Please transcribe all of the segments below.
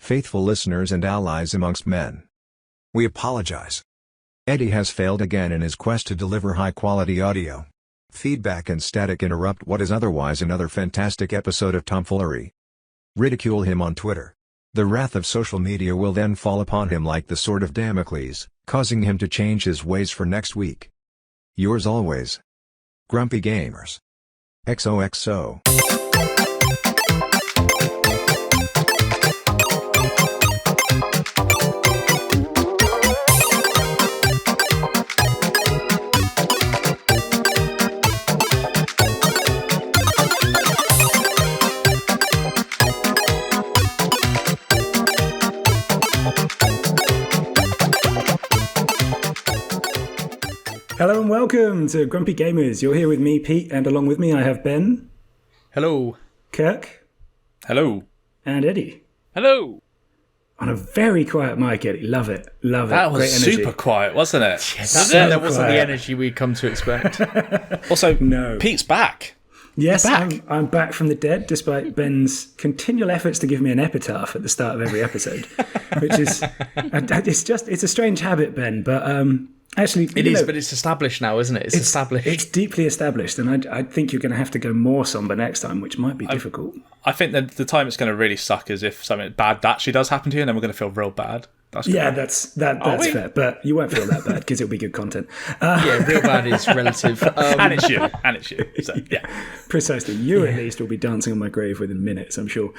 faithful listeners and allies amongst men. We apologize. Eddie has failed again in his quest to deliver high-quality audio. Feedback and static interrupt what is otherwise another fantastic episode of tomfoolery. Ridicule him on Twitter. The wrath of social media will then fall upon him like the sword of Damocles, causing him to change his ways for next week. Yours always, Grumpy Gamers. XOXO. Hello and welcome to Grumpy Gamers. You're here with me, Pete, and along with me I have Ben. Hello. Kirk. Hello. And Eddie. Hello. On a very quiet mic, Eddie. Love it. Love it. That was Great energy. super quiet, wasn't it? Yes, That wasn't the energy we'd come to expect. Also, No. Pete's back. Yes, back. I'm back from the dead, despite Ben's continual efforts to give me an epitaph at the start of every episode, which is it's a strange habit, Ben. But actually, It is, but it's established now, isn't it? It's established. It's deeply established, and I think you're going to have to go more somber next time, which might be difficult. I think that the time it's going to really suck is if something bad actually does happen to you, and then we're going to feel real bad. That's That's fair, but you won't feel that bad because it'll be good content. Yeah, real bad is relative. And it's you. So, yeah. Precisely. You at least will be dancing on my grave within minutes, I'm sure.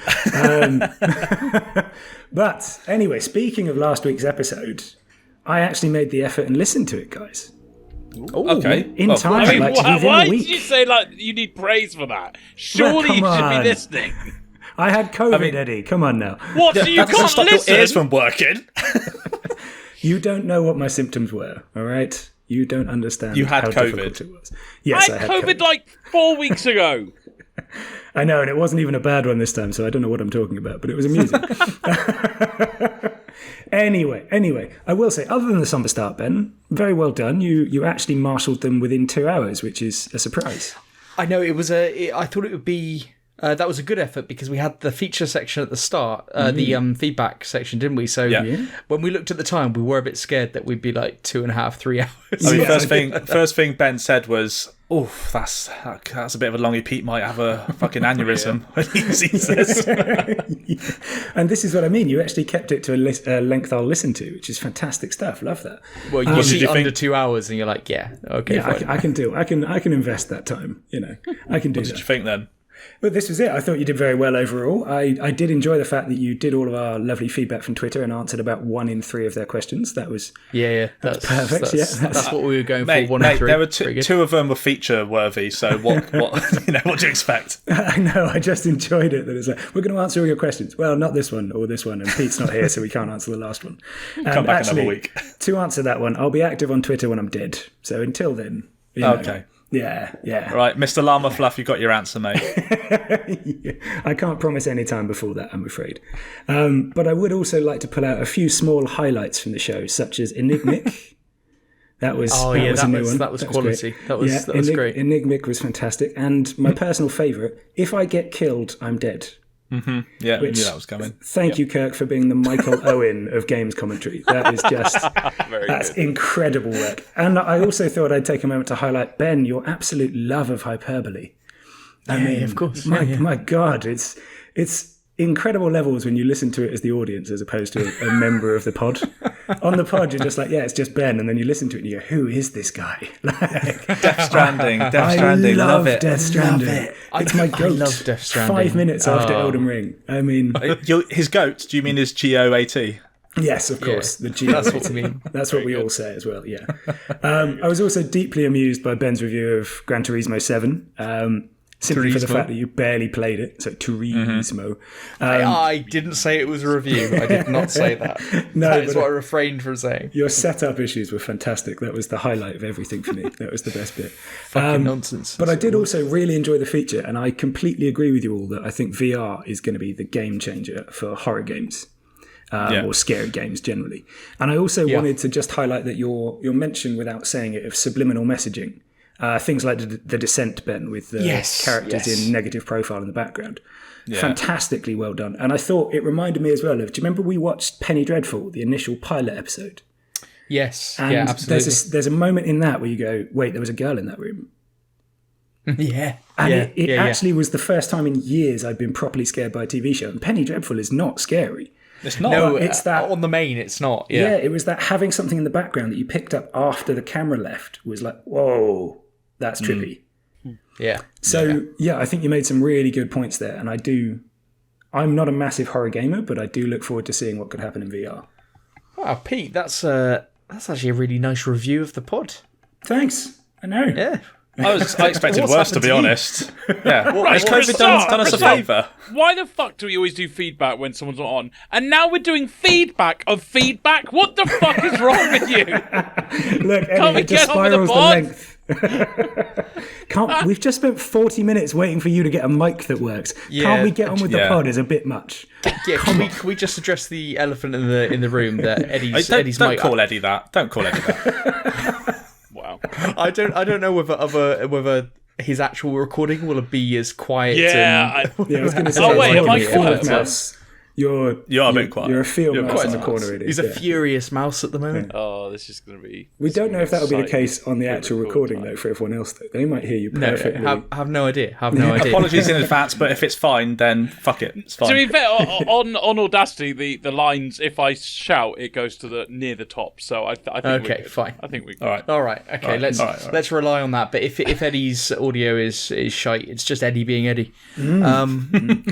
But anyway, speaking of last week's episode, I actually made the effort and listened to it, guys. Okay. In time, I mean, within why a week. did you say you need praise for that? Surely come you should on. be listening. I had COVID, Eddie. Come on now. What? So you That doesn't can't stop listen? your ears from working. You don't know what my symptoms were, all right? You don't understand You had how COVID. difficult it was. Yes, I had COVID like 4 weeks ago. I know, and it wasn't even a bad one this time, so I don't know what I'm talking about, but it was amusing. Anyway, I will say, other than the somber start, Ben, very well done. You actually marshalled them within 2 hours, which is a surprise. I know I thought it would be. That was a good effort because we had the feature section at the start, the feedback section, didn't we? So when we looked at the time, we were a bit scared that we'd be like 2.5, 3 hours. I mean, first thing Ben said was, "Oh, that's a bit of a longy. Pete might have a fucking aneurysm when he sees this." And this is what I mean. You actually kept it to a length I'll listen to, which is fantastic stuff. Love that. Well, you see under 2 hours, and you're like, okay, fine. I can do. I can invest that time. I can do that. What did you think then? But this was it. I thought you did very well overall. I did enjoy the fact that you did all of our lovely feedback from Twitter and answered about 1 in 3 of their questions. That was that's perfect. That's what we were going Mate, for. 1 in 3. There were two of them were feature worthy. So what what do you expect? I know. I just enjoyed it. That it's like, we're going to answer all your questions. Well, not this one or this one, and Pete's not here, so we can't answer the last one. Come back another week. To answer that one, I'll be active on Twitter when I'm dead. So until then, okay. Yeah. Right, Mr. Llama Fluff, you got your answer, mate. I can't promise any time before that, I'm afraid. But I would also like to pull out a few small highlights from the show, such as Enigmic. That was a new one. That was quality. That was great. Enigmic was fantastic. And my personal favourite, If I Get Killed, I'm Dead. Mm-hmm. Yeah, we knew that was coming. Thank you, Kirk, for being the Michael Owen of games commentary. That is just that's incredible work. And I also thought I'd take a moment to highlight, Ben, your absolute love of hyperbole. I mean, of course. My God, it's incredible levels when you listen to it as the audience as opposed to a member of the pod. On the pod, you're just like, it's just Ben, and then you listen to it and you go, who is this guy? Death Stranding. I love it. Death Stranding. Love it. It's my goat. I love Death Stranding. 5 minutes after Elden Ring. I mean, his goat. Do you mean his GOAT? Yes, of course. The G. That's what we mean. That's what we all say as well. Yeah. I was also deeply amused by Ben's review of Gran Turismo 7. Simply for the fact that you barely played it, so Turismo. I didn't say it was a review. I did not say that. No, that is what I refrained from saying. Your setup issues were fantastic. That was the highlight of everything for me. That was the best bit. Fucking nonsense. But I did also really enjoy the feature, and I completely agree with you all that I think VR is going to be the game changer for horror games. Or scary games generally. And I also wanted to just highlight that your mention, without saying it, of subliminal messaging. Things like the Descent, Ben, with the characters in negative profile in the background. Yeah. Fantastically well done. And I thought it reminded me as well of, do you remember we watched Penny Dreadful, the initial pilot episode? Yes, and absolutely. There's a moment in that where you go, wait, there was a girl in that room. Yeah. And it actually was the first time in years I'd been properly scared by a TV show. And Penny Dreadful is not scary. It's not. No, it's that on the main. It's not. Yeah, it was that having something in the background that you picked up after the camera left was like, whoa, that's trippy. Yeah. So I think you made some really good points there, and I'm not a massive horror gamer, but I do look forward to seeing what could happen in VR. Wow, Pete, that's actually a really nice review of the pod. Thanks. I know. Yeah. I expected worse, to be honest. Yeah. Well, has COVID done us a favour? Why the fuck do we always do feedback when someone's not on? And now we're doing feedback of feedback? What the fuck is wrong with you? Look, Eddie, it just spirals the length. We've just spent 40 minutes waiting for you to get a mic that works. Can't we get on with the pod? Is a bit much. Yeah, can we just address the elephant in the room that Eddie's don't mic? Call Eddie that. Don't call Eddie that. Wow. I don't know whether his actual recording will be as quiet. I was going to say. Oh wait, am I quiet? You're a bit quiet. You're a field mouse in the corner. It is. He's a furious mouse at the moment. Yeah. Oh, this is going to be. We don't know if that will be the case on the actual recording though. For everyone else, though, they might hear you perfectly. Have no idea. Have no idea. Apologies in advance, but if it's fine, then fuck it. It's fine. To be fair, on Audacity, the lines, if I shout, it goes to near the top. So I think. Okay, fine. I think we. All right. Okay, let's rely on that. But if Eddie's audio is shite, it's just Eddie being Eddie.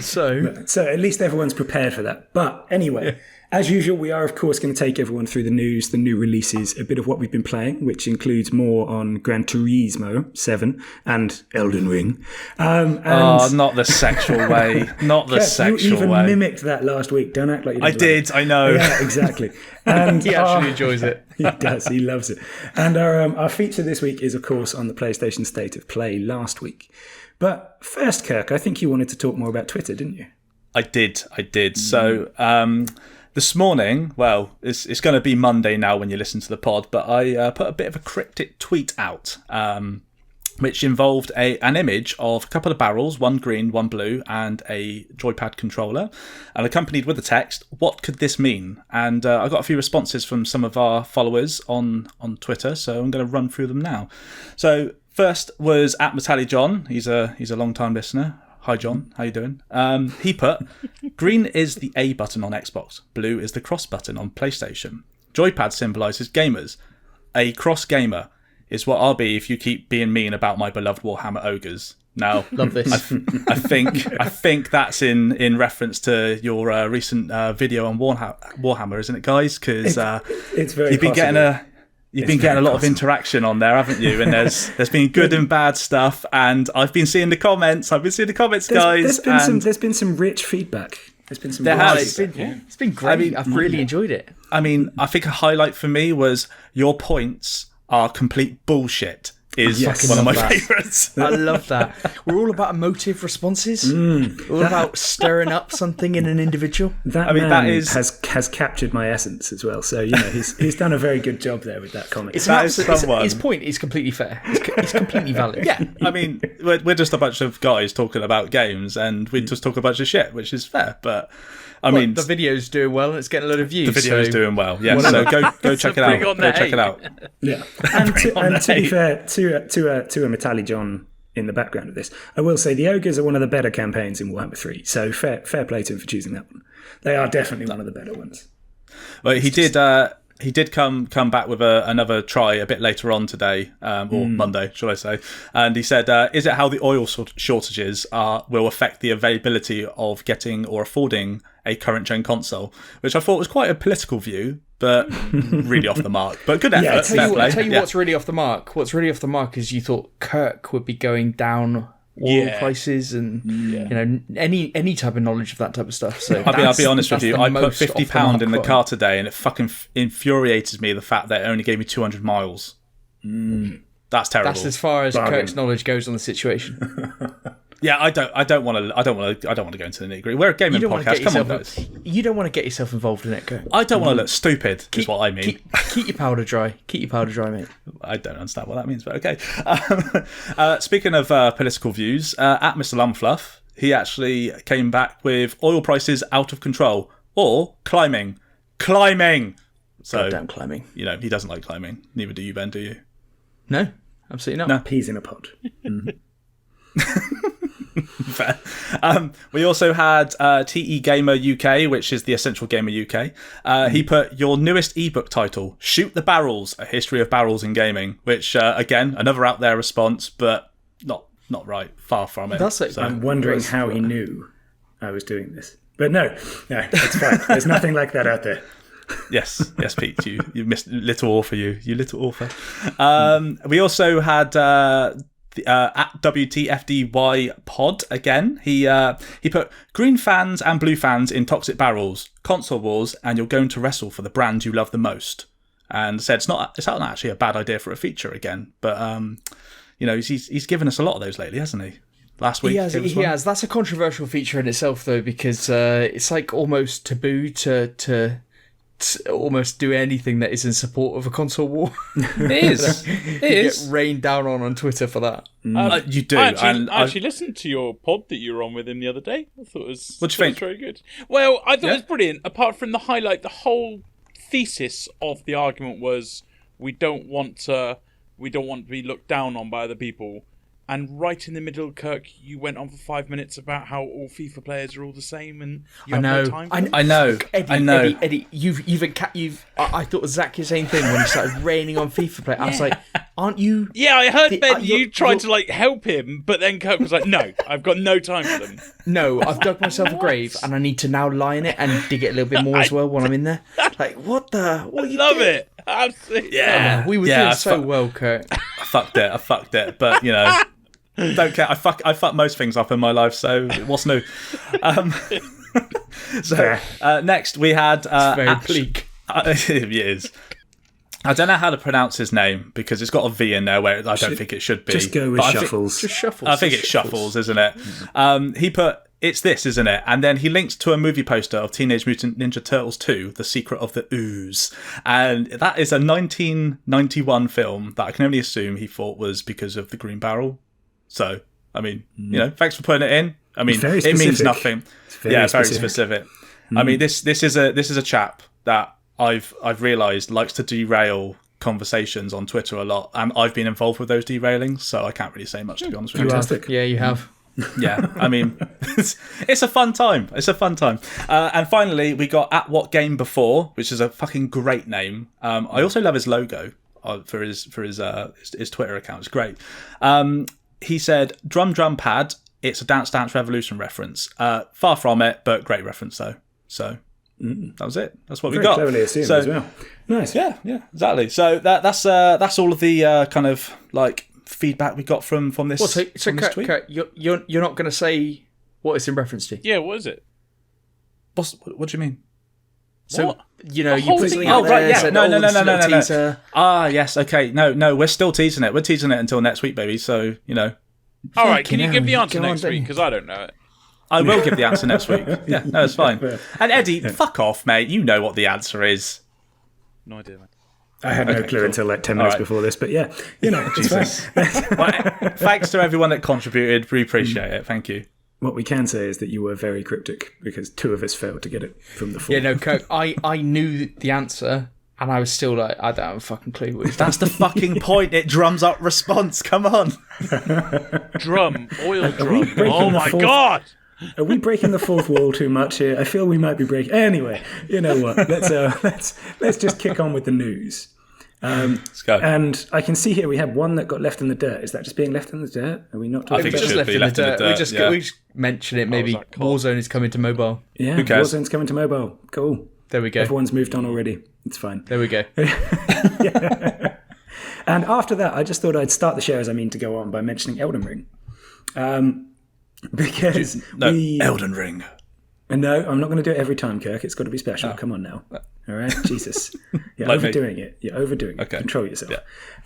So at least everyone's prepared for that. But anyway, as usual, we are of course going to take everyone through the news, the new releases, a bit of what we've been playing, which includes more on Gran Turismo 7 and Elden Ring. Not the sexual way. Not the sexual way. You even mimicked that last week. Don't act like you didn't. I did. I know. Yeah, exactly. And he actually enjoys it. He does. He loves it. And our feature this week is, of course, on the PlayStation State of Play last week. But first, Kirk, I think you wanted to talk more about Twitter, didn't you? I did. So this morning, well, it's going to be Monday now when you listen to the pod, but I put a bit of a cryptic tweet out, which involved an image of a couple of barrels, one green, one blue, and a joypad controller, and accompanied with the text, "What could this mean?" And I got a few responses from some of our followers on Twitter, so I'm going to run through them now. So first was @MetalliJohn. He's a long-time listener. Hi John, how you doing? He put, "Green is the A button on Xbox, blue is the cross button on PlayStation. Joypad symbolises gamers. A cross gamer is what I'll be if you keep being mean about my beloved Warhammer ogres." Now, love this. I think that's in reference to your recent video on Warhammer, isn't it, guys? Because it's very you've been getting a lot of interaction on there, haven't you? And there's been good and bad stuff, and I've been seeing the comments. Guys. There's been some rich feedback. It's been great. I've really enjoyed it. I mean, I think a highlight for me was your points are complete bullshit. Is one of my favourites. I love that. We're all about emotive responses. All about stirring up something in an individual. That has captured my essence as well. So he's done a very good job there with that comment. His point is completely fair. It's completely valid. Yeah, I mean, we're just a bunch of guys talking about games, and we just talk a bunch of shit, which is fair. But I mean, the video's doing well, and it's getting a lot of views. The video's doing well. Yeah, so go check it out. Go check it out. Yeah, and to be fair, to a Metalli John in the background of this, I will say the ogres are one of the better campaigns in Warhammer 3. So fair play to him for choosing that one. They are definitely one of the better ones. Well, he did come back with another try a bit later on today, or Monday, shall I say? And he said, "Is it how the oil shortages will affect the availability of getting or affording a current gen console?" Which I thought was quite a political view, but really off the mark. But good effort. I'll tell you what's really off the mark. What's really off the mark is you thought Kirk would be going down oil prices and any type of knowledge of that type of stuff. So I'll be honest with you. I put £50 in the car today, and it fucking infuriated me the fact that it only gave me 200 miles. That's terrible. That's as far as Kirk's knowledge goes on the situation. Yeah, I don't want to go into the nitty-gritty. We're a gaming podcast. Come on, guys. You don't want to get yourself involved in it. Go. I don't want to look stupid. Is what I mean. Keep your powder dry. Keep your powder dry, mate. I don't understand what that means, but okay. Speaking of political views, at Mr. Lumfluff, he actually came back with oil prices out of control or climbing. So, Goddamn climbing. You know, he doesn't like climbing. Neither do you, Ben, do you? No, absolutely not. No. Peas in a pod. Fair. We also had TE Gamer UK, which is the Essential Gamer UK. He put your newest ebook title, Shoot the Barrels, A History of Barrels in Gaming, which, again, another out there response, but not right. Far from it. I'm wondering how he knew I was doing this. But no, it's fine. There's nothing like that out there. Yes, Pete, you missed little author, you little author. We also had at WTFDY pod again. He put green fans and blue fans in toxic barrels, console wars, and you're going to wrestle for the brand you love the most. And said it's not actually a bad idea for a feature again, but you know, he's given us a lot of those lately, hasn't he? Last week he has. That's a controversial feature in itself, though, because it's like almost taboo to almost do anything that is in support of a console war. It is. You get rained down on Twitter for that. You do. I actually listened to your pod that you were on with him the other day. I thought it was. What do you think? Very good. Well, I thought it was brilliant. Apart from the highlight, the whole thesis of the argument was we don't want to be looked down on by other people. And right in the middle, Kirk, you went on for 5 minutes about how all FIFA players are all the same, and you have no time. I know. Eddie, I thought exactly the same thing when you started raining on FIFA players. I was like, aren't you? Yeah, I heard Ben. You tried to like help him, but then Kirk was like, "No, I've got no time for them." No, I've dug myself a grave, and I need to now lie in it and dig it a little bit more as well when I'm in there. Like, what I love it. Absolutely. Yeah, we were doing so well, Kirk. I fucked it, but you know. Don't care. I fuck most things up in my life, so what's new? Next we had it's very bleak. It is. I don't know how to pronounce his name because it's got a V in there where I don't think it should be. Just go with Shuffles. Just Shuffles. I think it's Shuffles, isn't it? He put it's this, isn't it? And then he linked to a movie poster of Teenage Mutant Ninja Turtles 2, The Secret of the Ooze. And that is a 1991 film that I can only assume he thought was because of the Green Barrel. So, I mean, you know, thanks for putting it in. I mean, it means nothing. Very specific. I mean, this is a chap that I've realised likes to derail conversations on Twitter a lot, and I've been involved with those derailings, so I can't really say much to be honest with you. Fantastic. Yeah, you have. Yeah, I mean, it's a fun time. And finally, we got At What Game Before, which is a fucking great name. I also love his logo for his Twitter account. It's great. He said, drum pad, it's a Dance Dance Revolution reference. Far from it, but great reference though. So that was it. That's what we got. Cleverly assumed as well. Nice. Yeah, exactly. So that's all of the kind of like feedback we got from this. Well, so tweet. Kurt, you're not going to say what it's in reference to? Yeah, what is it? What do you mean? So what? You know, you put something out there. Right, yeah. Said, No. Teaser. Yes, okay. No, we're still teasing it. We're teasing it until next week, baby. So, you know. All right, can you give the answer next week? Because I don't know it. I will give the answer next week. Yeah, no, it's fine. And Eddie, fuck off, mate. You know what the answer is. No idea, mate. I had no clue until like 10 minutes before this, but yeah, you know, Jesus. Well, thanks to everyone that contributed. We appreciate it. Thank you. What we can say is that you were very cryptic because two of us failed to get it from the four. Yeah, no, Kirk, I knew the answer and I was still like, I don't have a fucking clue what That's the fucking point. It drums up response. Come on. Oil drum. Oh my God. Are we breaking the fourth wall too much here? I feel we might be breaking. Anyway, you know what? Let's just kick on with the news. Let's go. And I can see here we have one that got left in the dirt. Is that just being left in the dirt? Are we not? I think it just should left be in left in the dirt. We just mention it. Maybe Warzone is coming to mobile. Yeah, who cares? Warzone's coming to mobile. Cool. There we go. Everyone's moved on already. It's fine. There we go. Yeah. And after that, I just thought I'd start the show as I mean to go on by mentioning Elden Ring. Because Elden Ring. No, I'm not going to do it every time, Kirk. It's got to be special. Come on now. All right, Jesus, you're Like overdoing it. You're overdoing it. Okay. Control yourself.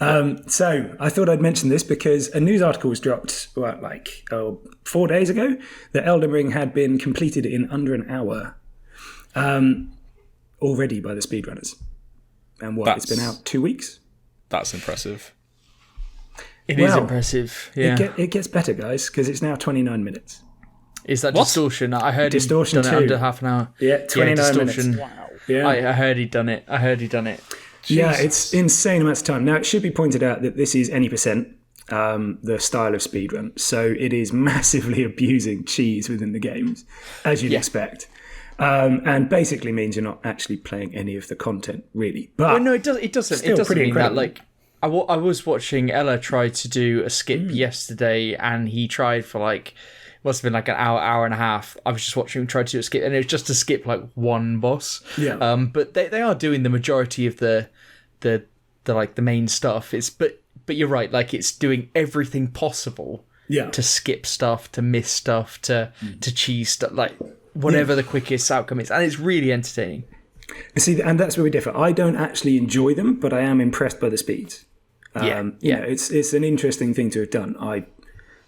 Yeah. So I thought I'd mention this because a news article was dropped 4 days ago that Elden Ring had been completed in under an hour already by the speedrunners. And it's been out 2 weeks. That's impressive. It is impressive. Yeah, it gets better, guys, because it's now 29 minutes. Is that Distortion? I heard Distortion he'd done it under half an hour. Yeah, 29 minutes. Wow. Yeah. I heard he'd done it. Jesus. Yeah, it's insane amounts of time. Now, it should be pointed out that this is any percent, the style of speedrun. So it is massively abusing cheese within the games, as you'd expect. And basically means you're not actually playing any of the content, really. But no, it doesn't. It doesn't mean incredible. that. Like, I was watching Ella try to do a skip yesterday, and he tried for must have been like an hour and a half. I was just watching him try to do a skip, and it was just to skip like one boss. Yeah. But they are doing the majority of the main stuff. But you're right. Like, it's doing everything possible. Yeah. To skip stuff, to miss stuff, to cheese stuff, like whatever the quickest outcome is, and it's really entertaining. See, and that's where we differ. I don't actually enjoy them, but I am impressed by the speeds. You know, it's an interesting thing to have done. I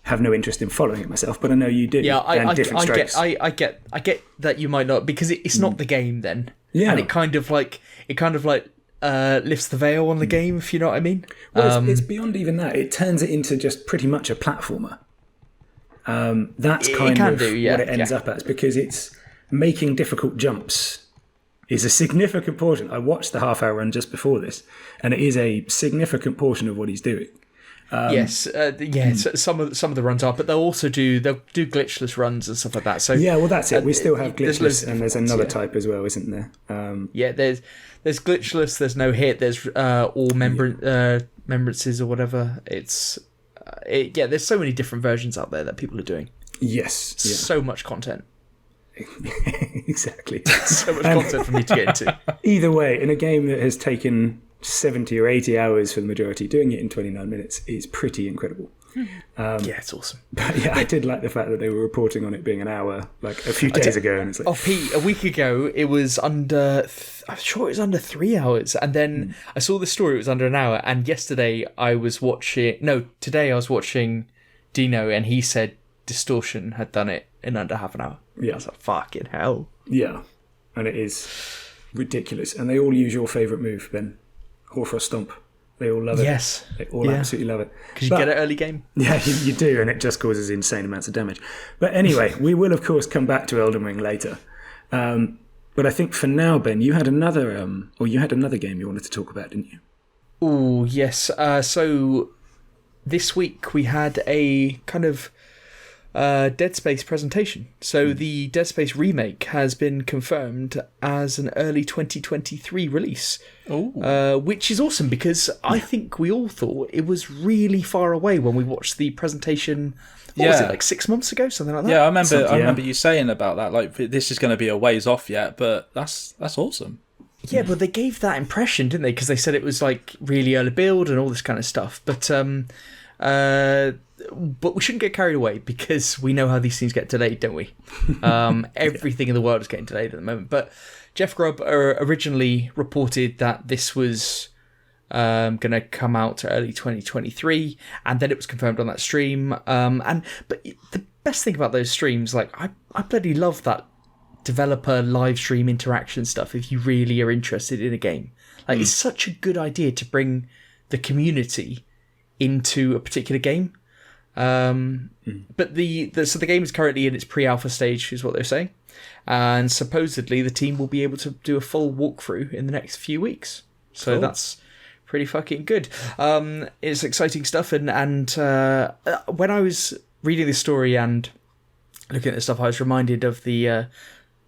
have no interest in following it myself, but I know you do. Yeah, I get that you might not, because it's not the game then. Yeah, and it kind of like lifts the veil on the game, if you know what I mean. Well, it's beyond even that. It turns it into just pretty much a platformer. That's kind of what it ends up as, because it's making difficult jumps is a significant portion. I watched the half-hour run just before this, and it is a significant portion of what he's doing. Some of the runs are, but they'll do glitchless runs and stuff like that. So yeah, well, that's it. We still have glitchless, and there's another type as well, isn't there? There's glitchless. There's no hit. There's all remembrances or whatever. There's so many different versions out there that people are doing. Yes, so much content. Exactly. So much content for me to get into. Either way, in a game that has taken 70 or 80 hours for the majority, doing it in 29 minutes is pretty incredible. It's awesome. But yeah, I did like the fact that they were reporting on it being an hour like a few days ago, and it's like, Pete, a week ago it was under I'm sure it was under 3 hours, and then I saw the story, it was under an hour, and today I was watching Dino, and he said Distortion had done it in under half an hour. Yeah. I was like, fucking hell. Yeah, and it is ridiculous, and they all use your favourite move, Ben. Hoarfrost Stomp. They all love it. Yes. They all absolutely love it. Because you get it early game. Yeah, you do, and it just causes insane amounts of damage. But anyway, we will, of course, come back to Elden Ring later. But I think for now, Ben, you had another game you wanted to talk about, didn't you? Oh, yes. So this week we had a kind of Dead Space presentation. So the Dead Space remake has been confirmed as an early 2023 release, which is awesome, because I think we all thought it was really far away when we watched the presentation. What was it, like 6 months ago, something like that? Yeah, I remember you saying about that. Like, this is going to be a ways off yet, but that's awesome. Yeah, but they gave that impression, didn't they? Because they said it was like really early build and all this kind of stuff. But we shouldn't get carried away, because we know how these things get delayed, don't we? Everything in the world is getting delayed at the moment. But Jeff Grubb originally reported that this was going to come out early 2023, and then it was confirmed on that stream. But the best thing about those streams, like, I bloody love that developer live stream interaction stuff. If you really are interested in a game, like, it's such a good idea to bring the community into a particular game. But so the game is currently in its pre-alpha stage, is what they're saying, and supposedly the team will be able to do a full walkthrough in the next few weeks. So that's pretty fucking good. It's exciting stuff, and when I was reading this story and looking at this stuff, I was reminded of the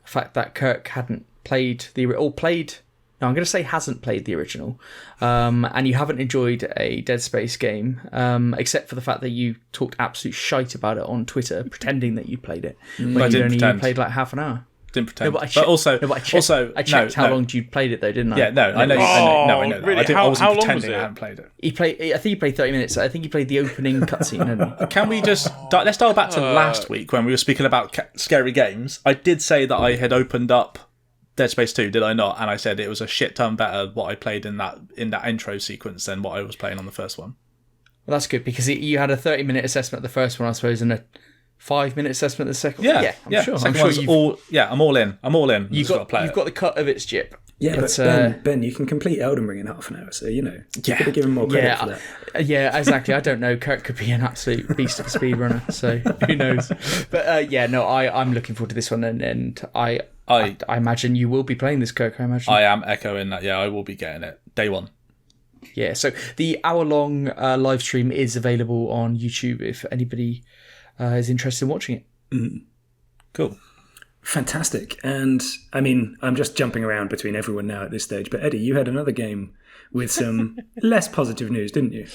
fact that Kirk hadn't played No, I'm going to say hasn't played the original, and you haven't enjoyed a Dead Space game, except for the fact that you talked absolute shite about it on Twitter, pretending that you played it, when you'd only played like half an hour. Didn't pretend. No, but I checked how long you'd played it though, didn't I? Yeah, no, I know. I know. Really? I wasn't how long was pretending it? I hadn't played it. I think he played 30 minutes. I think he played the opening cutscene, didn't he? Can we just let's dial back to last week when we were speaking about scary games? I did say that I had opened up Dead Space 2, did I not? And I said it was a shit ton better what I played in that intro sequence than what I was playing on the first one. Well, that's good, because you had a 30-minute assessment of the first one, I suppose, and a 5-minute assessment of the second one. I'm sure. I'm all in. You've got the cut of its Jip. Yeah, but Ben, you can complete Elden Ring in half an hour, so you could have given more credit for that. Yeah, exactly. I don't know. Kirk could be an absolute beast of a speedrunner, so who knows? But I'm looking forward to this one, and I imagine you will be playing this, Kirk. I imagine. I am echoing that. Yeah, I will be getting it day one. Yeah, so the hour-long live stream is available on YouTube if anybody is interested in watching it. Mm. Cool. Fantastic. And I mean, I'm just jumping around between everyone now at this stage, but Eddie, you had another game with some less positive news, didn't you?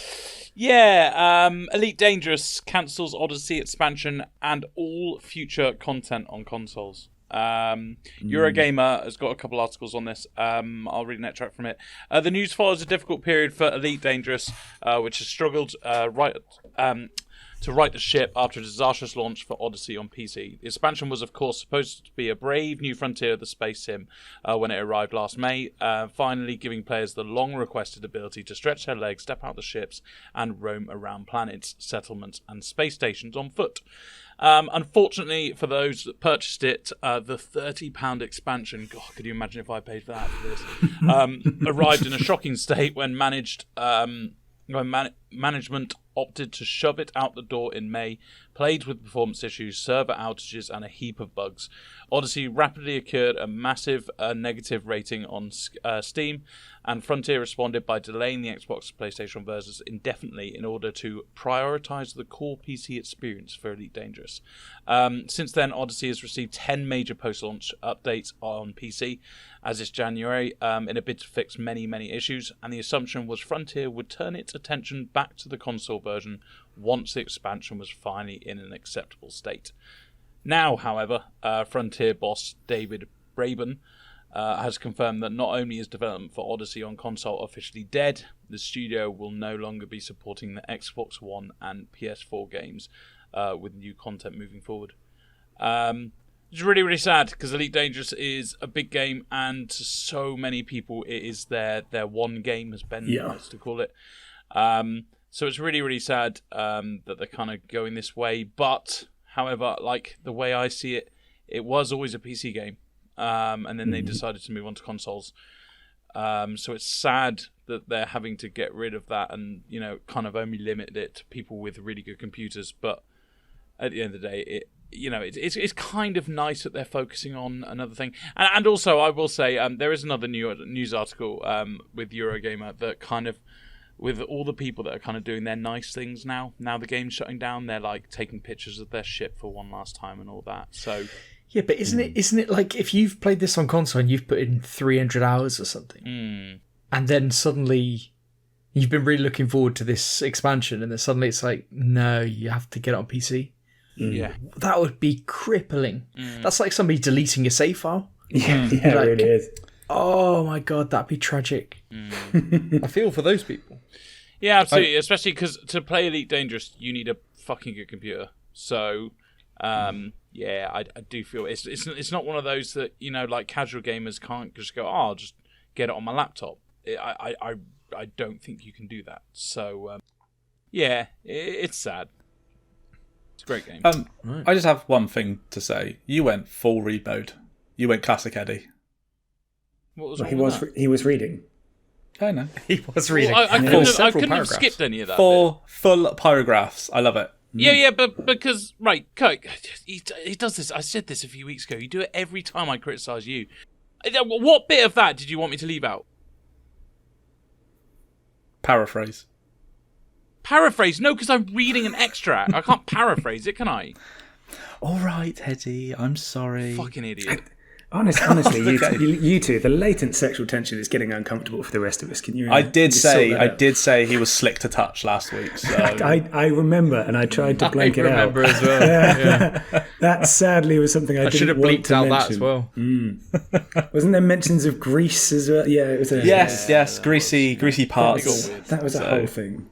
Yeah, Elite Dangerous cancels Odyssey expansion and all future content on consoles. Eurogamer has got a couple articles on this. I'll read an extract from it. The news follows a difficult period for Elite Dangerous, which has struggled to right the ship after a disastrous launch for Odyssey on PC. The expansion was, of course, supposed to be a brave new frontier of the space sim when it arrived last May, finally giving players the long-requested ability to stretch their legs, step out the ships, and roam around planets, settlements, and space stations on foot. Unfortunately, for those that purchased it, the £30 expansion, God, could you imagine if I paid for that for this, arrived in a shocking state when management opted to shove it out the door in May, plagued with performance issues, server outages, and a heap of bugs. Odyssey rapidly accrued a massive negative rating on Steam, and Frontier responded by delaying the Xbox and PlayStation versions indefinitely in order to prioritise the core PC experience for Elite Dangerous. Since then, Odyssey has received 10 major post-launch updates on PC as this January in a bid to fix many, many issues, and the assumption was Frontier would turn its attention back to the console version once the expansion was finally in an acceptable state. Now, however, Frontier boss David Braben has confirmed that not only is development for Odyssey on console officially dead, the studio will no longer be supporting the Xbox One and PS4 games with new content moving forward. It's really, really sad because Elite Dangerous is a big game, and to so many people it is their one game, as Ben likes to call it. So it's really, really sad that they're kind of going this way. But, however, like the way I see it, it was always a PC game. And then they decided to move on to consoles. So it's sad that they're having to get rid of that and, kind of only limit it to people with really good computers. But at the end of the day, it's kind of nice that they're focusing on another thing. And also, I will say, there is another news article with Eurogamer that kind of, with all the people that are kind of doing their nice things now the game's shutting down, they're like taking pictures of their ship for one last time and all that. So yeah, but isn't it like if you've played this on console and you've put in 300 hours or something, and then suddenly you've been really looking forward to this expansion, and then suddenly it's like, no, you have to get it on PC. Yeah, that would be crippling. That's like somebody deleting your save file. Yeah, it really is. Oh my god, that'd be tragic. I feel for those people. Yeah, absolutely. Especially because to play Elite Dangerous, you need a fucking good computer. So, yeah, I do feel it's not one of those that like casual gamers can't just go, I'll just get it on my laptop. I don't think you can do that. So, yeah, it's sad. It's a great game. Right. I just have one thing to say. You went full read mode. You went classic Eddie. What was he was reading. I know. He was reading. Well, I couldn't have skipped any of that. 4 full paragraphs. I love it. Yeah, but because Kirk, he does this. I said this a few weeks ago. You do it every time I criticise you. What bit of that did you want me to leave out? Paraphrase. Paraphrase? No, because I'm reading an extract. I can't paraphrase it, can I? All right, Eddie. I'm sorry. Fucking idiot. Honestly, you two, the latent sexual tension is getting uncomfortable for the rest of us. Can you? I did say he was slick to touch last week. So. I remember, and I tried to blank it out. I remember as well. Yeah. That sadly was something I should have bleeped out mention. that as well. Wasn't there mentions of Greece as well? Yeah, it was. Yes, greasy parts. That was a whole thing.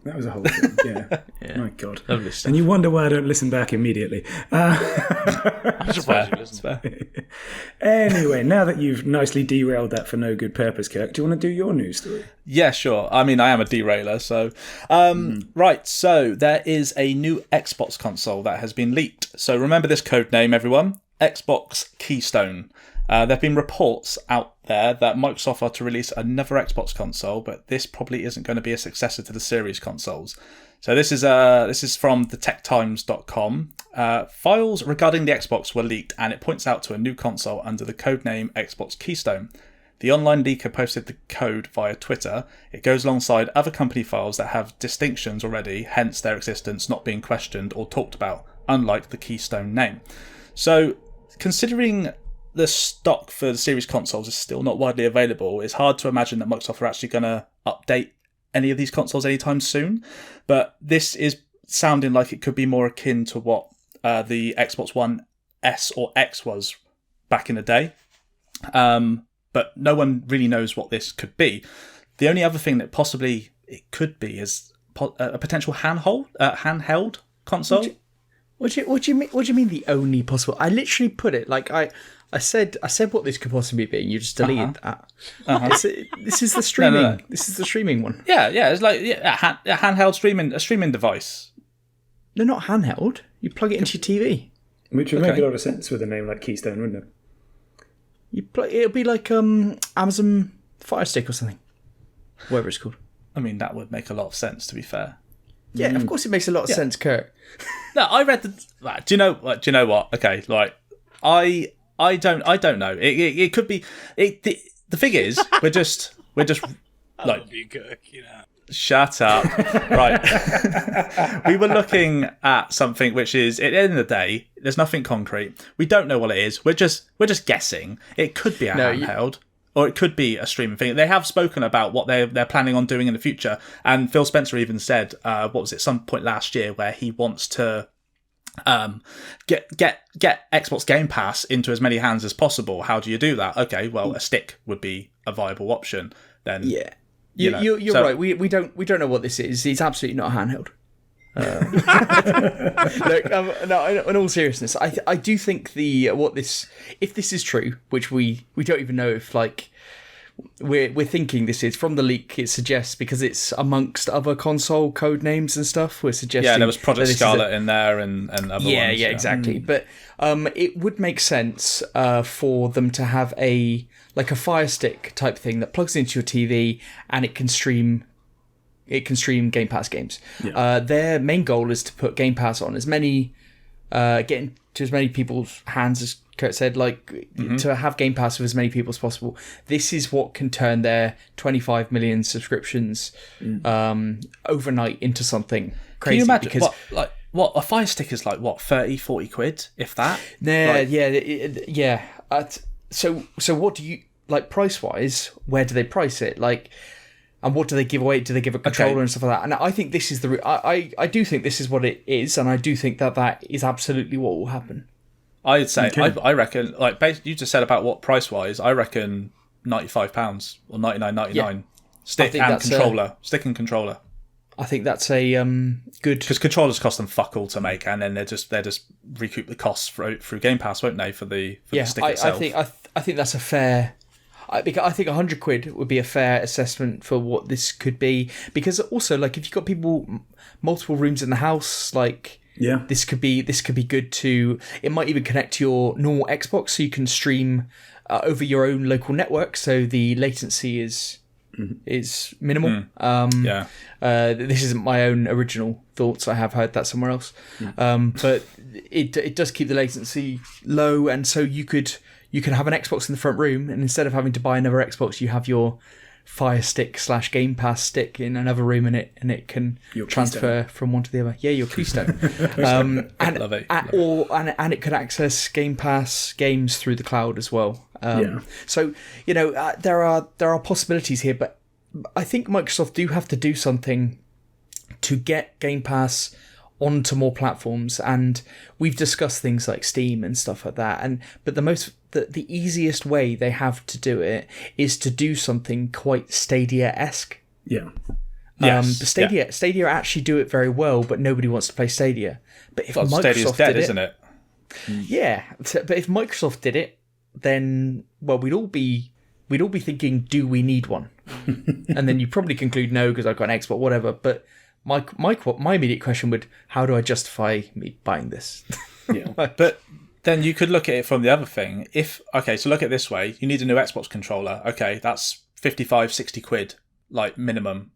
Yeah. My God. Lovely stuff. And you wonder why I don't listen back immediately. I'm surprised you listened. Anyway, now that you've nicely derailed that for no good purpose, Kirk, do you want to do your news story? Yeah, sure. I mean, I am a derailer, so... Right, so there is a new Xbox console that has been leaked. So remember this code name, everyone. Xbox Keystone. There have been reports out there that Microsoft are to release another Xbox console, but this probably isn't going to be a successor to the Series consoles. So this is from thetechtimes.com. Files regarding the Xbox were leaked, and it points out to a new console under the codename Xbox Keystone. The online leaker posted the code via Twitter. It goes alongside other company files that have distinctions already, hence their existence not being questioned or talked about, unlike the Keystone name. So, considering the stock for the Series consoles is still not widely available, it's hard to imagine that Microsoft are actually going to update any of these consoles anytime soon. But this is sounding like it could be more akin to what the Xbox One S or X was back in the day. But no one really knows what this could be. The only other thing that possibly it could be is a potential handheld console. What do you mean the only possible? I literally put it like I said what this could possibly be, and you just deleted that. This is the streaming. No. This is the streaming one. Yeah. It's like a handheld streaming device. No, not handheld. You plug it into your TV. Which would make a lot of sense with a name like Keystone, wouldn't it? It'll be like Amazon Fire Stick or something, whatever it's called. I mean, that would make a lot of sense, to be fair. Yeah, of course it makes a lot of sense, Kurt. No, I read the. Do you know what? Okay, like I don't know. It could be. The thing is, we're just like. Shut up. Right. We were looking at something which is, at the end of the day, there's nothing concrete. We don't know what it is. We're just guessing. It could be a handheld, or it could be a streaming thing. They have spoken about what they're planning on doing in the future, and Phil Spencer even said, what was it, some point last year, where he wants to get Xbox Game Pass into as many hands as possible. How do you do that? Okay, well, a stick would be a viable option then. Yeah. You're right. We don't know what this is. It's absolutely not a handheld. Look, no. In all seriousness, I do think if this is true, which we don't even know if we're thinking this is from the leak. It suggests, because it's amongst other console code names and stuff. We're suggesting. Yeah, there was Project Scarlet in there and other ones. Yeah, exactly. But it would make sense for them to have a Fire Stick type thing that plugs into your TV and it can stream Game Pass games. Yeah. Their main goal is to put Game Pass on as many, get into as many people's hands as Kurt said, to have Game Pass with as many people as possible. This is what can turn their 25 million subscriptions overnight into something crazy. Can you imagine what a Fire Stick is like? What, 30, 40 quid, if that? Yeah. So what do you price wise? Where do they price it? And what do they give away? Do they give a controller and stuff like that? And I think this is I do think this is what it is, and I do think that is absolutely what will happen. I'd say, I reckon, you just said about what price wise, I reckon £95 or $99.99. Stick and controller. Stick and controller. I think that's a good, because controllers cost them fuck all to make, and then they just recoup the costs through Game Pass, won't they? For the stick itself. I think that's a fair. I think 100 quid would be a fair assessment for what this could be, because also if you've got multiple rooms in the house, this could be good to. It might even connect to your normal Xbox, so you can stream over your own local network, so the latency is minimal. This isn't my own original thoughts. I have heard that somewhere else. But it does keep the latency low, and so you can have an Xbox in the front room, and instead of having to buy another Xbox, you have your Fire Stick / Game Pass stick in another room, and it can transfer from one to the other. Yeah, your Keystone. And love it. And it can access Game Pass games through the cloud as well. So there are possibilities here, but I think Microsoft do have to do something to get Game Pass onto more platforms, and we've discussed things like Steam and stuff like that. But the easiest way they have to do it is to do something quite Stadia-esque. Yeah. Stadia actually do it very well, but nobody wants to play Stadia. But if Microsoft Stadia's dead, did it, isn't it? Yeah, but if Microsoft did it, then we'd all be thinking, do we need one? And then you probably conclude no because I've got an Xbox, whatever. But my immediate question would, how do I justify me buying this? Yeah, but then you could look at it from the other thing. So look at it this way: you need a new Xbox controller. Okay, that's 55, 60 quid, like minimum.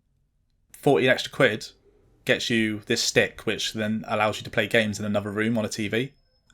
40 extra quid gets you this stick, which then allows you to play games in another room on a TV.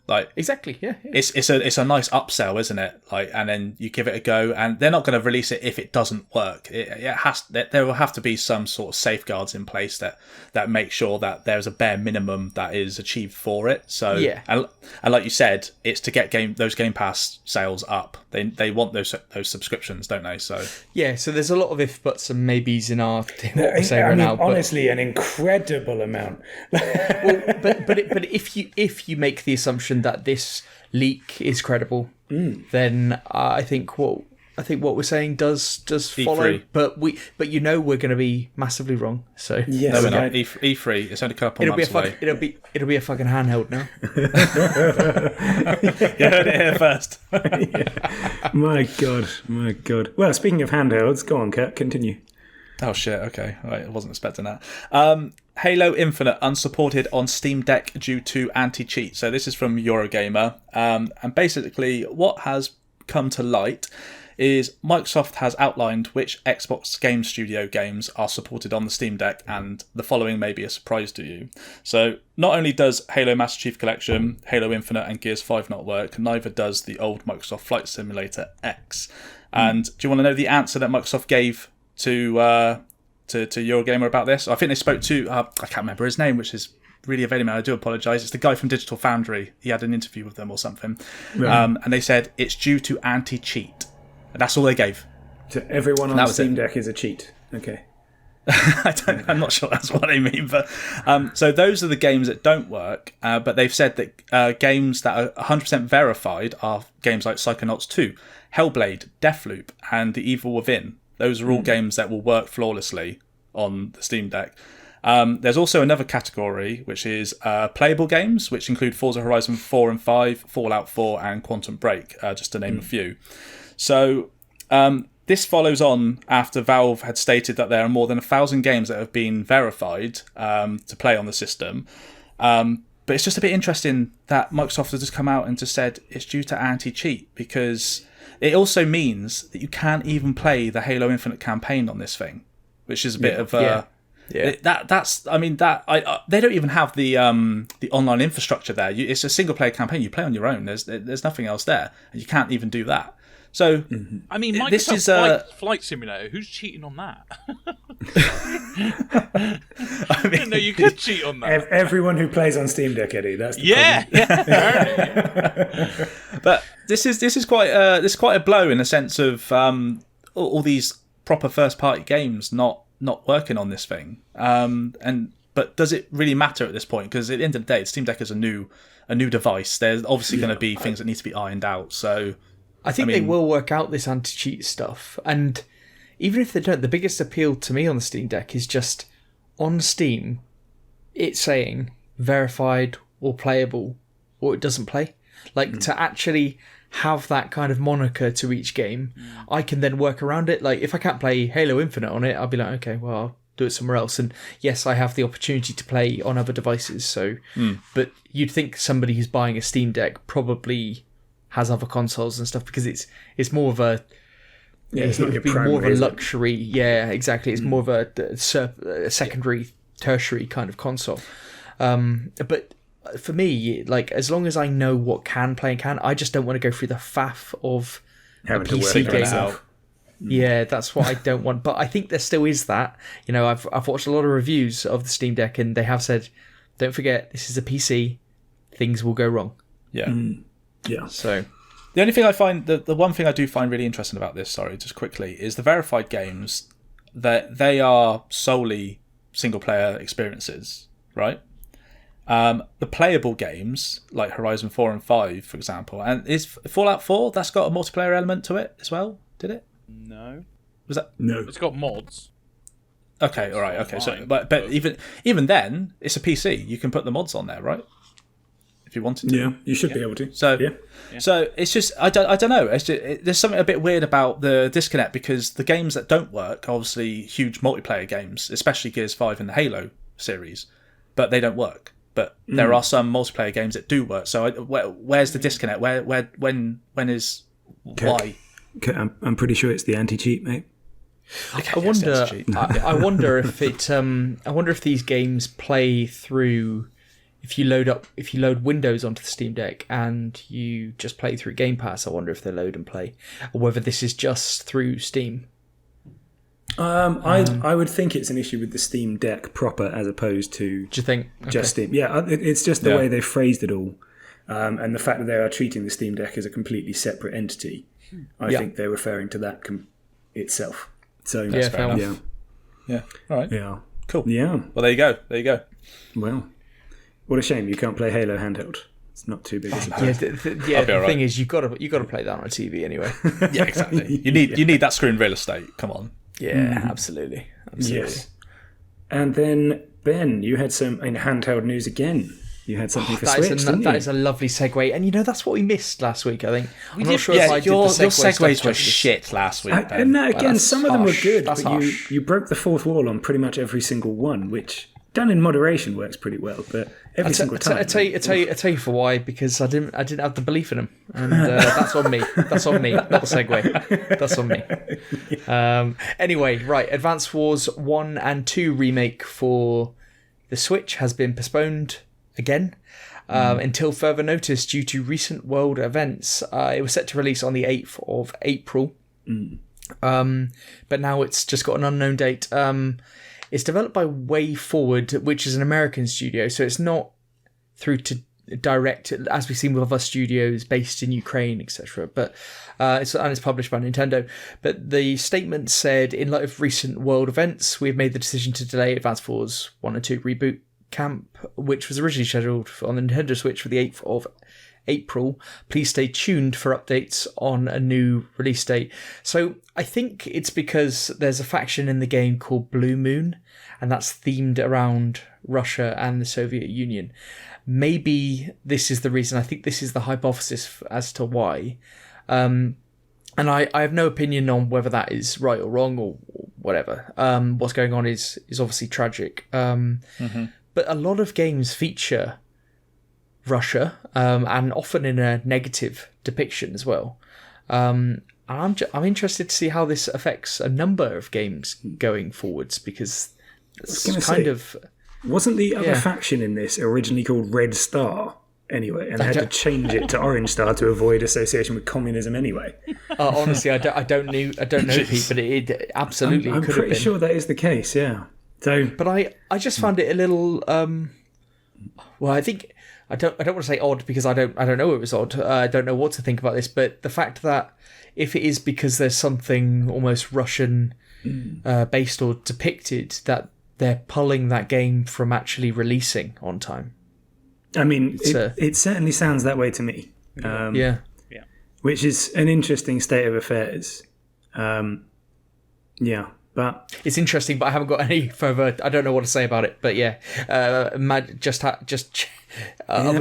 Like exactly, yeah. It's a nice upsell, isn't it? Like, and then you give it a go, and they're not going to release it if it doesn't work. There will have to be some sort of safeguards in place that make sure that there's a bare minimum that is achieved for it. So yeah, and like you said, it's to get those Game Pass sales up. They want those subscriptions, don't they? So yeah, so there's a lot of if buts and maybes in our what we're saying right now. Honestly, an incredible amount. but if you make the assumption that this leak is credible, then I think what we're saying does follow. But we're going to be massively wrong. So yes, no, we're not. E3. It's only a couple months away. It'll be a fucking handheld now. You heard it here first. Yeah. My God. Well, speaking of handhelds, go on, Kurt. Continue. Oh shit, okay. Right, I wasn't expecting that. Halo Infinite unsupported on Steam Deck due to anti-cheat. So this is from Eurogamer. And basically what has come to light is Microsoft has outlined which Xbox Game Studio games are supported on the Steam Deck, and the following may be a surprise to you. So not only does Halo Master Chief Collection, Halo Infinite and Gears 5 not work, neither does the old Microsoft Flight Simulator X. And do you want to know the answer that Microsoft gave to Eurogamer about this? I think they spoke to I can't remember his name, which is really available. I do apologise. It's the guy from Digital Foundry. He had an interview with them or something, and they said it's due to anti-cheat. And that's all they gave. So everyone on Steam Deck is a cheat. Okay. I'm not sure that's what they mean, but so those are the games that don't work. But they've said that games that are 100% verified are games like Psychonauts 2, Hellblade, Deathloop, and The Evil Within. Those are all games that will work flawlessly on the Steam Deck. There's also another category, which is playable games, which include Forza Horizon 4 and 5, Fallout 4, and Quantum Break, just to name a few. So this follows on after Valve had stated that there are more than 1,000 games that have been verified to play on the system. But it's just a bit interesting that Microsoft has just come out and just said it's due to anti-cheat, because it also means that you can't even play the Halo Infinite campaign on this thing, which is a bit of they don't even have the online infrastructure there. It's a single player campaign. You play on your own. There's nothing else there, and you can't even do that. So I mean, Microsoft this is Flight Simulator. Who's cheating on that? I mean, no, you could cheat on that. Everyone who plays on Steam Deck, Eddie. That's the yeah. But this is quite a blow in the sense of all these proper first party games not working on this thing. But does it really matter at this point? Because at the end of the day, Steam Deck is a new device. There's obviously going to be things that need to be ironed out. So I think they will work out this anti-cheat stuff. And even if they don't, the biggest appeal to me on the Steam Deck is just on Steam, it's saying verified or playable, or it doesn't play. Like to actually have that kind of moniker to each game, I can then work around it. Like if I can't play Halo Infinite on it, I'll be like, okay, well, I'll do it somewhere else. And yes, I have the opportunity to play on other devices. So, but you'd think somebody who's buying a Steam Deck probably has other consoles and stuff, because it's more of a it's not more of a luxury. Yeah, exactly. It's more of a secondary, tertiary kind of console. But for me, like as long as I know what can play and can, I just don't want to go through the faff of having a PC game. Yeah, that's what I don't want. But I think there still is that. You know, I've watched a lot of reviews of the Steam Deck, and they have said, don't forget, this is a PC. Things will go wrong. Yeah. Yeah. So the only thing I find, the one thing I do find really interesting about this, just quickly, is the verified games, that they are solely single player experiences, right? The playable games like Horizon 4 and 5, for example, and is Fallout 4, that's got a multiplayer element to it as well, did it? No. Was that? No. It's got mods. Okay, all right, okay. So, but even then, it's a PC. You can put the mods on there, right? if you wanted to. Yeah, you should be able to. So it's just I don't know. There's something a bit weird about the disconnect, because the games that don't work are obviously huge multiplayer games, especially Gears 5 and the Halo series, but they don't work. But there are some multiplayer games that do work. So where's the disconnect? When is why? I'm pretty sure it's the anti-cheat, mate. Okay, I wonder if it. I wonder if these games play through. If you load Windows onto the Steam Deck and you just play through Game Pass, I wonder if they load and play, or whether this is just through Steam. I would think it's an issue with the Steam Deck proper, as opposed to. Do you think just Steam? Yeah, it's just the way they phrased it all, and the fact that they are treating the Steam Deck as a completely separate entity. I think they're referring to that itself. So that's fair enough. Yeah. All right. Yeah. Cool. Yeah. Well, there you go. Well, what a shame you can't play Halo handheld. It's not too big. The thing is, you've got to play that on a TV anyway. Yeah, exactly. You need that screen real estate. Come on. Yeah, absolutely. Yes. And then Ben, you had some in handheld news again. You had something for Switch, didn't you? That is a lovely segue, and that's what we missed last week. I think your segues were shit last week. And again, some of them were good, but you broke the fourth wall on pretty much every single one, which done in moderation works pretty well. But every single time, I tell you for why, because I didn't have the belief in them, and that's on me. That's on me, not the segue. That's on me. Anyway, right, Advance Wars 1 and 2 remake for the Switch has been postponed again until further notice due to recent world events. It was set to release on the 8th of April, but now it's just got an unknown date. It's developed by Way Forward, which is an American studio, so it's not through to direct, as we've seen with other studios based in Ukraine, etc. But it's published by Nintendo. But the statement said, in light of recent world events, we've made the decision to delay Advance Wars 1 and 2 Reboot Camp, which was originally scheduled on the Nintendo Switch for the 8th of April. Please stay tuned for updates on a new release date. So I think it's because there's a faction in the game called Blue Moon, and that's themed around Russia and the Soviet Union. Maybe this is the reason. I think this is the hypothesis as to why. And I have no opinion on whether that is right or wrong or whatever. What's going on is obviously tragic. But a lot of games feature Russia, and often in a negative depiction as well. I'm interested to see how this affects a number of games going forwards, because it's kind of... Wasn't the other faction in this originally called Red Star anyway, and they had to change it to Orange Star to avoid association with communism anyway? Honestly, I don't know, Pete, but it absolutely I'm could have been. I'm pretty sure that is the case, yeah. So, but I just found it a little... well, I think... I don't want to say odd, because I don't know it was odd. I don't know what to think about this, but the fact that if it is because there's something almost Russian based or depicted, that they're pulling that game from actually releasing on time. I mean, it certainly sounds that way to me. Yeah. Which is an interesting state of affairs. Yeah. But it's interesting, but I haven't got any further. I don't know what to say about it, but yeah, other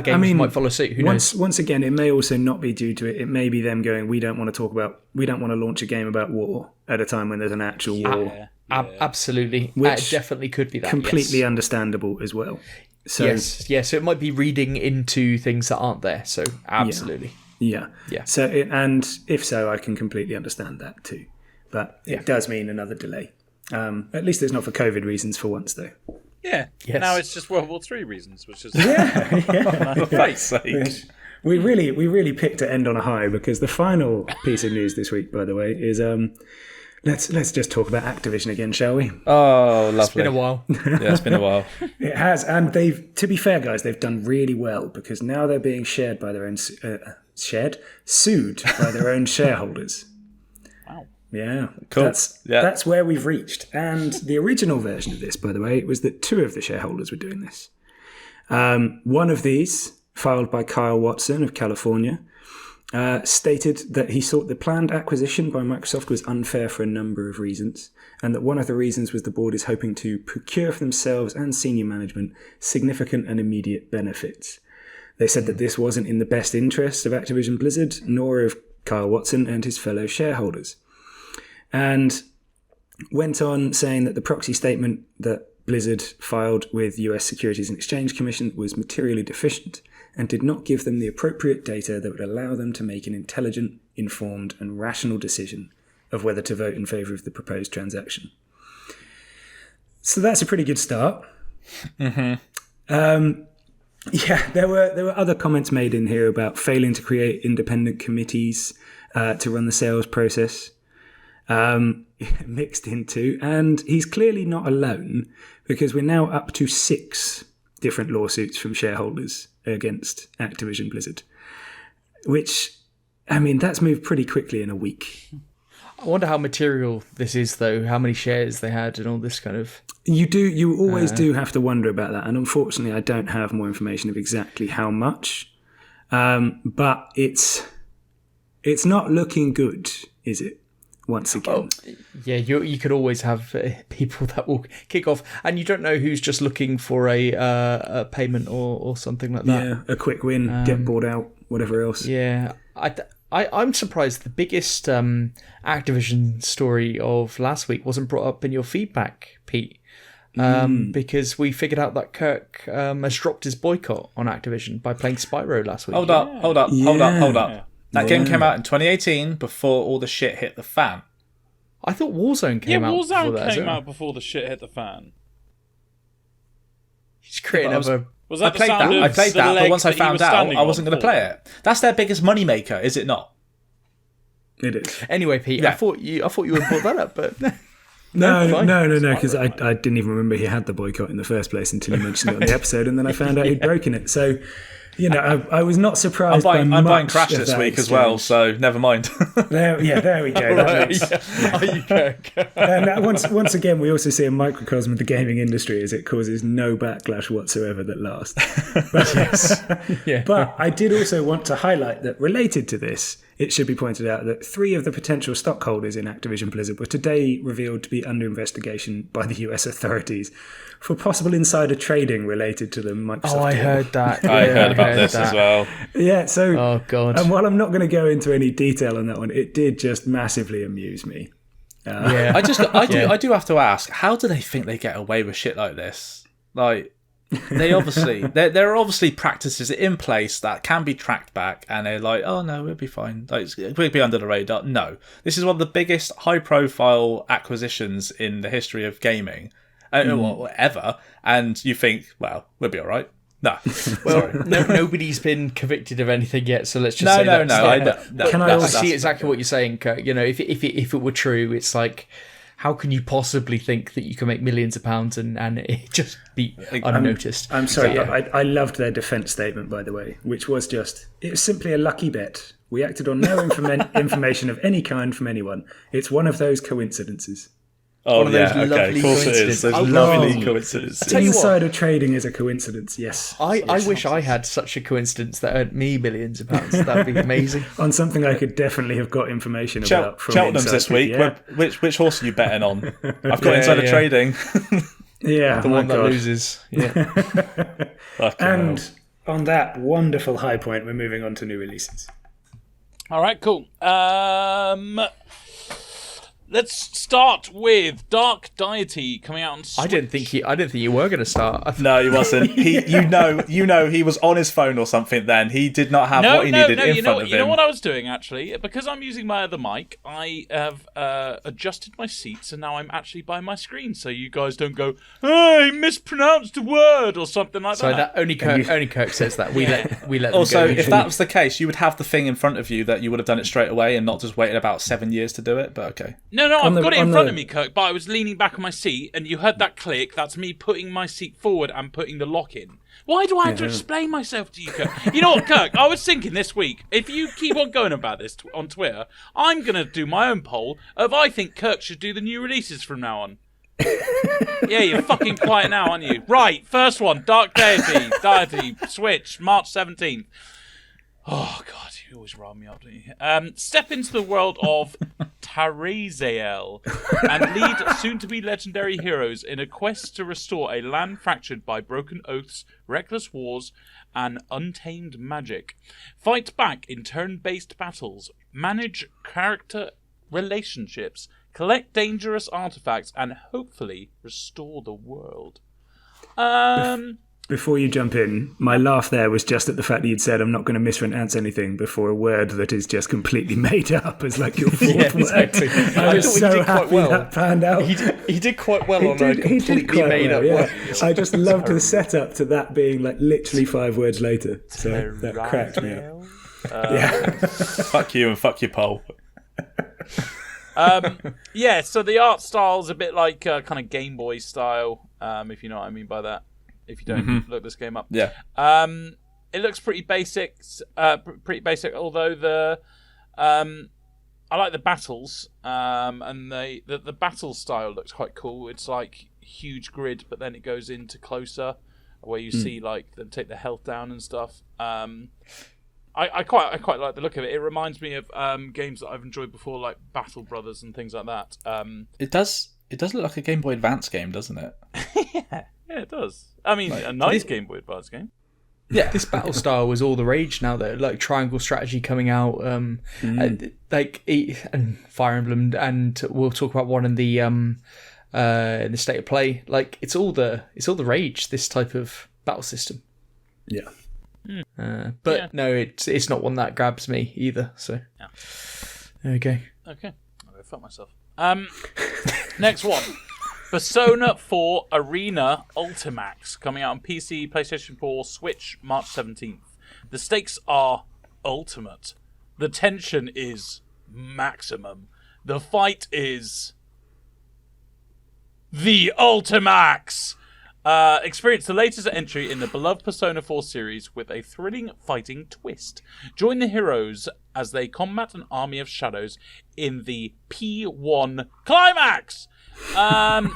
games might follow suit. Who knows? Once again, it may also not be due to it. It may be them going, we don't want to launch a game about war at a time when there's an actual war. Absolutely, which it definitely could be that. Completely understandable as well. So, yes. So it might be reading into things that aren't there. So absolutely, yeah. So and if so, I can completely understand that too. But it does mean another delay. At least it's not for COVID reasons for once, though. Yeah. Yes. Now it's just World War III reasons, which is for Christ's sake. We really picked to end on a high, because the final piece of news this week, by the way, is let's just talk about Activision again, shall we? Oh, lovely. It's been a while. Yeah, it's been a while. It has, and to be fair, guys, they've done really well, because now they're being sued by their own shareholders. Yeah, cool. That's where we've reached. And the original version of this, by the way, was that 2 of the shareholders were doing this. One of these, filed by Kyle Watson of California, stated that he thought the planned acquisition by Microsoft was unfair for a number of reasons, and that one of the reasons was the board is hoping to procure for themselves and senior management significant and immediate benefits. They said that this wasn't in the best interest of Activision Blizzard, nor of Kyle Watson and his fellow shareholders. And went on saying that the proxy statement that Blizzard filed with US Securities and Exchange Commission was materially deficient and did not give them the appropriate data that would allow them to make an intelligent, informed and rational decision of whether to vote in favour of the proposed transaction. So that's a pretty good start. Mm-hmm. There were other comments made in here about failing to create independent committees to run the sales process. Mixed into, and he's clearly not alone, because we're now up to 6 different lawsuits from shareholders against Activision Blizzard, which, I mean, that's moved pretty quickly in a week. I wonder how material this is, though, how many shares they had and all this kind of... You always do have to wonder about that, and unfortunately I don't have more information of exactly how much, but it's not looking good, is it? Once again. Yeah, you could always have people that will kick off, and you don't know who's just looking for a payment or something like that. Yeah, a quick win, get bought out, whatever else. Yeah, I'm surprised the biggest Activision story of last week wasn't brought up in your feedback, Pete, because we figured out that Kirk has dropped his boycott on Activision by playing Spyro last week. Hold up. That game came out in 2018 before all the shit hit the fan. I thought Warzone came out before that. Warzone came out before the shit hit the fan. He's creating another... I played that, but once I found out, I wasn't going to play it. That's their biggest moneymaker, is it not? It is. Anyway, Pete, yeah. I thought you would have brought that up, but... No, because I didn't even remember he had the boycott in the first place until you mentioned it on the episode, and then I found out he'd broken it. So... I was not surprised. I'm buying Crash this week as well, so never mind. There we go. And once again, we also see a microcosm of the gaming industry as it causes no backlash whatsoever that lasts. But I did also want to highlight that related to this, it should be pointed out that 3 of the potential stockholders in Activision Blizzard were today revealed to be under investigation by the US authorities for possible insider trading related to the Microsoft. I heard that. I heard about this as well. Yeah, so... Oh, God. And while I'm not going to go into any detail on that one, it did just massively amuse me. I do have to ask, how do they think they get away with shit like this? Like... there are obviously practices in place that can be tracked back, and they're like, oh no, we'll be fine, like we'll be under the radar. No, this is one of the biggest high profile acquisitions in the history of gaming, ever, and you think, well, we'll be all right. No, nobody's been convicted of anything yet, so let's just say I see exactly what you're saying, Kurt. If it were true, it's like, how can you possibly think that you can make millions of pounds and it just be unnoticed? I'm sorry, but I loved their defence statement, by the way, which was it was simply a lucky bet. We acted on no information of any kind from anyone. It's one of those coincidences. Oh, yeah, okay. Of course it is. Those lovely coincidences. Insider trading is a coincidence, yes. I wish I had such a coincidence that earned me millions of pounds. That would be amazing. On something I could definitely have got information about from Cheltenham's this week. Yeah. Which horse are you betting on? I've got insider trading. Yeah, the one that loses. Yeah. And on that wonderful high point, we're moving on to new releases. All right, cool. Let's start with Dark Deity coming out on Switch. I didn't think you were going to start. No, he wasn't. He was on his phone or something. Then he did not have what he needed in front of him. You know what I was doing actually? Because I'm using my other mic, I have adjusted my seats, and now I'm actually by my screen, so you guys don't go, "Oh, he mispronounced a word" or something like that. So that only Kirk says that. We let them also, go. if that was the case, you would have the thing in front of you that you would have done it straight away and not just waited about 7 years to do it. But okay. No, I've got it in front of me, Kirk, but I was leaning back on my seat, and you heard that click. That's me putting my seat forward and putting the lock in. Why do I have to explain myself to you, Kirk? You know what, Kirk? I was thinking this week, if you keep on going about this on Twitter, I'm going to do my own poll of I think Kirk should do the new releases from now on. Yeah, you're fucking quiet now, aren't you? Right, first one, Dark Deity, Switch, March 17th. Oh, God, you always rile me up, don't you? Step into the world of Taraziel and lead soon-to-be legendary heroes in a quest to restore a land fractured by broken oaths, reckless wars, and untamed magic. Fight back in turn-based battles, manage character relationships, collect dangerous artifacts, and hopefully restore the world. Before you jump in, my laugh there was just at the fact that you'd said I'm not going to mispronounce anything before a word that is just completely made up as like your fourth exactly. word. I was so happy that panned out. He did quite well on a completely made up word. I just loved the setup to that being like literally 5 words later. So that cracked me up. Fuck you and fuck your poll. So the art style's a bit like kind of Game Boy style, if you know what I mean by that. If you don't look this game up, it looks pretty basic. Although I like the battles, and the battle style looks quite cool. It's like huge grid, but then it goes into closer, where you see like them take the health down and stuff. I quite like the look of it. It reminds me of games that I've enjoyed before, like Battle Brothers and things like that. It does look like a Game Boy Advance game, doesn't it? Yeah, it does. I mean, a nice Game Boy Advance game. Yeah, this battle style was all the rage now, though. Like triangle strategy coming out, and Fire Emblem, and we'll talk about one in the State of Play. Like it's all the rage. This type of battle system. Yeah. No, it's not one that grabs me either. So there we go. Okay, I'll go fuck myself. Next one. Persona 4 Arena Ultimax, coming out on PC, PlayStation 4, Switch, March 17th. The stakes are ultimate. The tension is maximum. The fight is the Ultimax! Experience the latest entry in the beloved Persona 4 series with a thrilling fighting twist. Join the heroes as they combat an army of shadows in the P1 Climax!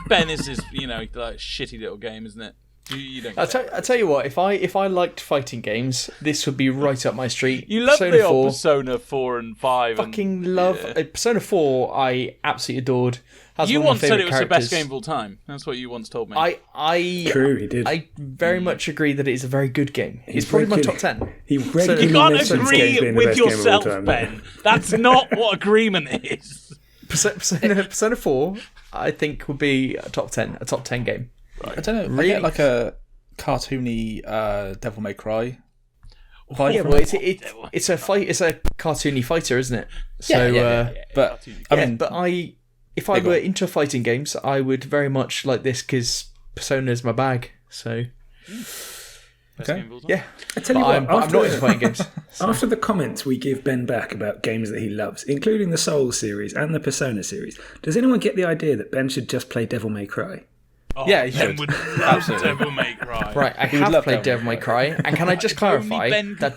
Ben, this is, like a shitty little game, isn't it? You don't. I tell you what, if I liked fighting games, this would be right up my street. You love the old Persona 4 and 5. Fucking love Persona 4. I absolutely adored. You once said it was the best game of all time. That's what you once told me. True, he did. I very much agree that it is a very good game. It's probably my top 10. You can't agree with yourself, Ben. That's not what agreement is. Persona 4, I think, would be a top 10 game. Right. I don't know. Really? I get like a cartoony Devil May Cry. Yeah, well, it's a fight. It's a cartoony fighter, isn't it? So, but if I were into fighting games, I would very much like this because Persona's my bag. So. Okay. Yeah. I tell you what, I'm not into fighting games. So. After the comments we give Ben back about games that he loves, including the Souls series and the Persona series, does anyone get the idea that Ben should just play Devil May Cry? Oh, yeah, he Ben would love Devil May Cry. Right, I have played Devil May Cry, and can I just clarify that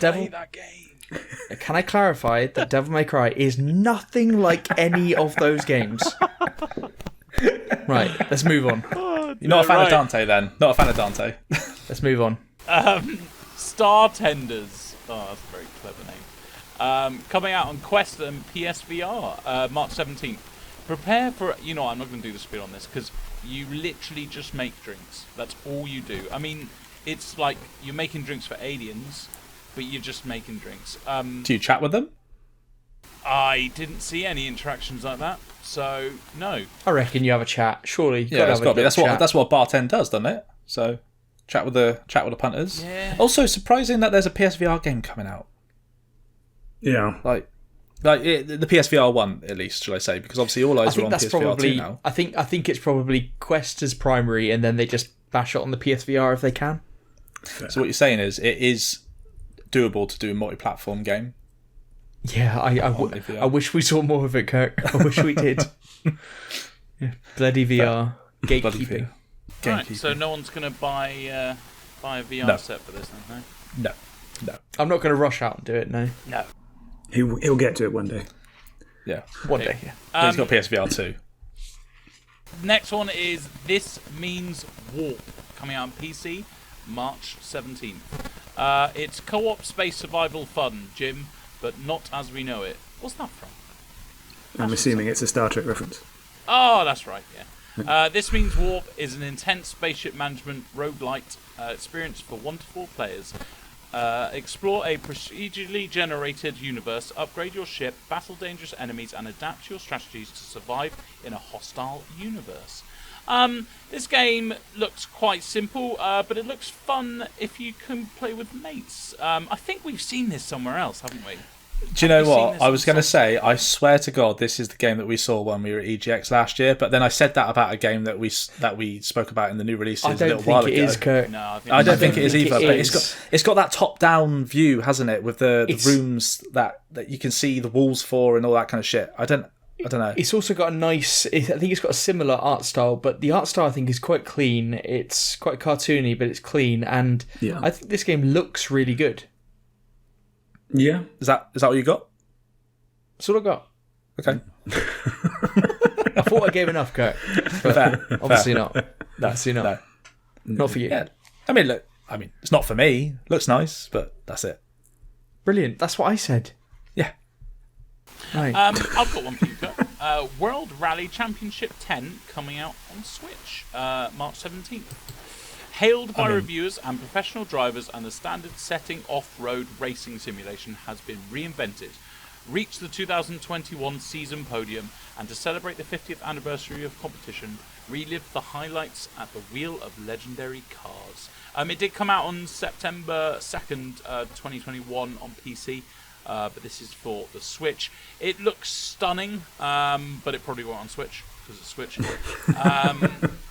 game? Can I clarify that Devil May Cry is nothing like any of those games? Right, let's move on. You're not a fan of Dante, then? Not a fan of Dante. Let's move on. Starenders. Oh, that's a very clever name. Coming out on Quest and PSVR, March 17th. Prepare for... I'm not going to do the spiel on this, because you literally just make drinks. That's all you do. I mean, it's like you're making drinks for aliens, but you're just making drinks. Do you chat with them? I didn't see any interactions like that, so no. I reckon you have a chat. Surely, yeah, it's got to be. That's what Bartend does, doesn't it? So, chat with the punters. Yeah. Also, surprising that there's a PSVR game coming out. Yeah, the PSVR 1 at least, shall I say? Because obviously all eyes are on PSVR 2 now. I think it's probably Quest as primary, and then they just bash it on the PSVR if they can. So what you're saying is it is doable to do a multi-platform game. Yeah, I wish we saw more of it, Kirk. I wish we did. Yeah, bloody VR. Gatekeeping. Right, so no one's going to buy a VR set for this, then, no? No. I'm not going to rush out and do it, no. No. He'll get to it one day. Yeah. One day, yeah. He's got PSVR 2. Next one is This Means Warp, coming out on PC, March 17th. It's co-op space survival fun, Jim, but not as we know it. What's that from? I'm assuming it's a Star Trek reference. Oh, that's right, yeah. This means Warp is an intense spaceship management roguelite experience for 1 to 4 players. Explore a procedurally generated universe, upgrade your ship, battle dangerous enemies, and adapt your strategies to survive in a hostile universe. This game looks quite simple, but it looks fun if you can play with mates. I think we've seen this somewhere else, haven't we? Do you know what? I was going to say, I swear to God, this is the game that we saw when we were at EGX last year, but then I said that about a game that we spoke about in the new releases a little while ago. I don't think it is, Kurt. No, I don't think it is either, but it's got that top-down view, hasn't it, with the rooms that you can see the walls for and all that kind of shit. I don't know. It's also got a nice... I think it's got a similar art style, but the art style I think is quite clean. It's quite cartoony, but it's clean, and I think this game looks really good. Yeah. Is that what you got? That's all I got. Okay. I thought I gave enough, Kurt. But obviously not. No, obviously not. No. Not for you. Yeah. I mean, look. It's not for me. Looks nice, but that's it. Brilliant. That's what I said. Yeah. Right. I've got one for you, Kurt. World Rally Championship 10 coming out on Switch, March 17th. Hailed by reviewers and professional drivers, and the standard setting off-road racing simulation has been reinvented. Reach the 2021 season podium, and to celebrate the 50th anniversary of competition, relive the highlights at the Wheel of Legendary Cars. It did come out on September 2nd, 2021 on PC, but this is for the Switch. It looks stunning, but it probably won't on Switch, because it's Switch.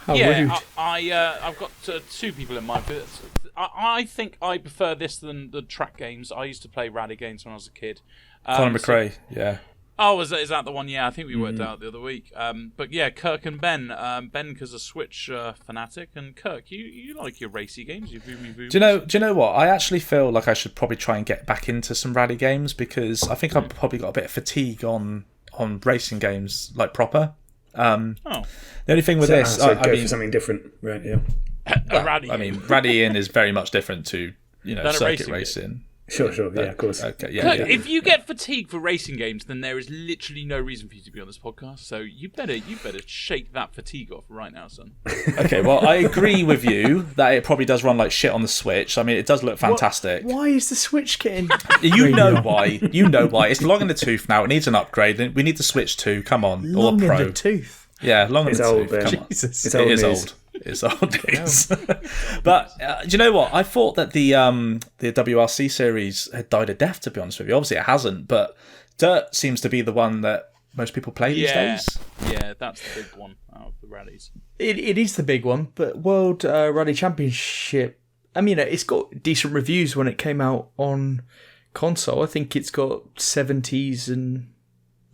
Rude. I've got 2 people in mind for this. I think I prefer this than the track games. I used to play rally games when I was a kid. Conor McRae, yeah. Oh, is that the one? Yeah, I think we worked out the other week. But yeah, Kirk and Ben. Ben, because a Switch fanatic, and Kirk, you like your racy games. You Do you know what? I actually feel like I should probably try and get back into some rally games, because I think I've probably got a bit of fatigue on racing games, like proper. The only thing with this, go for something different, right? Yeah. Rally. rallying is very much different to circuit racing. Sure, Yeah, of course. Okay, yeah. If you get fatigue for racing games, then there is literally no reason for you to be on this podcast. So you better shake that fatigue off right now, son. Okay, well, I agree with you that it probably does run like shit on the Switch. I mean, it does look fantastic. Why is the Switch getting... You know why. It's long in the tooth now. It needs an upgrade. We need the Switch 2. Come on. Long or Pro. in the tooth? Yeah, long in the tooth. Ben. Come on. Jesus. It's old. It is old. It's old days. But do you know what? I thought that the WRC series had died a death, to be honest with you. Obviously it hasn't, but Dirt seems to be the one that most people play these days. Yeah, that's the big one out of the rallies. It is the big one, but World Rally Championship, I mean, it's got decent reviews when it came out on console. I think it's got 70s and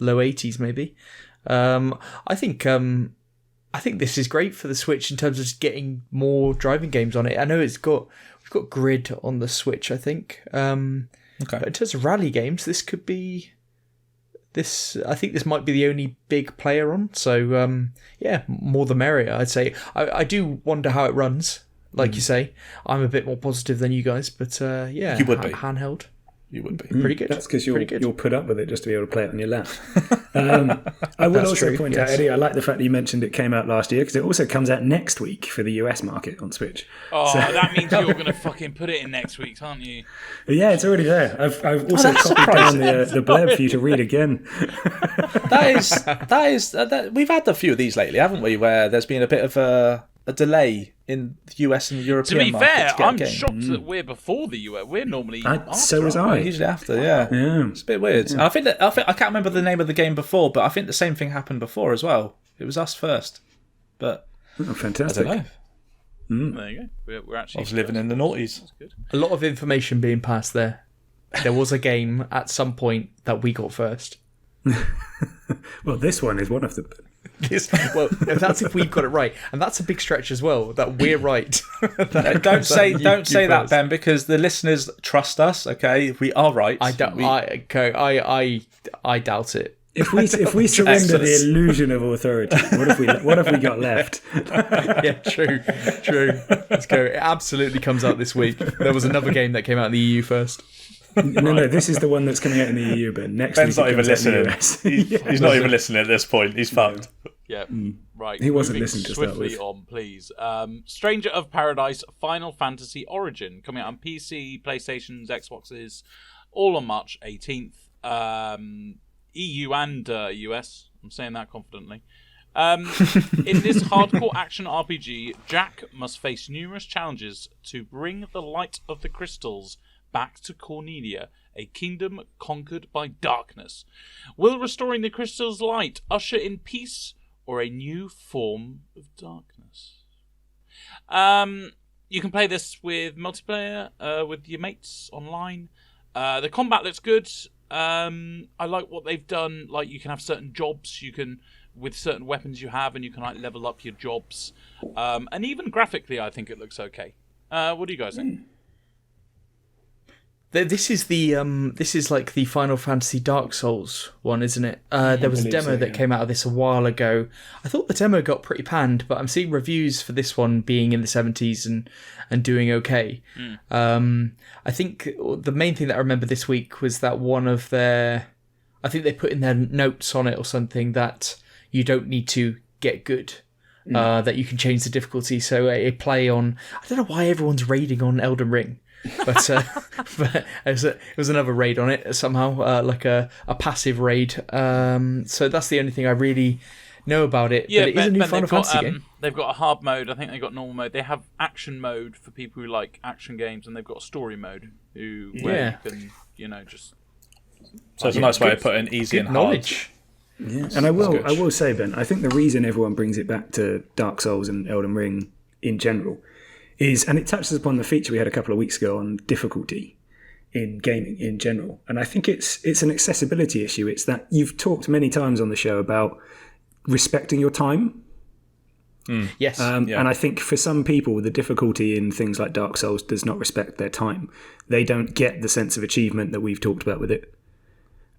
low 80s maybe. I think this is great for the Switch in terms of just getting more driving games on it. I know we've got Grid on the Switch, I think. Okay. But in terms of rally games, this could be this. I think this might be the only big player on. So more the merrier, I'd say. I do wonder how it runs. Like you say, I'm a bit more positive than you guys, but you would be handheld. You would be. Pretty good. That's because you'll put up with it just to be able to play it on your lap. I would also point out, Eddie, I like the fact that you mentioned it came out last year, because it also comes out next week for the US market on Switch. Oh, so that means you're going to fucking put it in next week, aren't you? Yeah, it's already there. I've also copied down the blurb for you to read again. That is. We've had a few of these lately, haven't we? Where there's been a bit of a delay in the US and European market. To be fair, I'm shocked that we're before the US. We're normally after. So was I. Usually after, yeah. It's a bit weird. Yeah. I think I can't remember the name of the game before, but I think the same thing happened before as well. It was us first, but fantastic. I don't know. There you go. We're actually. I was living in the noughties. That's good. A lot of information being passed there. There was a game at some point that we got first. Well, this one is one of them. That's if we've got it right, and that's a big stretch as well. That we're right. Don't say that, Ben, because the listeners trust us. Okay, we are right. I doubt it. If we surrender the illusion of authority, what have we got left? Yeah, true. Let's go. It absolutely comes out this week. There was another game that came out in the EU first. No, this is the one that's coming out in the EU, but next Ben's week not even listening. He's not even listening at this point. He's fucked. Yeah, right. He wasn't Moving listening to start swiftly with. on, please. Stranger of Paradise Final Fantasy Origin coming out on PC, PlayStations, Xboxes, all on March 18th. EU and US. I'm saying that confidently. In this hardcore action RPG, Jack must face numerous challenges to bring the light of the crystals back to Cornelia, a kingdom conquered by darkness. Will restoring the crystal's light usher in peace or a new form of darkness? You can play this with multiplayer, with your mates online. The combat looks good. I like what they've done. Like, you can have certain jobs, you can, with certain weapons you have, and you can like level up your jobs. And even graphically, I think it looks okay. What do you guys think? This is like the Final Fantasy Dark Souls one, isn't it? There was a demo that came out of this a while ago. I thought the demo got pretty panned, but I'm seeing reviews for this one being in the 70s and doing okay. I think the main thing that I remember this week was that one of their... I think they put in their notes on it or something that you don't need to get good. That you can change the difficulty. So a play on... I don't know why everyone's raiding on Elden Ring. But it was another raid on it somehow, like a passive raid. So that's the only thing I really know about it. Yeah, but it is a new Final Fantasy game. They've got a hard mode. I think they've got normal mode. They have action mode for people who like action games, and they've got a story mode where you can, just. So it's a nice way of putting easy and hard. Knowledge. Yeah, and I will say, Ben, I think the reason everyone brings it back to Dark Souls and Elden Ring in general is, and it touches upon the feature we had a couple of weeks ago on difficulty in gaming in general. And I think it's an accessibility issue. It's that you've talked many times on the show about respecting your time. Yes. And I think for some people, the difficulty in things like Dark Souls does not respect their time. They don't get the sense of achievement that we've talked about with it.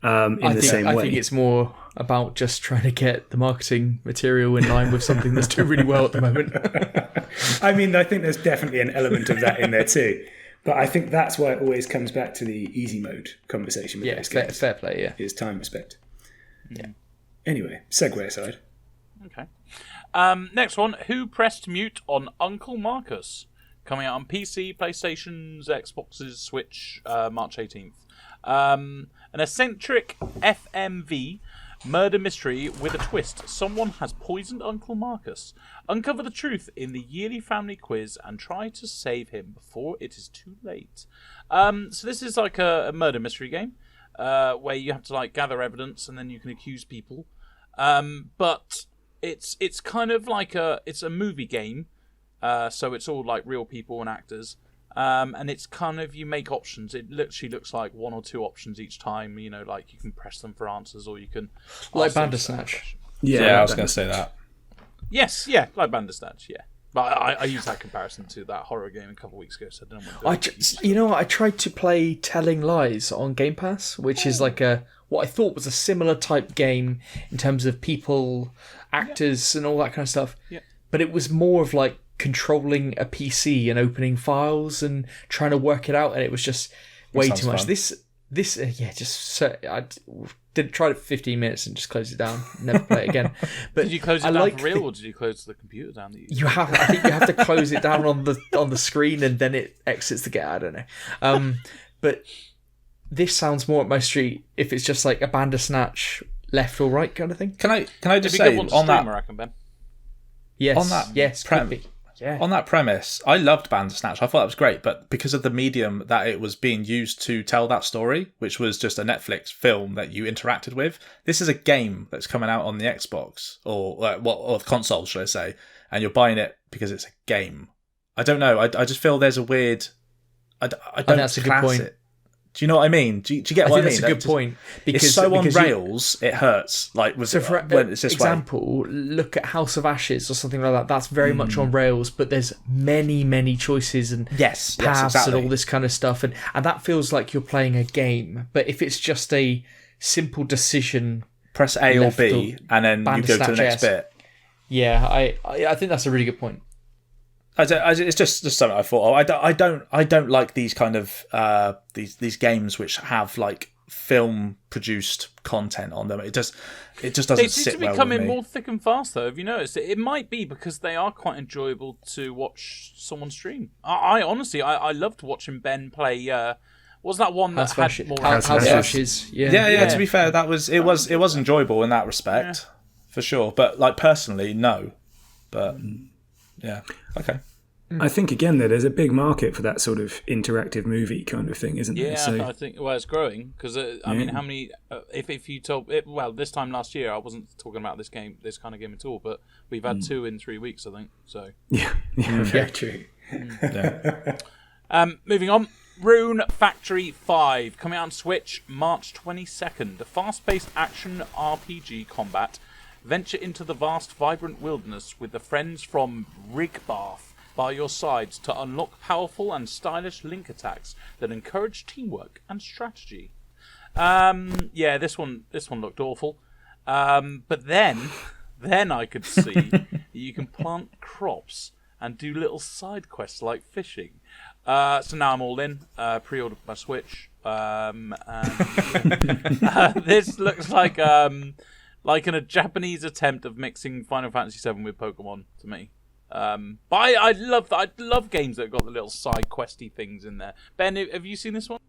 I think it's more about just trying to get the marketing material in line with something that's doing really well at the moment. I mean, I think there's definitely an element of that in there too. But I think that's why it always comes back to the easy mode conversation with those games. Fair play, yeah. Is time respect. Yeah. Anyway, segue aside. Okay. Next one, Who Pressed Mute on Uncle Marcus? Coming out on PC, PlayStations, Xboxes, Switch, March 18th. An eccentric FMV murder mystery with a twist. Someone has poisoned Uncle Marcus. Uncover the truth in the yearly family quiz and try to save him before it is too late. So this is like a murder mystery game where you have to like gather evidence and then you can accuse people. But it's kind of like it's a movie game. So it's all like real people and actors. And it's kind of, you make options. It literally looks like one or two options each time. Like you can press them for answers, or you can like Bandersnatch. Yeah, I was going to say that. Yes, yeah, like Bandersnatch. Yeah, but I used that comparison to that horror game a couple of weeks ago, so I don't want to. I tried to play Telling Lies on Game Pass, which is like what I thought was a similar type game in terms of people, actors, and all that kind of stuff. Yeah. But it was more of like controlling a PC and opening files and trying to work it out, and it was just way too much. Fun. I did try it for 15 minutes and just closed it down. Never play it again. But did you close it down for real, or did you close the computer down? I think you have to close it down on the screen, and then it exits the game. I don't know. But this sounds more up my street if it's just like a Bandersnatch left or right kind of thing. Can I just say on that? I reckon, Ben. Yes. On that, yes. Yeah. On that premise, I loved Bandersnatch. I thought that was great, but because of the medium that it was being used to tell that story, which was just a Netflix film that you interacted with, this is a game that's coming out on the Xbox or the console, should I say, and you're buying it because it's a game. I don't know. I just feel there's a weird. I don't. That's a good point. It. Do you know what I mean? Do you get what I mean? That's a good point. Because it's so on rails, it hurts. Like when it's this example, look at House of Ashes or something like that. That's very much on rails, but there's many choices and paths and all this kind of stuff, and that feels like you're playing a game. But if it's just a simple decision press A or B, and then you go to the next bit. Yeah, I think that's a really good point. It's just something I thought. I don't like these kind of these games which have like film produced content on them. It just doesn't sit well with me. They seem to be becoming more thick and fast, though. Have you noticed? It might be because they are quite enjoyable to watch someone stream. I honestly, I loved watching Ben play. Was that one that had more House Ashes? Yeah. To be fair, it was enjoyable in that respect, for sure. But like personally, no. But yeah, okay. I think again that there's a big market for that sort of interactive movie kind of thing, isn't there? Yeah, so, I think it's growing because I mean, how many? If you told this time last year, I wasn't talking about this kind of game at all, but we've had 2 in 3 weeks, I think. So yeah, very true. Moving on. Rune Factory 5 coming out on Switch March 22nd. A fast-paced action RPG combat. Venture into the vast, vibrant wilderness with the friends from Rigbath by your sides to unlock powerful and stylish link attacks that encourage teamwork and strategy. This one looked awful. But then I could see you can plant crops and do little side quests like fishing. So now I'm all in. Pre-ordered my Switch. This looks like a Japanese attempt of mixing Final Fantasy VII with Pokemon to me. But I love games that have got the little side questy things in there. Ben, have you seen this one?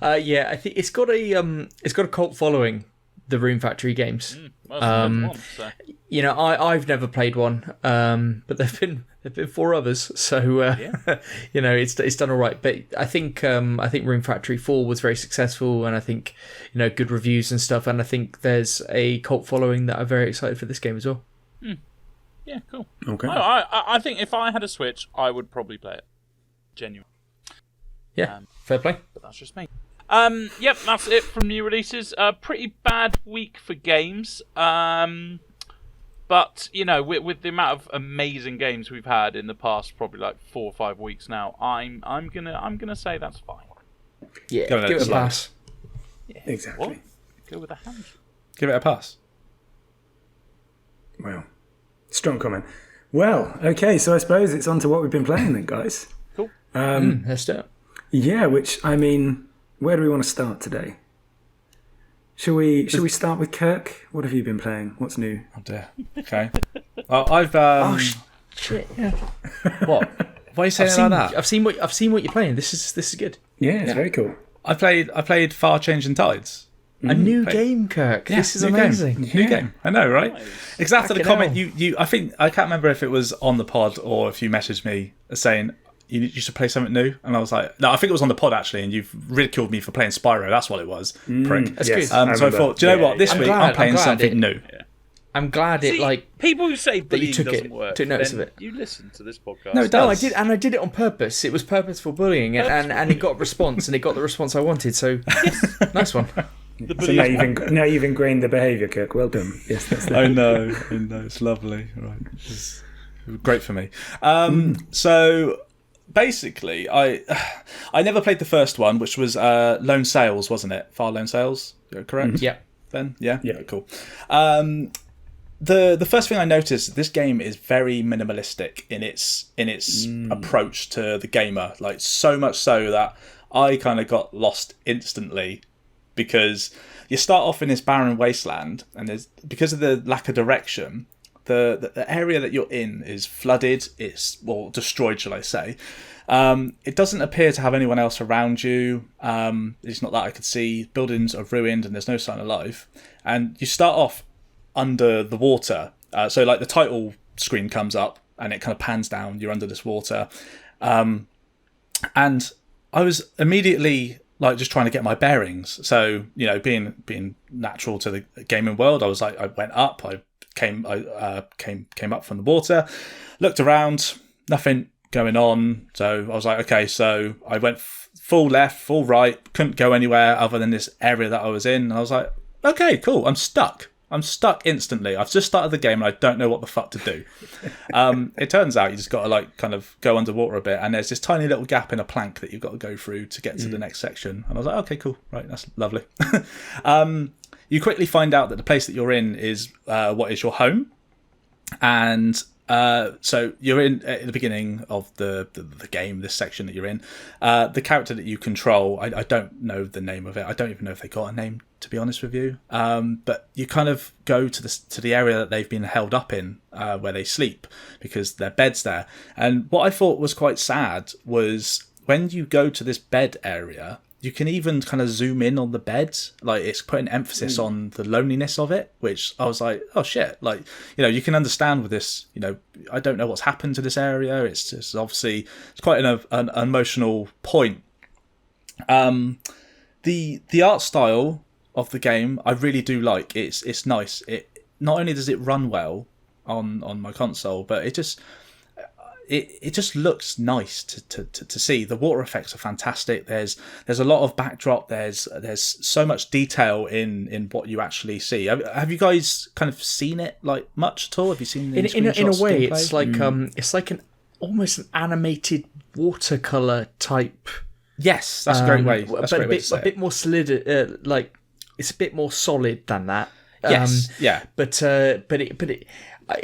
Yeah, I think it's got a cult following. The Rune Factory games. You know, I've never played one, but there've been 4 others, so you know, it's done all right. But I think Rune Factory 4 was very successful, and I think, you know, good reviews and stuff. And I think there's a cult following that are very excited for this game as well. Yeah, cool. Okay. I think if I had a Switch, I would probably play it. Genuine. Yeah, fair play. But that's just me. Yep, that's it from new releases. Pretty bad week for games. But you know, with the amount of amazing games we've had in the past, probably like 4 or 5 weeks now, I'm gonna say that's fine. Yeah, give it a pass. Yeah. Exactly. What? Go with a hand. Give it a pass. Well, strong comment. Well, okay, so I suppose it's on to what we've been playing then, guys. Cool. Let's do it. Yeah, which I mean. Where do we want to start today? Shall we start with Kirk? What have you been playing? What's new? Oh dear. Okay. I've shit. Yeah. What? Why are you saying like that? I've seen what you're playing. This is good. Yeah, it's very cool. I played Far Changing Tides. A new game, Kirk. Yeah, this is amazing. New game. I know, right? Nice. Because after the comment, you I think I can't remember if it was on the pod or if you messaged me saying you should play something new, and I was like, no, I think it was on the pod actually, and you've ridiculed me for playing Spyro. That's what it was, prick. That's good. So I thought, do you know what? This week I'm playing something new. Yeah. I'm glad people who say that you took notice of it. You listen to this podcast. No, it does. I did it on purpose. It was purposeful bullying, and it got a response, and it got the response I wanted. So nice one. So now you've ingrained the behaviour, Kirk. Well done. Yes, that's I know. It's lovely. Right, it's great for me. So. Basically, I never played the first one, which was Lone Sails, wasn't it? Far Lone Sails, correct? Yeah. Then yeah, cool. The first thing I noticed, this game is very minimalistic in its approach to the gamer. Like so much so that I kind of got lost instantly, because you start off in this barren wasteland, and because of the lack of direction. The area that you're in is flooded, destroyed, shall I say. It doesn't appear to have anyone else around you. It's not that I could see. Buildings are ruined and there's no sign of life. And you start off under the water. So like the title screen comes up and it kind of pans down. You're under this water. And I was immediately like just trying to get my bearings. So, you know, being natural to the gaming world, I was like, I went up, I came up from the water, looked around, nothing going on. So I was like, okay, so I went full left, full right, couldn't go anywhere other than this area that I was in. And I was like, okay, cool, I'm stuck instantly. I've just started the game and I don't know what the fuck to do. It turns out you just got to like kind of go underwater a bit, and there's this tiny little gap in a plank that you've got to go through to get to the next section. And I was like, okay, cool, right, that's lovely. you quickly find out that the place that you're in is what is your home, and so you're in at the beginning of the game, this section that you're in. The character that you control, I don't know the name of it. I don't even know if they got a name, to be honest with you. But you kind of go to the area that they've been held up in, where they sleep, because their bed's there. And what I thought was quite sad was when you go to this bed area, you can even kind of zoom in on the bed. Like, it's putting emphasis on the loneliness of it, which I was like, oh shit. Like, you can understand with this, I don't know what's happened to this area. It's just obviously, it's quite an emotional point. The art style of the game, I really do like. It's nice. It not only does it run well on my console, but it just looks nice to see. The water effects are fantastic. There's a lot of backdrop. There's so much detail in what you actually see. Have you guys kind of seen it like much at all? Have you seen the in a way? It's like it's like almost an animated watercolor type. Yes, that's a great way. That's but a bit more solid. Like, it's a bit more solid than that. Yes, yeah. But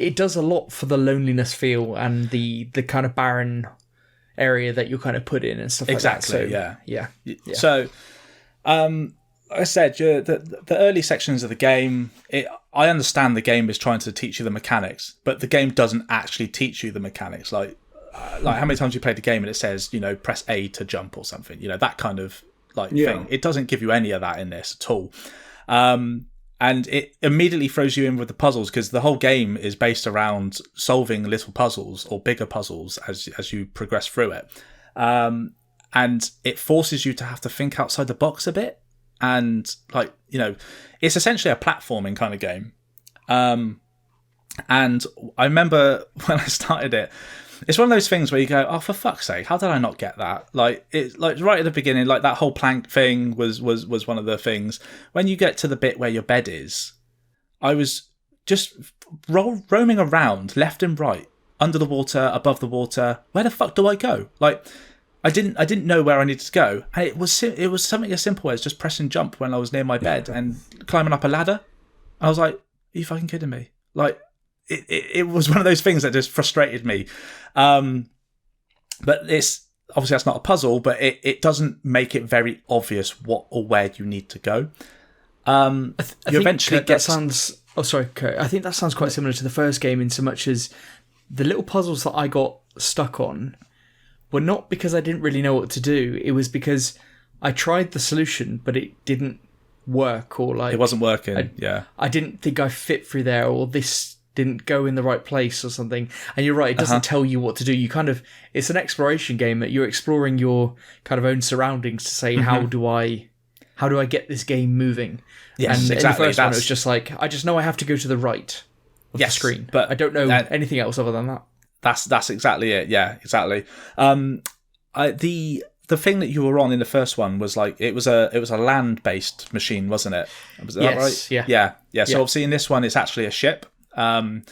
it does a lot for the loneliness feel and the kind of barren area that you're kind of put in and stuff like that. Exactly. So, yeah. So, like I said, the early sections of the game, I understand the game is trying to teach you the mechanics, but the game doesn't actually teach you the mechanics. Like how many times you played the game and it says, press A to jump or something, that kind of thing. It doesn't give you any of that in this at all. And it immediately throws you in with the puzzles, because the whole game is based around solving little puzzles or bigger puzzles as you progress through it. And it forces you to have to think outside the box a bit. And it's essentially a platforming kind of game. And I remember when I started it, it's one of those things where you go, oh, for fuck's sake, how did I not get that? Like, it's like right at the beginning, like that whole plank thing was one of the things. When you get to the bit where your bed is, I was just roaming around left and right, under the water, above the water. Where the fuck do I go? Like, I didn't know where I needed to go. And it was something as simple as just pressing jump when I was near my bed and climbing up a ladder. I was like, are you fucking kidding me? Like, it was one of those things that just frustrated me. But it's obviously, that's not a puzzle, but it doesn't make it very obvious what or where you need to go. You eventually get... sounds... Oh, sorry, Kurt. I think that sounds quite similar to the first game, in so much as the little puzzles that I got stuck on were not because I didn't really know what to do. It was because I tried the solution, but it didn't work, or it wasn't working. I didn't think I fit through there, or this didn't go in the right place or something. And you're right, it doesn't tell you what to do. You kind of, it's an exploration game that you're exploring your kind of own surroundings to say, how do I get this game moving? Yes, and exactly. In the first one, it was just like, I just know I have to go to the right of the screen, but I don't know anything else other than that. That's exactly it. Yeah, exactly. The thing that you were on in the first one was like, it was a land-based machine, wasn't it? Was that right? Yeah. So obviously in this one, it's actually a ship. And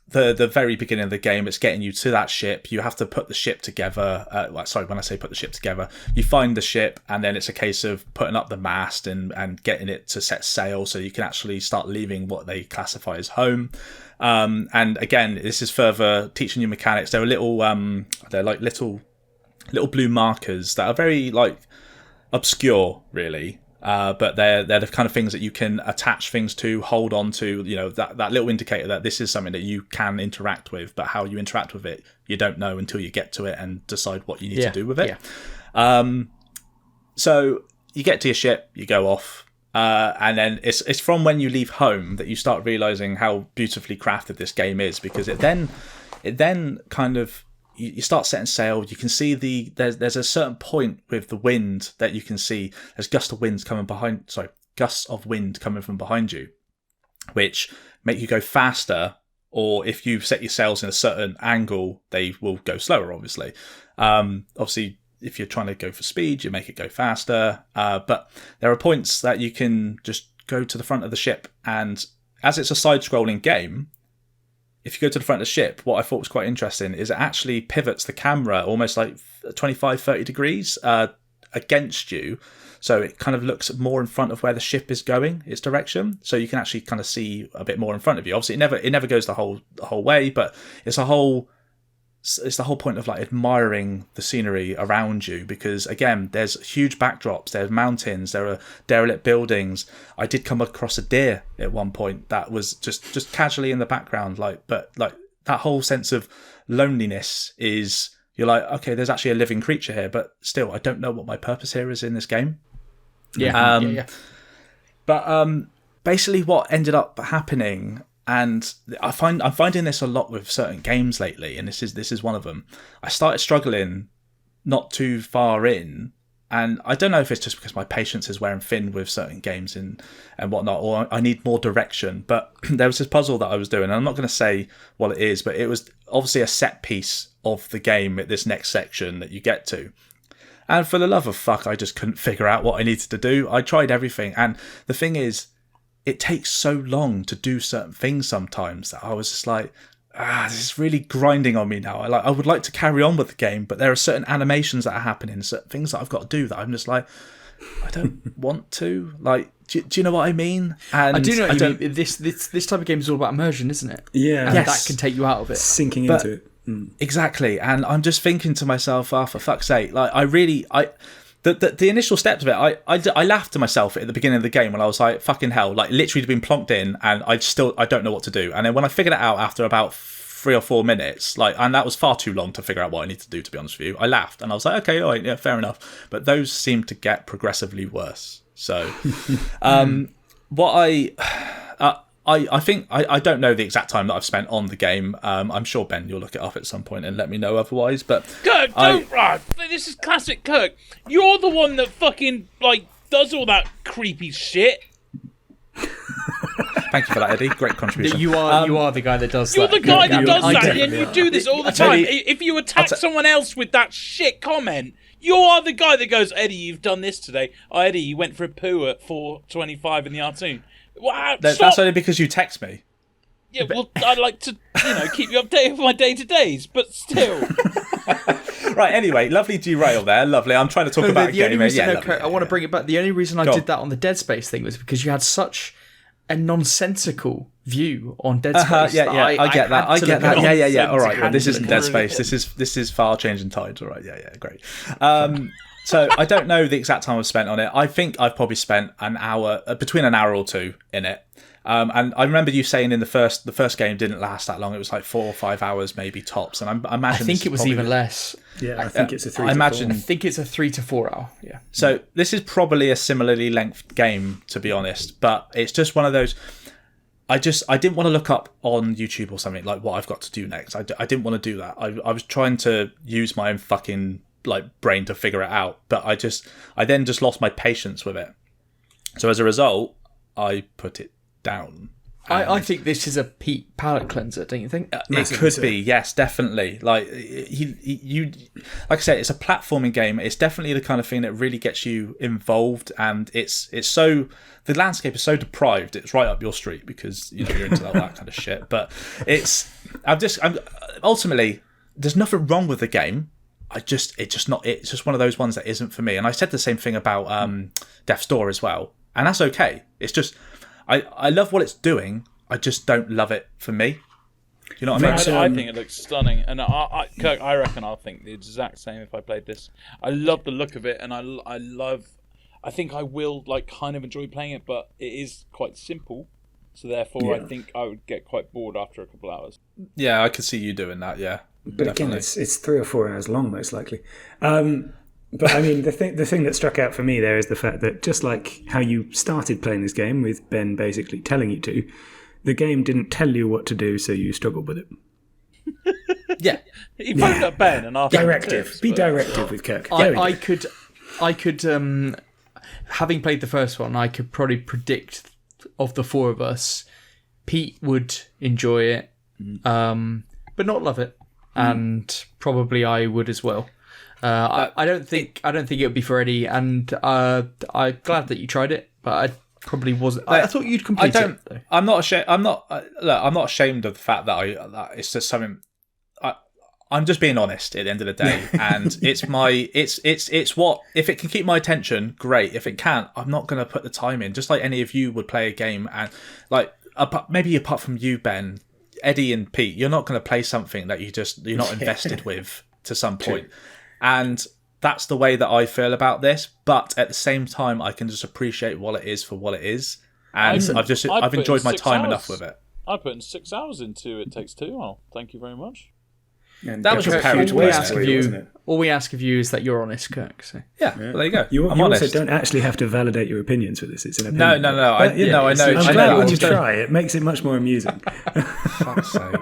the very beginning of the game, it's getting you to that ship. You have to put the ship together. When I say put the ship together, you find the ship, and then it's a case of putting up the mast and getting it to set sail so you can actually start leaving what they classify as home. And again, this is further teaching you mechanics. There are little blue markers that are very obscure, really. But they're the kind of things that you can attach things to, hold on to, that little indicator that this is something that you can interact with, but how you interact with it, you don't know until you get to it and decide what you need to do with it. Yeah. So you get to your ship, you go off, and then it's from when you leave home that you start realizing how beautifully crafted this game is, because it then kind of, you start setting sail. You can see there's a certain point with the wind that you can see. There's gusts of wind coming from behind you, which make you go faster. Or if you set your sails in a certain angle, they will go slower. Obviously, if you're trying to go for speed, you make it go faster. But there are points that you can just go to the front of the ship, and as it's a side-scrolling game, if you go to the front of the ship, what I thought was quite interesting is it actually pivots the camera almost like 25-30 degrees against you. So it kind of looks more in front of where the ship is going, its direction. So you can actually kind of see a bit more in front of you. Obviously, it never goes the whole way, but it's the whole point of like admiring the scenery around you, because again, there's huge backdrops, there's mountains, there are derelict buildings. I did come across a deer at one point that was just casually in the background, but that whole sense of loneliness is, you're like, okay, there's actually a living creature here, but still, I don't know what my purpose here is in this game. Yeah. But basically what ended up happening, and I'm finding this a lot with certain games lately, and this is one of them. I started struggling not too far in, and I don't know if it's just because my patience is wearing thin with certain games and whatnot, or I need more direction. But there was this puzzle that I was doing, and I'm not going to say what it is, but it was obviously a set piece of the game at this next section that you get to. And for the love of fuck, I just couldn't figure out what I needed to do. I tried everything, and the thing is, it takes so long to do certain things sometimes that I was just like, this is really grinding on me now. I would like to carry on with the game, but there are certain animations that are happening, certain things that I've got to do that I'm just like, I don't want to. Like, do you know what I mean? And I do know what you mean. This type of game is all about immersion, isn't it? Yeah. And that can take you out of it. Sinking into it. Exactly. And I'm just thinking to myself, for fuck's sake, like the initial steps of it, I laughed to myself at the beginning of the game when I was like, fucking hell, like literally been plonked in, and I don't know what to do. And then when I figured it out after about 3 or 4 minutes, and that was far too long to figure out what I need to do, to be honest with you, I laughed and I was like, okay, all right, yeah, fair enough. But those seem to get progressively worse. So I think I don't know the exact time that I've spent on the game. I'm sure, Ben, you'll look it up at some point and let me know otherwise. But Kirk, this is classic Kirk. You're the one that fucking does all that creepy shit. Thank you for that, Eddie. Great contribution. You are the guy that does that. You're the guy that does that, and you do this all the time. If you attack someone else with that shit comment, you are the guy that goes, Eddie, you've done this today. Oh, Eddie, you went for a poo at 4:25 in the afternoon. Wow, that's only because you text me. Yeah, well, I like to, keep you updated with my day-to-days, but still. Right, anyway, lovely derail there. Lovely. I'm trying to talk about a game. I want to bring it back. The only reason I did that on the Dead Space thing was because you had such a nonsensical view on Dead Space. I get that. Yeah. All right, this isn't Dead Space. This is Far Changing Tides. All right, yeah, great. So I don't know the exact time I've spent on it. I think I've probably spent an hour, between an hour or two in it. And I remember you saying in the first game didn't last that long. It was like 4 or 5 hours, maybe tops. And I imagine I think it was even less. Yeah, I think it's a 3 to 4. I think it's a 3 to 4 hour. Yeah. So this is probably a similarly length game, to be honest. But it's just one of those. I didn't want to look up on YouTube or something like what I've got to do next. I didn't want to do that. I was trying to use my own fucking brain to figure it out, but I then just lost my patience with it. So as a result, I put it down. I think this is a Pete palate cleanser, don't you think? It could be, yes, definitely. Like I said, it's a platforming game. It's definitely the kind of thing that really gets you involved, and it's so, the landscape is so deprived. It's right up your street because you're into that kind of shit. But I'm ultimately, there's nothing wrong with the game. It's just one of those ones that isn't for me. And I said the same thing about Death's Door as well, and that's okay. It's just I love what it's doing. I just don't love it for me. You know what I mean? I think it looks stunning, and Kirk, I reckon I'll think the exact same if I played this. I love the look of it, and I think I will kind of enjoy playing it, but it is quite simple. So therefore, I think I would get quite bored after a couple hours. Yeah, I could see you doing that. Yeah. But definitely. Again, it's 3 or 4 hours long, most likely. But I mean, the thing that struck out for me there is the fact that just like how you started playing this game with Ben basically telling you to, the game didn't tell you what to do, so you struggled with it. Yeah, he phoned up Ben and asked directive. Be directive with Kirk. I could, having played the first one, I could probably predict of the 4 of us, Pete would enjoy it, but not love it. And probably I would as well. I don't think it would be for Eddie, and I'm glad that you tried it, but I probably wasn't. I thought you'd complete it. Though. I'm not ashamed. I'm not ashamed of the fact that it's just something. I'm just being honest at the end of the day, and it's what, if it can keep my attention, great. If it can't, I'm not going to put the time in. Just like any of you would play a game, and like maybe apart from you, Ben, Eddie, and Pete, you're not going to play something that you're not invested with to some point. And that's the way that I feel about this. But at the same time, I can just appreciate what it is for what it is, and I've enjoyed my time enough with it. I put in 6 hours into It Takes Two. Well, thank you very much. And that was just all we ask of you. wasn't it? All we ask of you is that you're honest, Kirk. So. Yeah, well, there you go. You I'm also honest. don't actually have to validate your opinions for this. It's an No. opinion. I know. I'm glad when you try. It makes it much more amusing. Fuck's sake.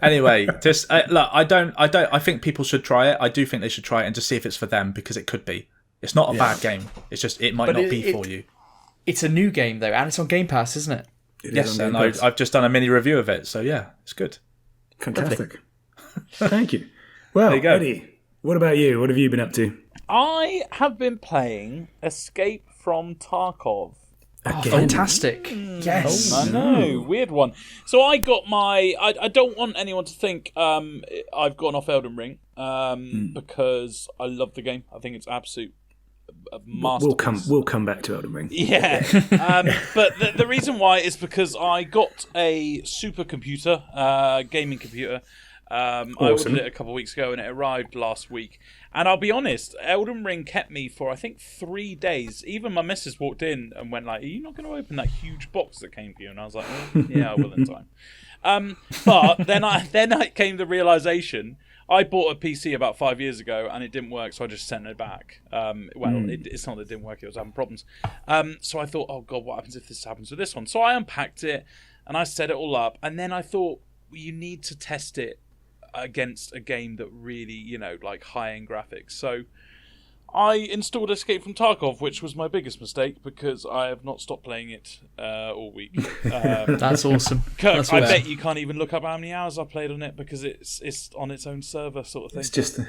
Anyway, just look. I think people should try it. I do think they should try it and just see if it's for them, because it could be. It's not a bad game. It's just it might not be for you. It's a new game though, and it's on Game Pass, isn't it? Yes, and I've just done a mini review of it. So yeah, it's good. Fantastic. Thank you. Well, There you go. Eddie, what about you? What have you been up to? I have been playing Escape from Tarkov. Fantastic. Yes. I know, weird one. So I got my... I don't want anyone to think I've gone off Elden Ring because I love the game. I think it's absolute masterpiece. We'll come back to Elden Ring. Yeah. But the reason why is because I got a supercomputer, gaming computer. I ordered it a couple of weeks ago and it arrived last week. And I'll be honest, Elden Ring kept me for, I think, 3 days. Even my missus walked in and went like, are you not going to open that huge box that came for you? And I was like, yeah, I will in time. But then came the realization, I bought a PC about 5 years ago and it didn't work, so I just sent it back. It's not that it didn't work, it was having problems. So I thought, oh God, what happens if this happens with this one? So I unpacked it and I set it all up. And then I thought, you need to test it against a game that really, like high-end graphics. So I installed Escape from Tarkov, which was my biggest mistake because I have not stopped playing it all week. That's awesome. Kirk, That's I awesome. bet you can't even look up how many hours I played on it because it's on its own server, sort of thing. It's just an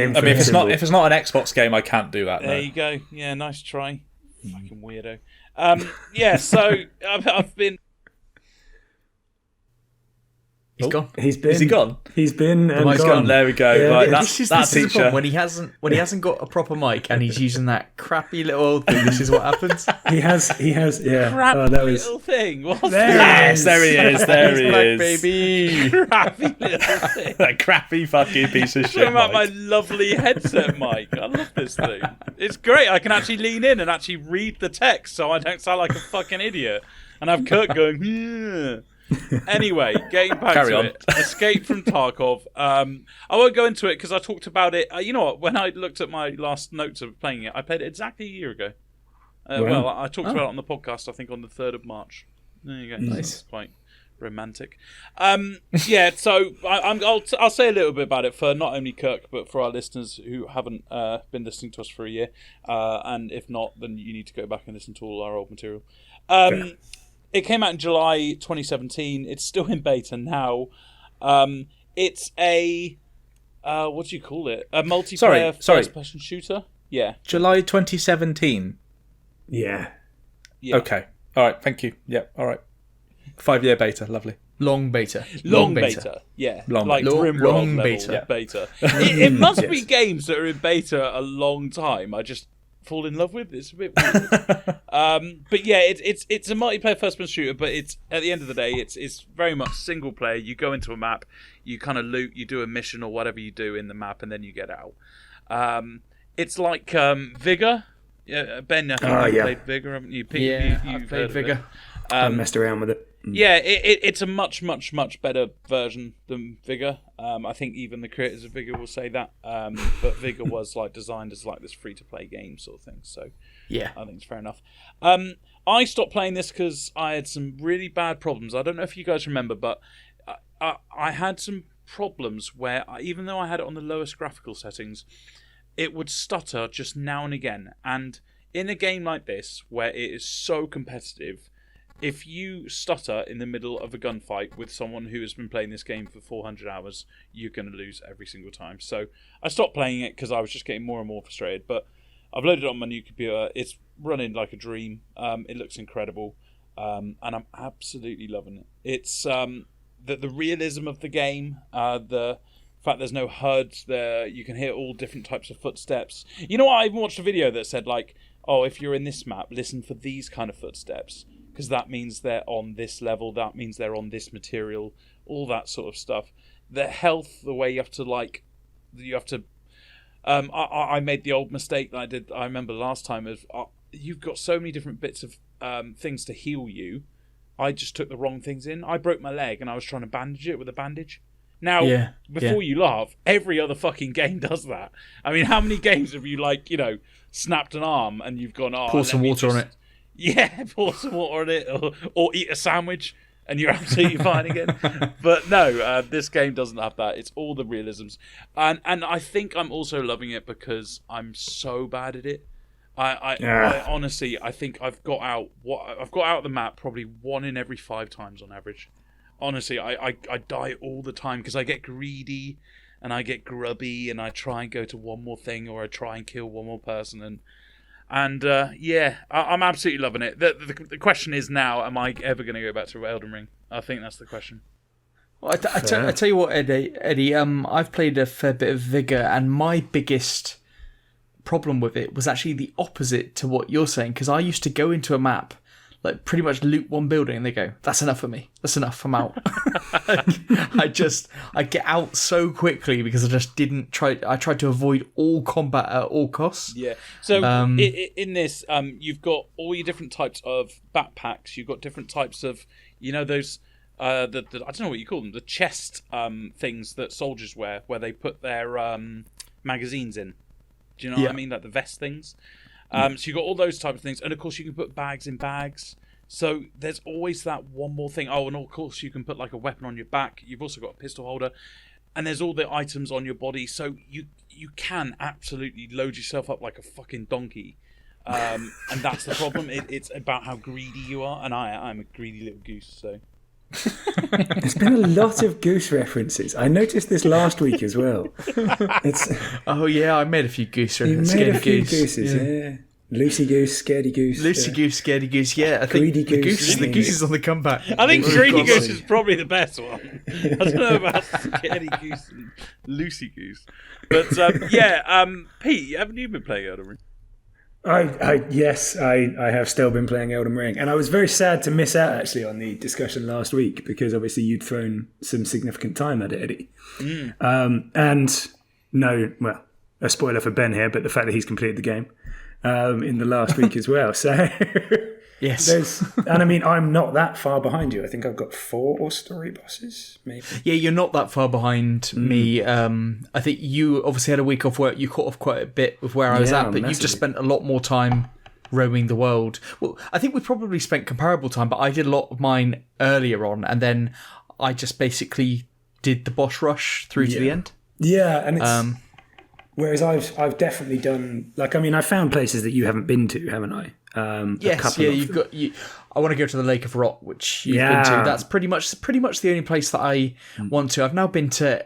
infinite I mean, if it's symbol. not an Xbox game, I can't do that. There you go. Yeah, nice try. Fucking weirdo. So I've been. He's gone. He's been. Is he gone? He's been and mic's gone. gone. There we go. Yeah, Right, yeah. that's This that is the teacher. problem. When he hasn't got a proper mic and he's using that crappy little thing. This is what happens. He has. Yeah. Crappy that was. little thing. What's Yes, there he is. There he He's back, is. baby. that crappy little thing? That crappy fucking piece of shit. Talking about my Mike. lovely headset mic. I love this thing. It's great. I can actually lean in and actually read the text so I don't sound like a fucking idiot. And have Kirk going, yeah. Anyway, getting back Carry to on. it. Escape from Tarkov. I won't go into it because I talked about it. You know what? When I looked at my last notes of playing it, I played it exactly a year ago. Well, I talked about it on the podcast, I think, on the 3rd of March. There you go. Nice. That's quite romantic. Yeah, so I'll say a little bit about it for not only Kirk, but for our listeners who haven't been listening to us for a year. And if not, then you need to go back and listen to all our old material. It came out in July 2017. It's still in beta now. It's a what do you call it? A multiplayer first-person shooter. Yeah. July 2017. Yeah. Okay. All right. Thank you. Yeah. All right. 5-year beta. Lovely. Long beta. Long beta. Yeah. Long like beta. Rimworld Long level beta. beta. It must be Yes. games that are in beta a long time. I just fall in love with. It's a bit weird. But yeah, it's a multiplayer first-person shooter. But it's at the end of the day, it's very much single player. You go into a map, you kind of loot, you do a mission or whatever you do in the map, and then you get out. It's like Vigor. Yeah, Ben, I think you played Vigor, haven't you? Pete, Yeah, you've I've played heard of it. Vigor. I messed around with it. Yeah, it's a much better version than Vigor. I think even the creators of Vigor will say that. But Vigor was like designed as like this free-to-play game sort of thing. So Yeah. I think it's fair enough. I stopped playing this because I had some really bad problems. I don't know if you guys remember, but I had some problems where even though I had it on the lowest graphical settings, it would stutter just now and again. And in a game like this, where it is so competitive, if you stutter in the middle of a gunfight with someone who has been playing this game for 400 hours, you're going to lose every single time. So I stopped playing it because I was just getting more and more frustrated. But I've loaded it on my new computer. It's running like a dream. It looks incredible. And I'm absolutely loving it. It's the realism of the game, the fact there's no HUDs there. You can hear all different types of footsteps. You know what? I even watched a video that said, like, oh, if you're in this map, listen for these kind of footsteps, because that means they're on this level, that means they're on this material, all that sort of stuff. The health, the way you have to... I made the old mistake that I remember last time, of you've got so many different bits of things to heal you. I just took the wrong things in. I broke my leg and I was trying to bandage it with a bandage. Now, before you laugh, every other fucking game does that. I mean, how many games have you, like, snapped an arm and you've gone, pour some water on it. Yeah, pour some water on it, or eat a sandwich and you're absolutely fine again. But no, this game doesn't have that. It's all the realisms. And I think I'm also loving it because I'm so bad at it. I honestly, I think I've got out of the map probably 1 in every 5 times on average. Honestly, I die all the time because I get greedy and I get grubby and I try and go to one more thing, or I try and kill one more person, and I'm absolutely loving it. The question is now, am I ever going to go back to Elden Ring? I think that's the question. Well, I tell you what, Eddie, I've played a fair bit of Vigor, and my biggest problem with it was actually the opposite to what you're saying, because I used to go into a map, like pretty much loot one building, and they go, that's enough for me. That's enough. I'm out. I get out so quickly because I just didn't try. I tried to avoid all combat at all costs. Yeah. So in this, you've got all your different types of backpacks. You've got different types of, those, I don't know what you call them, the chest things that soldiers wear, where they put their magazines in. Do you know what I mean? Like the vest things. So you've got all those types of things. And, of course, you can put bags in bags. So there's always that one more thing. Oh, and, of course, you can put, like, a weapon on your back. You've also got a pistol holder. And there's all the items on your body. So you can absolutely load yourself up like a fucking donkey. And that's the problem. It's about how greedy you are. And I'm a greedy little goose, so... There's been a lot of goose references. I noticed this last week as well. Oh yeah, I made a few goose references. You made a few gooses, yeah. Loosey goose, scaredy goose. Loosey goose, scaredy goose. Yeah, I think greedy goose. The goose is on the comeback. I think greedy goose is probably the best one. I don't know about scaredy goose and loosey goose, but Pete, haven't you been playing Elden Ring? Yes, I have still been playing Elden Ring, and I was very sad to miss out actually on the discussion last week, because obviously you'd thrown some significant time at it, Eddie. And no, well, a spoiler for Ben here, but the fact that he's completed the game in the last week as well. So yes, and I mean, I'm not that far behind you. I think I've got 4 story bosses, maybe. Yeah, you're not that far behind me. I think you obviously had a week off work. You caught off quite a bit with where I was at, but massively. You've just spent a lot more time roaming the world. Well, I think we probably spent comparable time, but I did a lot of mine earlier on, and then I just basically did the boss rush through to the end. Yeah, and it's whereas I've definitely done, like, I mean, I found places that you haven't been to, haven't I? Yes, yeah, you've got. I want to go to the Lake of Rot, which you've been to. That's pretty much the only place that I want to. I've now been to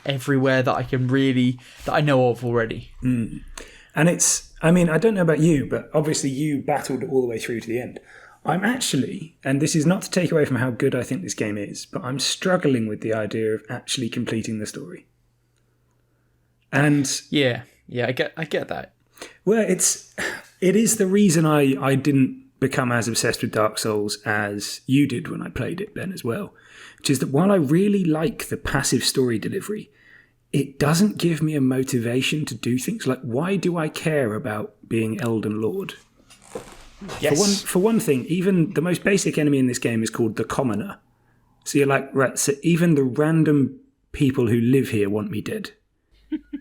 everywhere that I know of already. And it's, I mean, I don't know about you, but obviously you battled all the way through to the end. I'm actually, and this is not to take away from how good I think this game is, but I'm struggling with the idea of actually completing the story. And yeah, I get that. Well, it is the reason I didn't become as obsessed with Dark Souls as you did when I played it, Ben, as well. Which is that while I really like the passive story delivery, it doesn't give me a motivation to do things. Like, why do I care about being Elden Lord? Yes. For one thing, even the most basic enemy in this game is called the Commoner. So you're like, right, so even the random people who live here want me dead.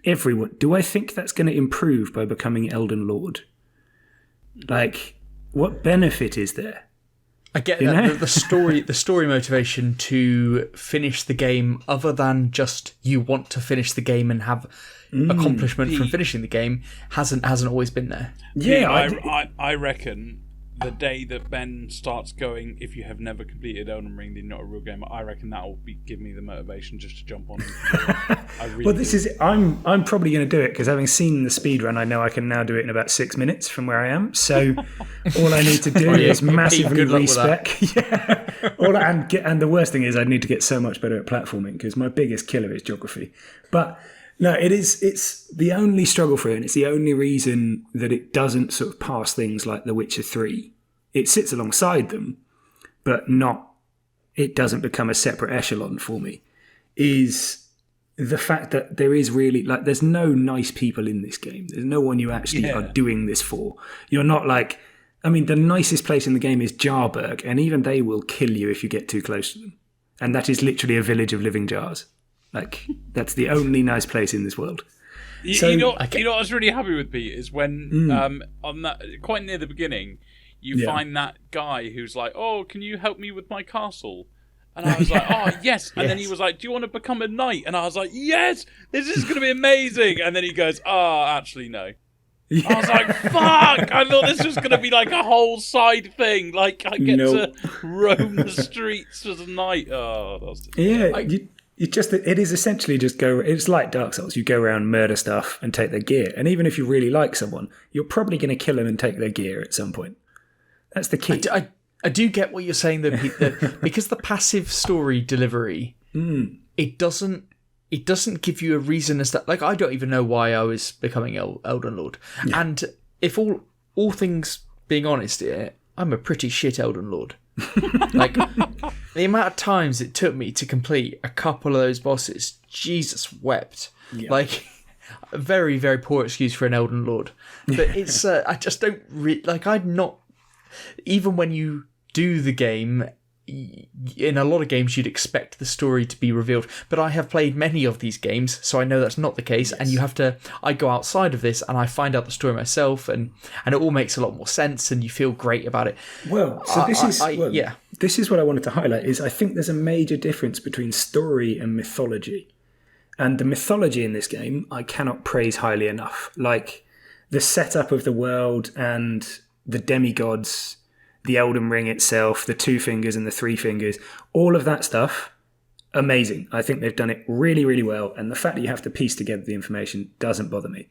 Everyone. Do I think that's going to improve by becoming Elden Lord? Like, what benefit is there? I get that the story motivation to finish the game, other than just you want to finish the game and have accomplishment from finishing the game, hasn't always been there. Yeah, I reckon the day that Ben starts going, if you have never completed Elden Ring, then you're not a real gamer, I reckon that will give me the motivation just to jump on it. Well, this is I'm probably going to do it because having seen the speedrun, I know I can now do it in about 6 minutes from where I am. So all I need to do is massively respec. And the worst thing is I need to get so much better at platforming because my biggest killer is geography. But no, it's the only struggle for it, and it's the only reason that it doesn't sort of pass things like The Witcher 3. It sits alongside them, but it doesn't become a separate echelon for me, is the fact that there is really, like, there's no nice people in this game. There's no one you actually are doing this for. You're not like, I mean, the nicest place in the game is Jarberg, and even they will kill you if you get too close to them. And that is literally a village of living jars. Like, that's the only nice place in this world. You know what I was really happy with, Pete, is when on that, quite near the beginning, you find that guy who's like, "Oh, can you help me with my castle?" And I was like, "Oh, yes." And then he was like, "Do you want to become a knight?" And I was like, "Yes, this is going to be amazing." And then he goes, "Oh, actually, no." Yeah. I was like, "Fuck!" I thought this was going to be like a whole side thing. Like, I get to roam the streets as a knight. Oh, that was it is essentially just go. It's like Dark Souls. You go around, murder stuff, and take their gear. And even if you really like someone, you're probably going to kill them and take their gear at some point. That's the key. I do get what you're saying, though, Pete, that because the passive story delivery, it doesn't give you a reason as to, like, I don't even know why I was becoming Elden Lord. Yeah. And if all things being honest here, I'm a pretty shit Elden Lord. Like, the amount of times it took me to complete a couple of those bosses, Jesus wept. Yeah. Like, a very, very poor excuse for an Elden Lord. But it's, I just don't, I'm not, even when you do the game, in a lot of games you'd expect the story to be revealed, but I have played many of these games, so I know that's not the case. Yes. And I go outside of this and I find out the story myself, and it all makes a lot more sense, and you feel great about it. Well, so this is what I wanted to highlight, is I think there's a major difference between story and mythology. And the mythology in this game I cannot praise highly enough. Like, the setup of the world and the demigods, the Elden Ring itself, the 2 fingers and the 3 fingers, all of that stuff, amazing. I think they've done it really, really well. And the fact that you have to piece together the information doesn't bother me.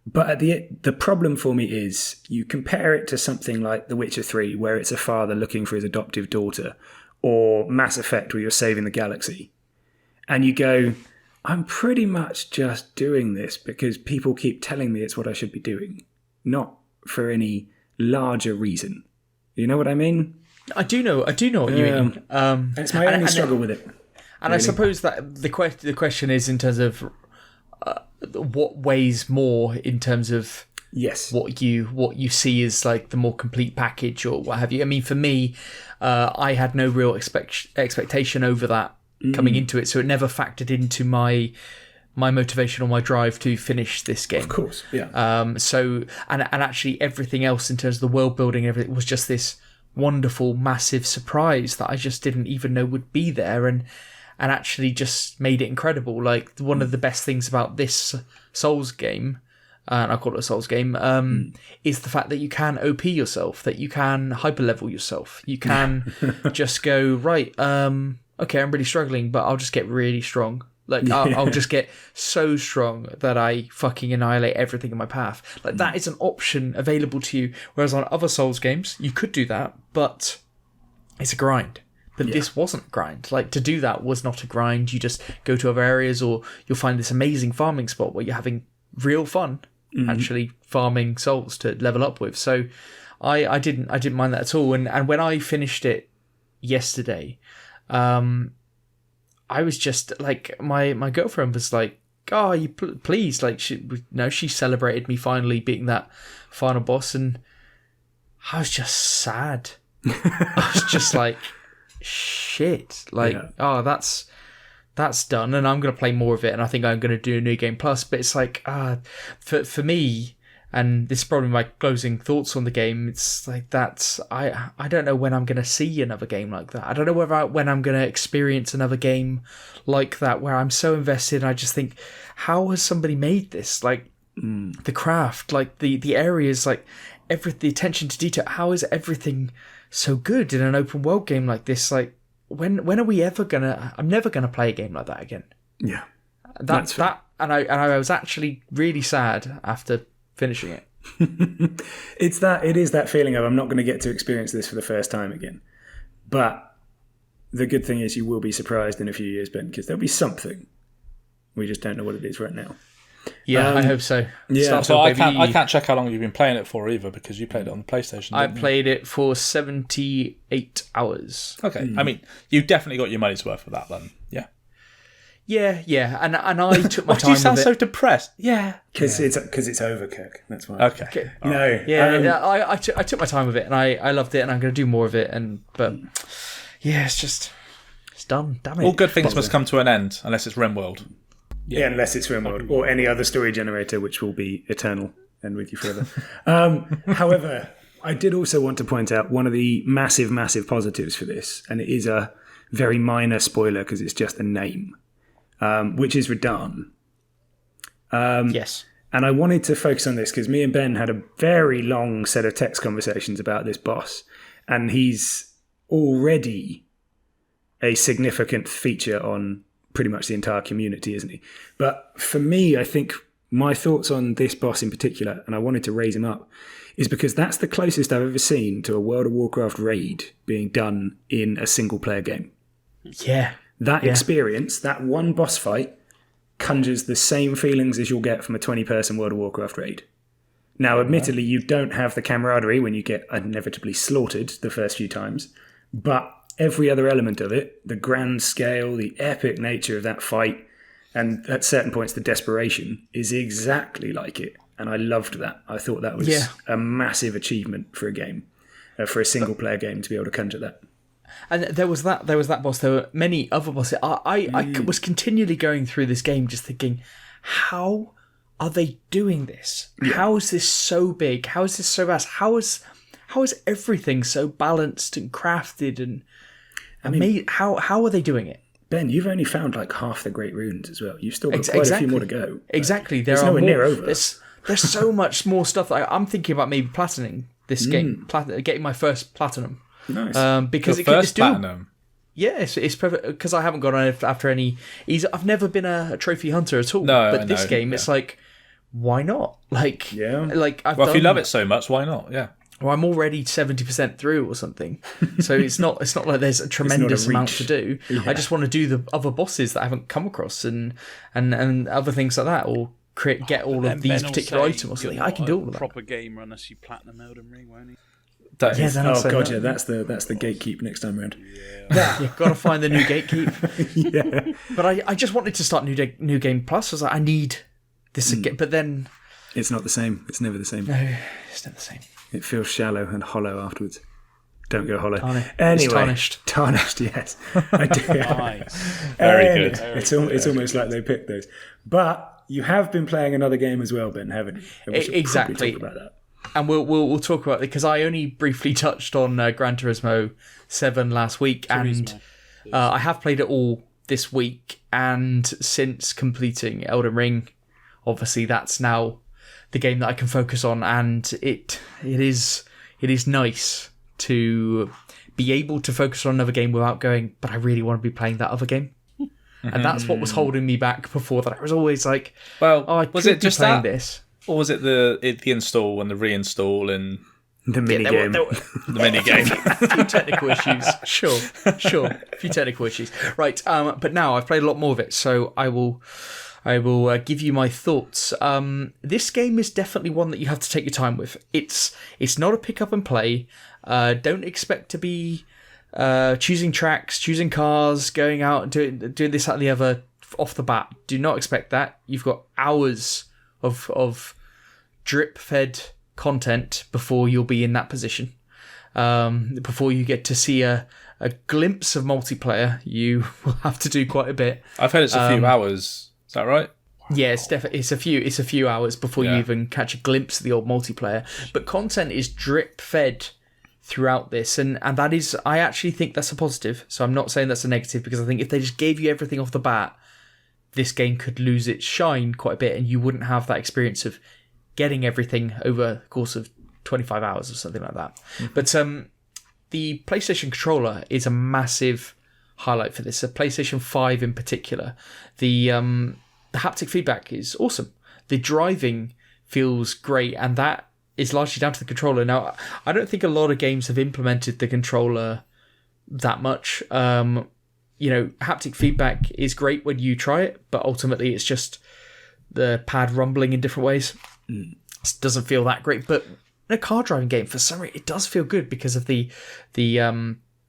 But the problem for me is you compare it to something like The Witcher 3, where it's a father looking for his adoptive daughter, or Mass Effect, where you're saving the galaxy. And you go, I'm pretty much just doing this because people keep telling me it's what I should be doing, not for any larger reason. You know what I mean? I do know what you mean. And it's my only struggle with it. And really. I suppose that the question is in terms of what weighs more in terms of what you see as like the more complete package or what have you. I mean, for me, I had no real expectation over that coming into it, so it never factored into my motivation or my drive to finish this game. Of course, yeah. So actually everything else in terms of the world building and everything was just this wonderful, massive surprise that I just didn't even know would be there, and actually just made it incredible. Like, one of the best things about this Souls game, and I call it a Souls game, is the fact that you can OP yourself, that you can hyper level yourself. You can just go, right, okay, I'm really struggling, but I'll just get really strong. Like, I'll just get so strong that I fucking annihilate everything in my path. Like, that is an option available to you. Whereas on other Souls games, you could do that, but it's a grind. But this wasn't a grind. Like, to do that was not a grind. You just go to other areas, or you'll find this amazing farming spot where you're having real fun actually farming souls to level up with. So I didn't mind that at all. And when I finished it yesterday, I was just like, my girlfriend was like, "Oh, you please!" Like, she celebrated me finally beating that final boss, and I was just sad. I was just like, shit, like, oh, that's done, and I'm gonna play more of it, and I think I'm gonna do a New Game Plus. But it's like, for me, and this is probably my closing thoughts on the game. It's like that. I don't know when I'm going to see another game like that. I don't know when I'm going to experience another game like that where I'm so invested. And I just think, how has somebody made this? Like, the craft, like the areas, like the attention to detail. How is everything so good in an open world game like this? Like, when are we ever gonna? I'm never gonna play a game like that again. Yeah, and I was actually really sad after finishing it. It is that feeling of I'm not going to get to experience this for the first time again. But the good thing is you will be surprised in a few years, Ben, because there'll be something. We just don't know what it is right now. Yeah, I hope so. Yeah, so I can't check how long you've been playing it for either, because you played it on the PlayStation. I played it for 78 hours. Okay, I mean, you definitely got your money's worth for that then. Yeah, and I took my Why time. do you sound with so depressed? Yeah, because it's over, Kirk. That's why. Okay. No. Yeah, I took my time with it, and I loved it, and I'm going to do more of it. But it's done. Damn it! All good things must come to an end, unless it's RimWorld. Yeah, unless it's RimWorld or any other story generator, which will be eternal and with you forever. However, I did also want to point out one of the massive, massive positives for this, and it is a very minor spoiler because it's just a name. Which is Radahn. Yes. And I wanted to focus on this because me and Ben had a very long set of text conversations about this boss. And he's already a significant feature on pretty much the entire community, isn't he? But for me, I think my thoughts on this boss in particular, and I wanted to raise him up, is because that's the closest I've ever seen to a World of Warcraft raid being done in a single-player game. Yeah. That experience, that one boss fight, conjures the same feelings as you'll get from a 20-person World of Warcraft raid. Now, admittedly, you don't have the camaraderie when you get inevitably slaughtered the first few times, but every other element of it, the grand scale, the epic nature of that fight, and at certain points the desperation, is exactly like it. And I loved that. I thought that was a massive achievement for a game, for a single-player game to be able to conjure that. And there was that boss. There were many other bosses. I was continually going through this game just thinking, how are they doing this? Yeah. How is this so big? How is this so vast? How is everything so balanced and crafted and amazing? How are they doing it? Ben, you've only found like half the great runes as well. You've still got quite a few more to go. Exactly. There's nowhere near over. There's so much more stuff. I'm thinking about maybe platining this game, getting my first platinum. Nice. Because your first platinum. Yeah, it's perfect because I haven't gone after any. I've never been a trophy hunter at all. No, but this game, it's like, why not? Like, if you love it so much, why not? Yeah. Well, I'm already 70% through or something, so it's not like there's a tremendous amount to do. Yeah. I just want to do the other bosses that I haven't come across and other things like that, or get all of these particular items or something. I can do all of that. Proper gamer unless you platinum Elden Ring, won't he? That's the gatekeep next time around. Yeah, you've got to find the new gatekeep. Yeah, but I just wanted to start New Game Plus. I was like, I need this again, but then it's not the same. It's never the same. No, it's never the same. It feels shallow and hollow afterwards. Don't go hollow. Anyway, tarnished. Yes, I do. Nice. Very good. It's almost like they picked those. But you have been playing another game as well, Ben, haven't you? And we should exactly. talk about that. And we'll talk about it because I only briefly touched on Gran Turismo 7 last week, and I have played it all this week. And since completing Elden Ring, obviously that's now the game that I can focus on, and it is nice to be able to focus on another game without going, but I really want to be playing that other game. And that's what was holding me back before that. I was always like, was it just playing that? this? Or was it the install and the reinstall and the minigame? The minigame. A few technical issues. Sure. A few technical issues. Right, but now I've played a lot more of it, so I will give you my thoughts. This game is definitely one that you have to take your time with. It's not a pick up and play. Don't expect to be choosing tracks, choosing cars, going out and doing this, that, and the other off the bat. Do not expect that. You've got hours of drip-fed content before you'll be in that position. Before you get to see a glimpse of multiplayer, you will have to do quite a bit. I've heard it's a few hours. Is that right? Yeah, it's a few hours before you even catch a glimpse of the old multiplayer. But content is drip-fed throughout this, and that is, I actually think that's a positive. So I'm not saying that's a negative, because I think if they just gave you everything off the bat, this game could lose its shine quite a bit, and you wouldn't have that experience of getting everything over the course of 25 hours or something like that. But the PlayStation controller is a massive highlight for this. The PlayStation 5 in particular, the haptic feedback is awesome. The driving feels great, and that is largely down to the controller. Now, I don't think a lot of games have implemented the controller that much. Haptic feedback is great when you try it, but ultimately it's just the pad rumbling in different ways. It doesn't feel that great, but in a car driving game, for some reason, it does feel good because of the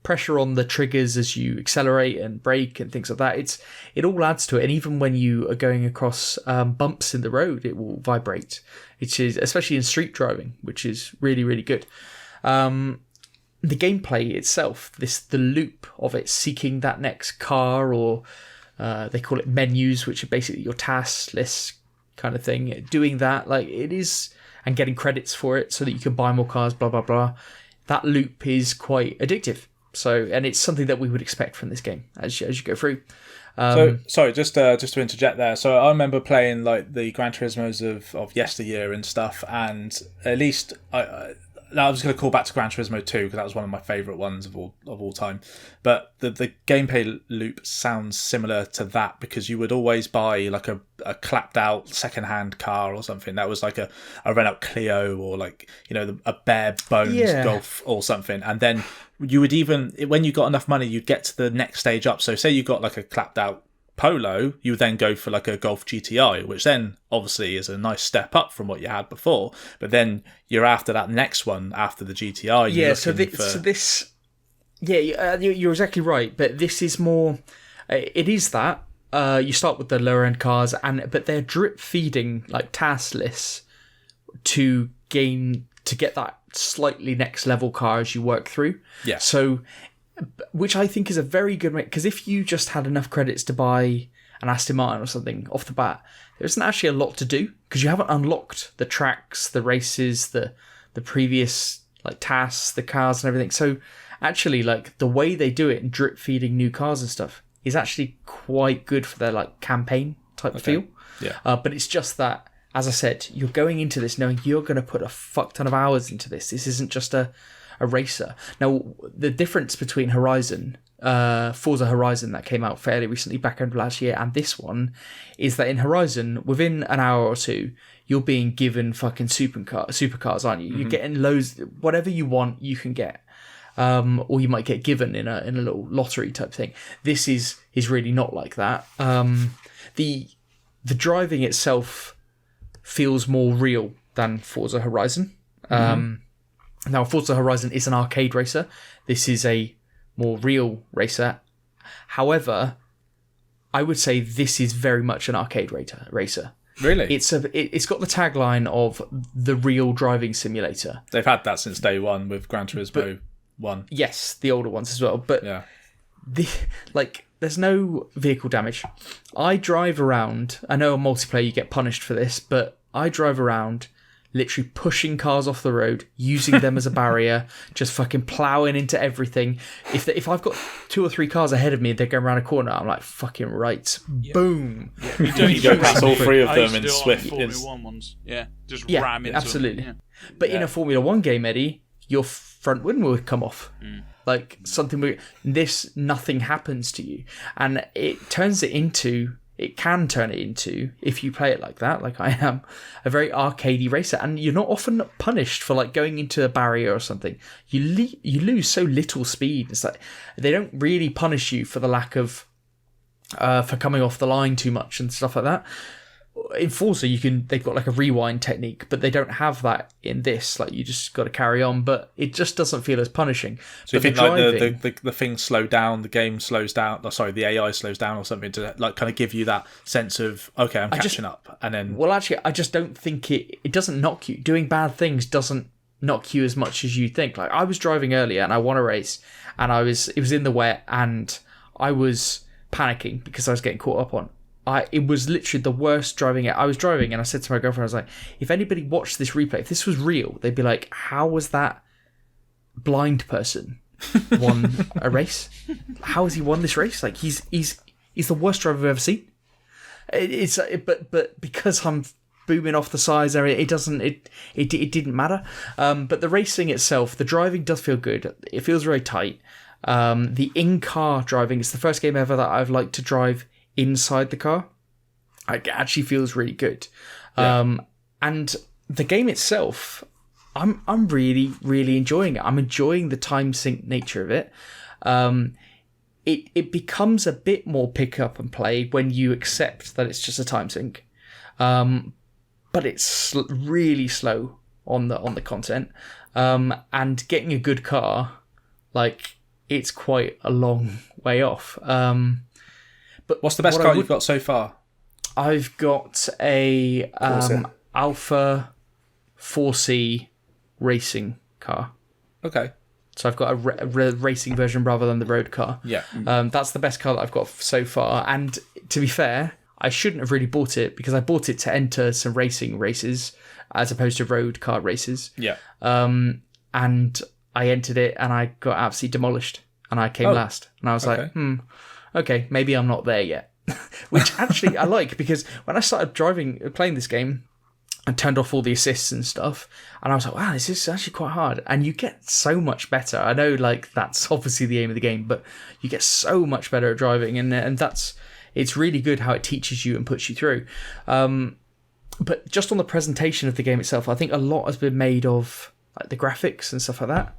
pressure on the triggers as you accelerate and brake and things like that. It all adds to it, and even when you are going across bumps in the road, it will vibrate, which is especially in street driving, which is really, really good. The gameplay itself, the loop of it, seeking that next car, or they call it menus, which are basically your task list kind of thing. Doing that, like it is, and getting credits for it so that you can buy more cars, blah blah blah. That loop is quite addictive. So, and it's something that we would expect from this game as you go through. Sorry, just to interject there. So I remember playing like the Gran Turismos of yesteryear and stuff, and at least I was going to call back to Gran Turismo 2 because that was one of my favourite ones of all time. But the gameplay loop sounds similar to that, because you would always buy like a clapped out second-hand car or something. That was like a Renault Clio, or like, a bare bones Golf or something. And then you would, even when you got enough money, you'd get to the next stage up. So say you got like a clapped out Polo, you would then go for like a Golf GTI, which then obviously is a nice step up from what you had before. But then you're after that next one after the GTI. You're exactly right. But this is more. It is that you start with the lower end cars, but they're drip feeding like task lists to get that slightly next level car as you work through. Yeah. So, which I think is a very good way, because if you just had enough credits to buy an Aston Martin or something off the bat, there isn't actually a lot to do, because you haven't unlocked the tracks, the races, the previous like tasks, the cars and everything. So actually, like the way they do it and drip feeding new cars and stuff is actually quite good for their like campaign type feel. Yeah. But it's just that, as I said, you're going into this knowing you're going to put a fuck ton of hours into this. This isn't just a racer. Now, the difference between Forza Horizon that came out fairly recently, back end of last year, and this one is that in Horizon, within an hour or two, you're being given fucking supercars, aren't you? Mm-hmm. You're getting loads, whatever you want, you can get. Or you might get given in a little lottery type thing. This is really not like that. The driving itself feels more real than Forza Horizon. Now, Forza Horizon is an arcade racer. This is a more real racer. However, I would say this is very much an arcade racer. Really? It's got the tagline of the real driving simulator. They've had that since day one with Gran Turismo 1. Yes, the older ones as well. But there's no vehicle damage. I drive around. I know on multiplayer you get punished for this, but I drive around literally pushing cars off the road, using them as a barrier, just fucking ploughing into everything. If I've got 2 or 3 cars ahead of me, they're going around a corner, I'm like, fucking right, boom. Yeah. You go past all 3 of them in Swift. Formula 1 ones. Just ram into absolutely. them. Yeah. But in a Formula 1 game, Eddie, your front wing will come off. Like something, nothing happens to you. And it can turn it into, if you play it like that, like I am, a very arcadey racer, and you're not often punished for like going into a barrier or something. You lose so little speed. It's like they don't really punish you for the lack of for coming off the line too much and stuff like that. In Forza, they've got like a rewind technique, but they don't have that in this. Like you just got to carry on, but it just doesn't feel as punishing. So if you think like the things slow down, the game slows down. The AI slows down or something to like kind of give you that sense of, okay, I'm catching up, and then. Well, actually, I just don't think it doesn't knock you. Doing bad things doesn't knock you as much as you think. Like I was driving earlier and I won a race, and it was in the wet, and I was panicking because I was getting caught up on. It was literally the worst driving. I was driving and I said to my girlfriend, I was like, if anybody watched this replay, if this was real, they'd be like, how was that blind person won a race? How has he won this race? Like he's the worst driver I've ever seen. But because I'm booming off the sides there. It didn't matter. But the racing itself, the driving does feel good. It feels very tight. The in-car driving, it's the first game ever that I've liked to drive inside the car. It actually feels really good. And the game itself, I'm really, really enjoying it. I'm enjoying the time sync nature of it. It becomes a bit more pick up and play when you accept that it's just a time sync. But it's really slow on the content. And getting a good car, like, it's quite a long way off. But what's the best car you've got so far? I've got a Alpha 4C racing car. Okay. So I've got a racing version rather than the road car. Yeah. That's the best car that I've got so far. And to be fair, I shouldn't have really bought it because I bought it to enter some racing races as opposed to road car races. Yeah. And I entered it and I got absolutely demolished and I came last. And I was like, okay, maybe I'm not there yet. Which actually I like, because when I started playing this game, I turned off all the assists and stuff, and I was like, wow, this is actually quite hard. And you get so much better. I know, like, that's obviously the aim of the game, but you get so much better at driving, and it's really good how it teaches you and puts you through. But just on the presentation of the game itself, I think a lot has been made of, like, the graphics and stuff like that.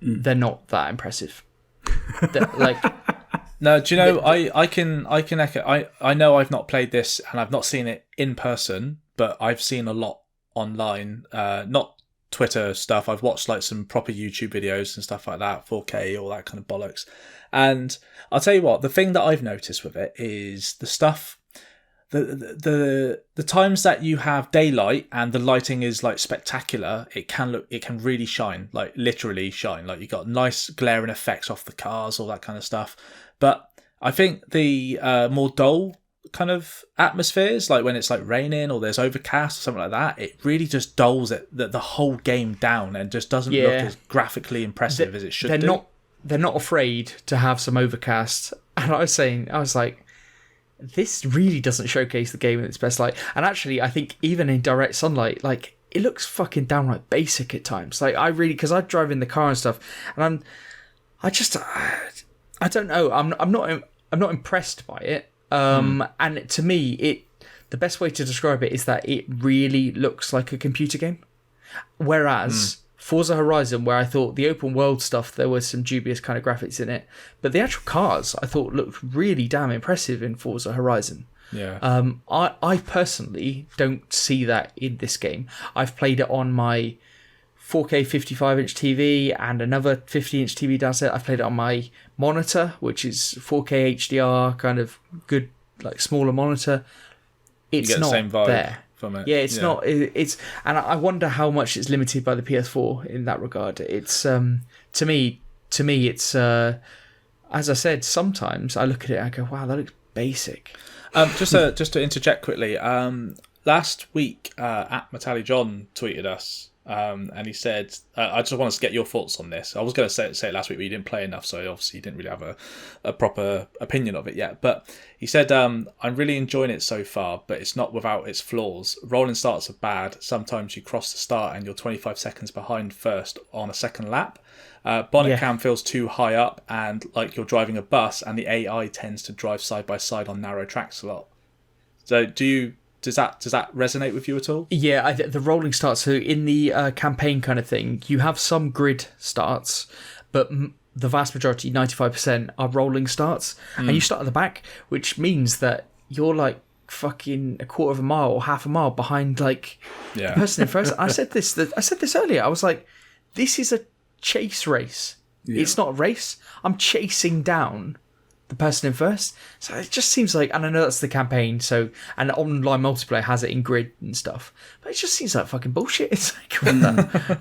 They're not that impressive. No, do you know, I can echo. I know I've not played this and I've not seen it in person, but I've seen a lot online, not Twitter stuff. I've watched like some proper YouTube videos and stuff like that, 4K, all that kind of bollocks. And I'll tell you what, the thing that I've noticed with it is the stuff, the times that you have daylight and the lighting is like spectacular, it can really shine, like literally shine. Like you got nice glaring effects off the cars, all that kind of stuff. But I think the more dull kind of atmospheres, like when it's like raining or there's overcast or something like that, it really just dulls the whole game down and just doesn't look as graphically impressive as it should do. They're not afraid to have some overcast. And I was like, this really doesn't showcase the game in its best light. And actually, I think even in direct sunlight, like, it looks fucking downright basic at times. Like, because I drive in the car and stuff, and I don't know. I'm not impressed by it. And to me, the best way to describe it is that it really looks like a computer game. Whereas Forza Horizon, where I thought the open world stuff, there was some dubious kind of graphics in it, but the actual cars I thought looked really damn impressive in Forza Horizon. Yeah. I personally don't see that in this game. I've played it on my 4K 55-inch TV and another 50-inch TV downstairs. I've played it on my monitor, which is 4K HDR, kind of good, like, smaller monitor. It's you get not the same vibe there from it. Yeah, it's not. And I wonder how much it's limited by the PS4 in that regard. It's to me, it's as I said. Sometimes I look at it and I go, "Wow, that looks basic." Just to interject quickly. Last week, at Matali John tweeted us. And he said, I just want to get your thoughts on this. I was going to say it last week, but you didn't play enough, so obviously you didn't really have a proper opinion of it yet. But he said, I'm really enjoying it so far, but it's not without its flaws. Rolling starts are bad. Sometimes you cross the start and you're 25 seconds behind first on a second lap. Bonnet cam feels too high up and like you're driving a bus, and the AI tends to drive side by side on narrow tracks a lot. So Does that resonate with you at all? Yeah, the rolling starts. So in the campaign kind of thing, you have some grid starts, but the vast majority, 95%, are rolling starts, and you start at the back, which means that you're like fucking a quarter of a mile or half a mile behind, like, the person in first. I said this earlier. I was like, this is a chase race. Yeah. It's not a race. I'm chasing down the person in first. So it just seems like, and I know that's the campaign, so, and online multiplayer has it in grid and stuff, but it just seems like fucking bullshit. It's like,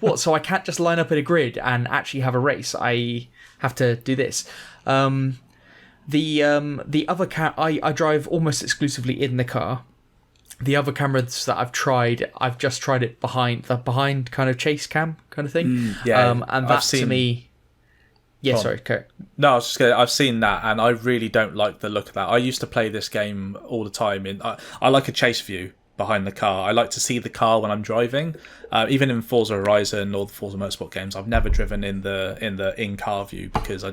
what? So I can't just line up in a grid and actually have a race. I have to do this. The other I drive almost exclusively in the car. The other cameras that I've just tried it behind kind of chase cam kind of thing. And that to me. Yeah, sorry, Kurt. No, I was just I've seen that, and I really don't like the look of that. I used to play this game all the time. I like a chase view, behind the car. I like to see the car when I'm driving. Even in Forza Horizon or the Forza Motorsport games, I've never driven in the in-car view because I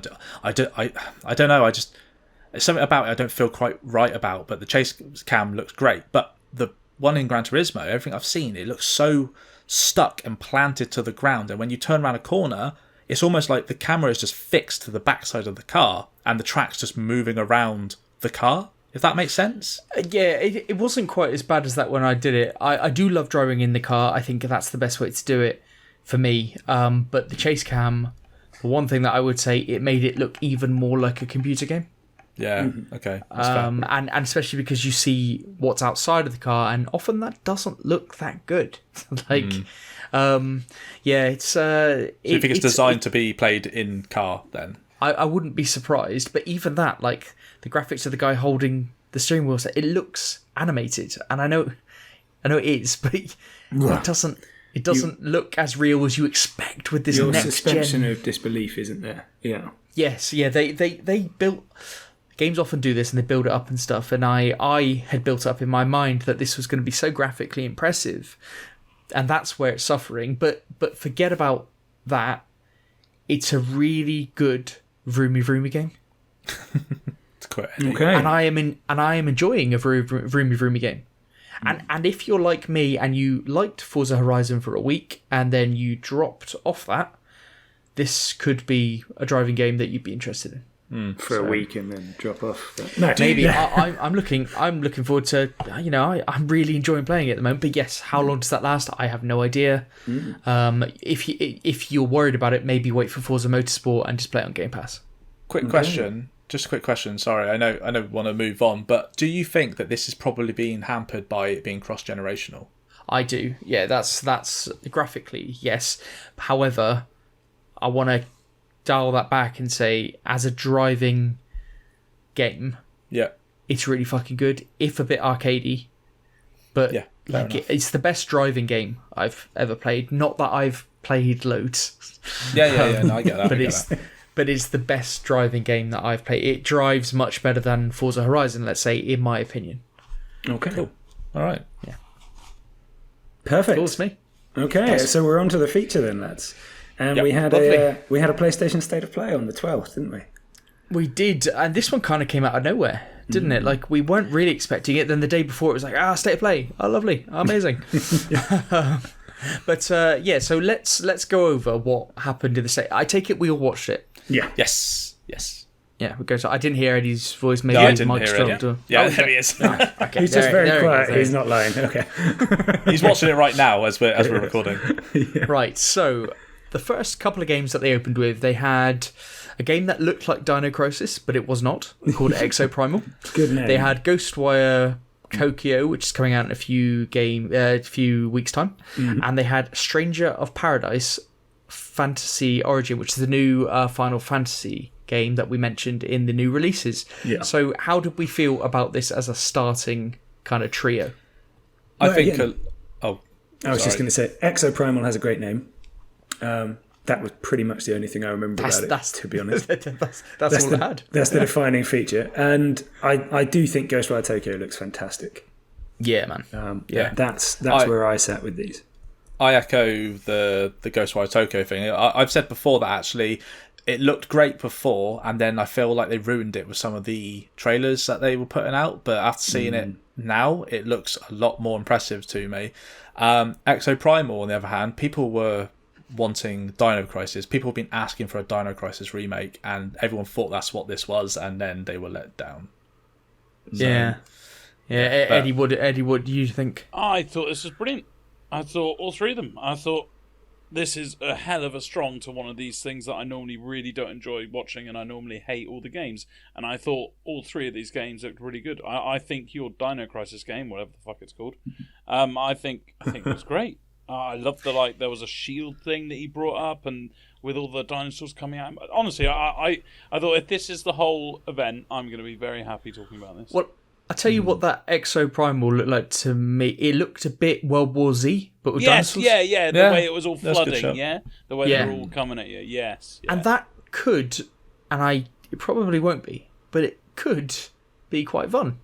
don't know. It's something about it I don't feel quite right about. But the chase cam looks great. But the one in Gran Turismo, everything I've seen, it looks so stuck and planted to the ground. And when you turn around a corner, it's almost like the camera is just fixed to the backside of the car and the track's just moving around the car, if that makes sense. Yeah, it wasn't quite as bad as that when I did it. I do love driving in the car. I think that's the best way to do it for me. But the chase cam, the one thing that I would say, it made it look even more like a computer game. Yeah, okay. That's fair. And especially because you see what's outside of the car, and often that doesn't look that good. It's... So you think it's designed to be played in car, then? I wouldn't be surprised, but even that, like, the graphics of the guy holding the steering wheel, it looks animated, and I know it is, but it doesn't look as real as you expect with this Your next suspension gen of disbelief, isn't there? Yeah. Yes, yeah, they built... Games often do this, and they build it up and stuff, and I had built up in my mind that this was going to be so graphically impressive, and that's where it's suffering, but forget about that. It's a really good Vroomy game. It's quite okay. And I am enjoying a Vroomy game. And if you're like me and you liked Forza Horizon for a week and then you dropped off that, this could be a driving game that you'd be interested in. For a week and then drop off. Maybe. Yeah. I'm looking forward to. I'm really enjoying playing it at the moment. But yes, how long does that last? I have no idea. If you're worried about it, maybe wait for Forza Motorsport and just play it on Game Pass. Quick question. Just a quick question. Sorry, I know. We want to move on, but do you think that this is probably being hampered by it being cross-generational? I do. Yeah, that's graphically yes. However, I want to dial that back and say, as a driving game, it's really fucking good, if a bit arcadey, but it's the best driving game I've ever played. Not that I've played loads. No, I get that. But it's the best driving game that I've played. It drives much better than Forza Horizon, let's say, in my opinion. Okay, cool. All right, yeah, perfect. Cool, me. Okay, so we're on to the feature then, lads. And we had a PlayStation State of Play on the 12th, didn't we? We did, and this one kind of came out of nowhere, didn't it? Like, we weren't really expecting it. Then the day before, it was like, State of Play, lovely, amazing. But so let's go over what happened in the State. I take it we all watched it. Yeah. Yes. Yeah, we go. So I didn't hear Eddie's voice. Maybe I didn't Mike's hear it. Yeah, there he is. Okay, he's just very quiet. He's not lying. Okay. He's watching it right now as we're recording. Right. So the first couple of games that they opened with, they had a game that looked like Dino Crisis, but it was not, called Exoprimal. Good name. They had Ghostwire Tokyo, which is coming out in a few weeks' time, and they had Stranger of Paradise Fantasy Origin, which is the new Final Fantasy game that we mentioned in the new releases. Yeah. So how did we feel about this as a starting kind of trio? I was just going to say, Exoprimal has a great name. That was pretty much the only thing I remember about it, to be honest. That's all it had. That's the defining feature. And I do think Ghostwire Tokyo looks fantastic. Yeah, man. That's where I sat with these. I echo the Ghostwire Tokyo thing. I've said before that actually it looked great before, and then I feel like they ruined it with some of the trailers that they were putting out. But after seeing it now, it looks a lot more impressive to me. Exoprimal, on the other hand, people were wanting Dino Crisis. People have been asking for a Dino Crisis remake, and everyone thought that's what this was, and then they were let down. So, Eddie, what do you think? I thought this was brilliant. I thought all three of them. I thought this is a hell of a strong to one of these things that I normally really don't enjoy watching, and I normally hate all the games. And I thought all three of these games looked really good. I think your Dino Crisis game, whatever the fuck it's called, I think it was great. I loved there was a shield thing that he brought up, and with all the dinosaurs coming out. Honestly, I thought if this is the whole event, I'm going to be very happy talking about this. Well, I'll tell you what that Exoprimal looked like to me. It looked a bit World War Z, but with dinosaurs. The way it was all flooding, the way they were all coming at you, yes. Yeah. And that could, it probably won't be, but it could be quite fun.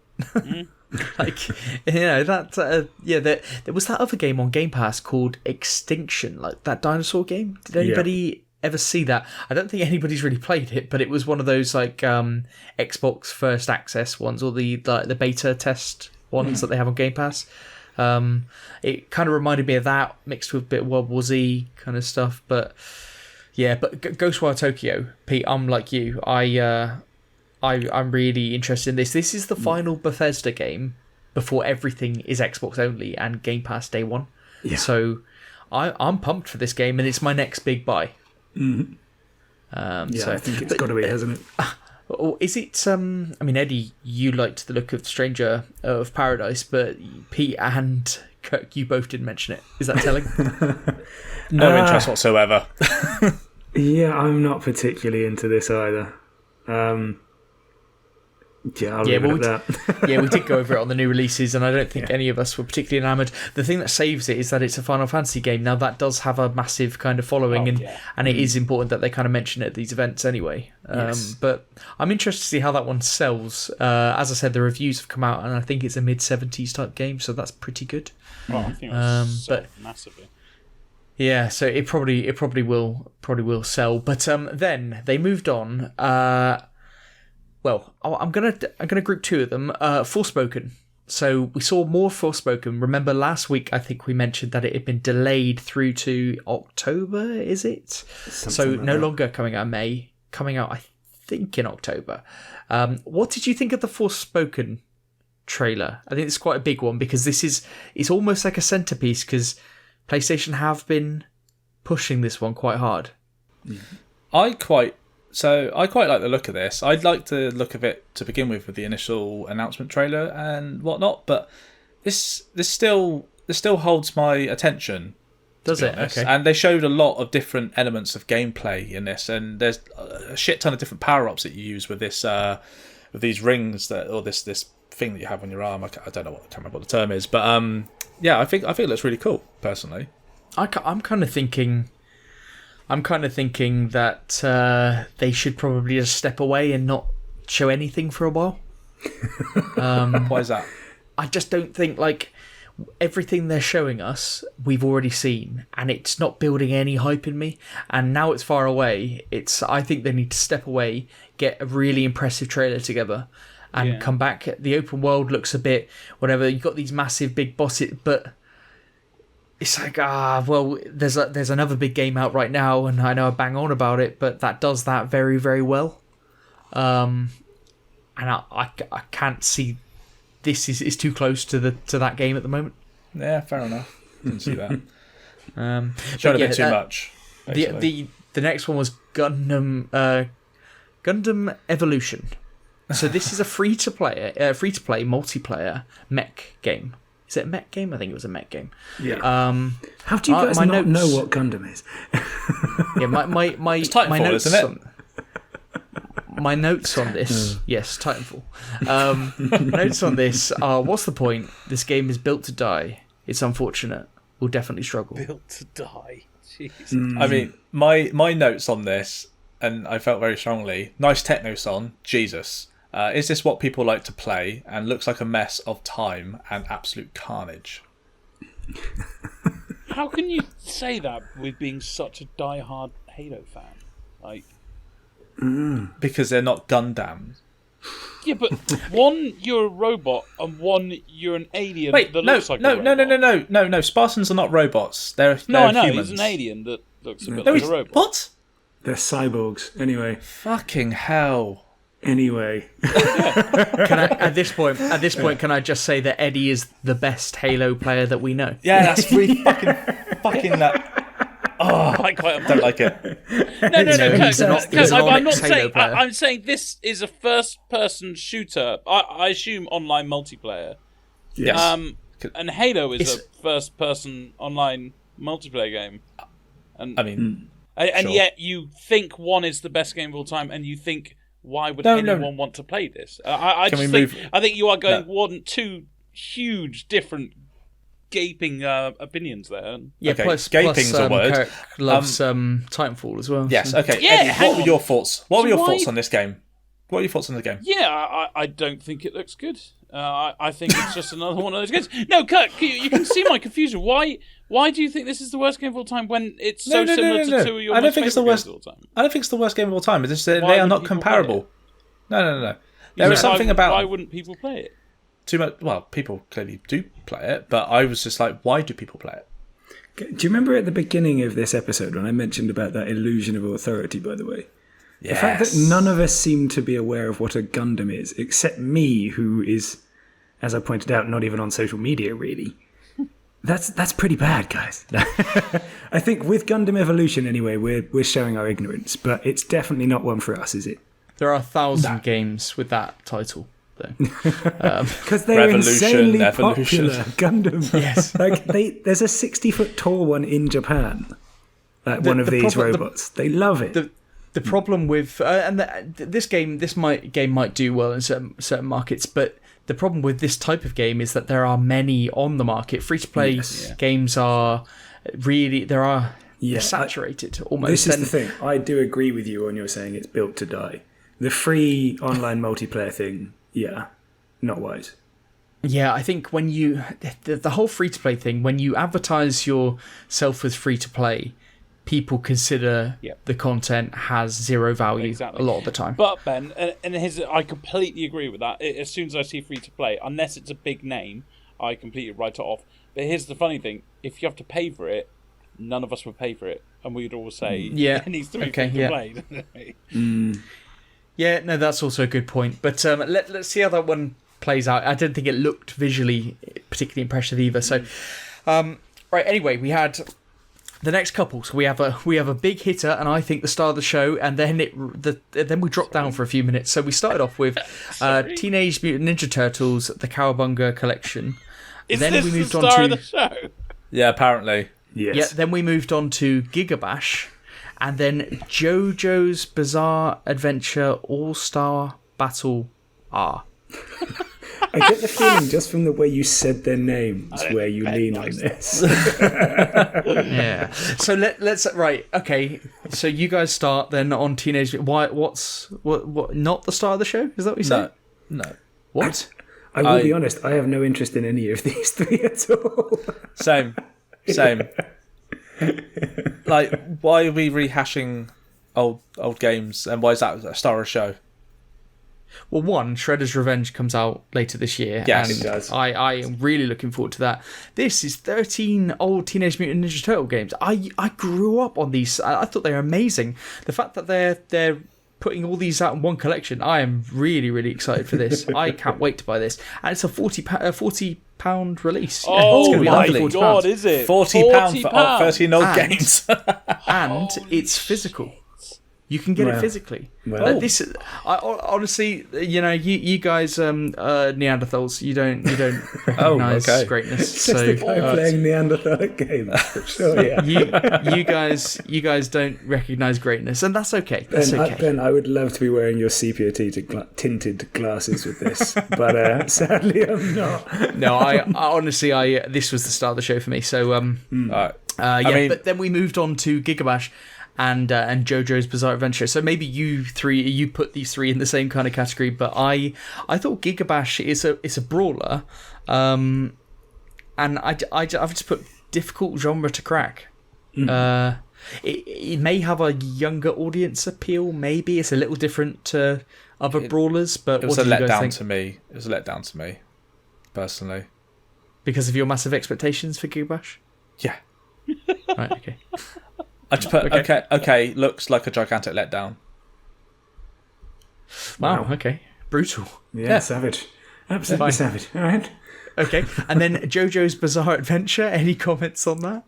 Like, that there was that other game on Game Pass called Extinction, like that dinosaur game. Did anybody ever see that? I don't think anybody's really played it, but it was one of those like Xbox First Access ones, or the beta test ones that they have on Game Pass. It kind of reminded me of that, mixed with a bit of World War Z kind of stuff. But Ghostwire Tokyo, Pete, I'm like you. I'm really interested in this. This is the final Bethesda game before everything is Xbox only and Game Pass day one. Yeah. So I'm pumped for this game, and it's my next big buy. Mm-hmm. I think it's got to be, hasn't it? Is it? I mean, Eddie, you liked the look of Stranger of Paradise, but Pete and Kirk, you both didn't mention it. Is that telling? No interest whatsoever. Yeah, I'm not particularly into this either. I'll leave it at that. We did go over it on the new releases, and I don't think any of us were particularly enamoured. The thing that saves it is that it's a Final Fantasy game. Now, that does have a massive kind of following, and it is important that they kind of mention it at these events anyway. But I'm interested to see how that one sells. As I said, the reviews have come out, and I think it's a mid-70s type game, so that's pretty good. Well, I think it's massively. Yeah, so it probably will sell. But then they moved on. Well, I'm gonna group two of them. Forspoken. So we saw more Forspoken. Remember last week, I think we mentioned that it had been delayed through to October. Is it? Something like no longer coming out in May. Coming out, I think, in October. What did you think of the Forspoken trailer? I think it's quite a big one because it's almost like a centerpiece because PlayStation have been pushing this one quite hard. I quite like the look of this. I'd like the look of it to begin with the initial announcement trailer and whatnot, but this still holds my attention. Does it? Okay. And they showed a lot of different elements of gameplay in this, and there's a shit ton of different power-ups that you use with this with these rings or this thing that you have on your arm. I can't remember what the term is, but I think it looks really cool personally. I'm kind of thinking that they should probably just step away and not show anything for a while. Why is that? I just don't think, like, everything they're showing us, we've already seen, and it's not building any hype in me. And now it's far away. I think they need to step away, get a really impressive trailer together, and come back. The open world looks a bit whatever. You've got these massive big bosses, but it's like, there's another big game out right now, and I know I bang on about it, but that does that very, very well. And I can't see this is too close to that game at the moment. Yeah, fair enough. Didn't see that. Showed a bit too much. The next one was Gundam Evolution. So this is a free to play multiplayer mech game. Is it a mech game? I think it was a mech game. Yeah. How do you guys not know what Gundam is? Yeah, my it's Titanfall, notes, isn't it? My notes on this, yes, Titanfall. Notes on this are: what's the point? This game is built to die. It's unfortunate. We'll definitely struggle. Built to die. Jeez. I mean, my notes on this, and I felt very strongly. Nice techno song. Jesus. Is this what people like to play? And looks like a mess of time and absolute carnage. How can you say that with being such a die-hard Halo fan? Like, because they're not Gundams. Yeah, but one you're a robot and one you're an alien. Wait, that looks like a robot. No. Spartans are not robots. They're I know. humans. He's an alien that looks a bit like a robot. What? They're cyborgs. Anyway. Fucking hell. Anyway. Can I, at this point, can I just say that Eddie is the best Halo player that we know? Yeah, that's really fucking that. Oh, I don't like it. No. I'm not saying. I'm saying this is a first-person shooter. I assume online multiplayer. Yes. And Halo is a first-person online multiplayer game. And I mean, and yet you think one is the best game of all time, and you think, why would anyone want to play this? I think you are going two huge different gaping opinions there. Yeah, okay. plus Gaping's a word. Kirk loves Titanfall as well. Yes, so. okay. Yeah, Eddie, what were your thoughts? What were your thoughts on this game? What are your thoughts on the game? Yeah, I don't think it looks good. I think it's just another one of those games. No, Kurt, you can see my confusion. Why do you think this is the worst game of all time when it's so similar to two of your most favourite games of all time? I don't think it's the worst game of all time. It's just that they are not comparable. No. There is something about... Why wouldn't people play it? Too much. Well, people clearly do play it, but I was just like, why do people play it? Do you remember at the beginning of this episode when I mentioned about that illusion of authority, by the way? Yes. The fact that none of us seem to be aware of what a Gundam is, except me, who is, as I pointed out, not even on social media, really. That's pretty bad, guys. I think with Gundam Evolution, anyway, we're showing our ignorance, but it's definitely not one for us, is it? There are 1,000 games with that title. Because they're insanely popular, Gundam. Yes, like there's a 60-foot tall one in Japan. One of these robots. They love it. The problem with this game might do well in certain markets, but the problem with this type of game is that there are many on the market. Free-to-play games are really saturated almost. This is the thing. I do agree with you on your saying it's built to die. The free online multiplayer thing. Yeah, not wise. Yeah, I think when the whole free-to-play thing, when you advertise yourself as free-to-play, people consider the content has zero value a lot of the time. But Ben, I completely agree with that. As soon as I see free-to-play, unless it's a big name, I completely write it off. But here's the funny thing. If you have to pay for it, none of us would pay for it. And we'd all say, it needs to be free-to-play. Yeah, no, that's also a good point. But let's see how that one plays out. I didn't think it looked visually particularly impressive either. So, right. Anyway, we had the next couple. So we have a big hitter, and I think the star of the show. And then then we dropped down for a few minutes. So we started off with Teenage Mutant Ninja Turtles: The Cowabunga Collection. Is then this we moved the star of the show? Yeah, apparently. Yes. Yeah. Then we moved on to Gigabash. And then JoJo's Bizarre Adventure All-Star Battle R. I get the feeling just from the way you said their names where you lean on this. Yeah. So let's right. Okay. So you guys start then on Teenage. What? Not the star of the show? Is that what you said? No. What? I will be honest. I have no interest in any of these three at all. Same. Like, why are we rehashing old games, and why is that a star of a show? Well, one, Shredder's Revenge comes out later this year. Yes, and it does. I am really looking forward to that. This is 13 old Teenage Mutant Ninja Turtle games. I grew up on these. I thought they were amazing. The fact that they're putting all these out in one collection, I am really, really excited for this. I can't wait to buy this. And it's a £40 release. Oh my God, is it? £40 for 13 old games. And it's physical. You can get it physically. Well. Honestly, you guys, Neanderthals, you don't recognise greatness. Just the guy playing Neanderthal games. Sure, yeah. You guys don't recognise greatness, and that's okay. Ben, I would love to be wearing your sepia tinted glasses with this, but sadly I'm not. No, I honestly, this was the start of the show for me. So, but then we moved on to Gigabash. And JoJo's Bizarre Adventure. So maybe you put these three in the same kind of category, but I thought Gigabash is a brawler, and I've just put difficult genre to crack. It may have a younger audience appeal. Maybe it's a little different to other brawlers, but it was a letdown to me. It was a letdown to me, personally, because of your massive expectations for Gigabash. Yeah. Right. Okay. I just put okay. Looks like a gigantic letdown. Wow. Okay. Brutal. Yeah. Savage. Absolutely savage. All right. Okay. And then JoJo's Bizarre Adventure. Any comments on that?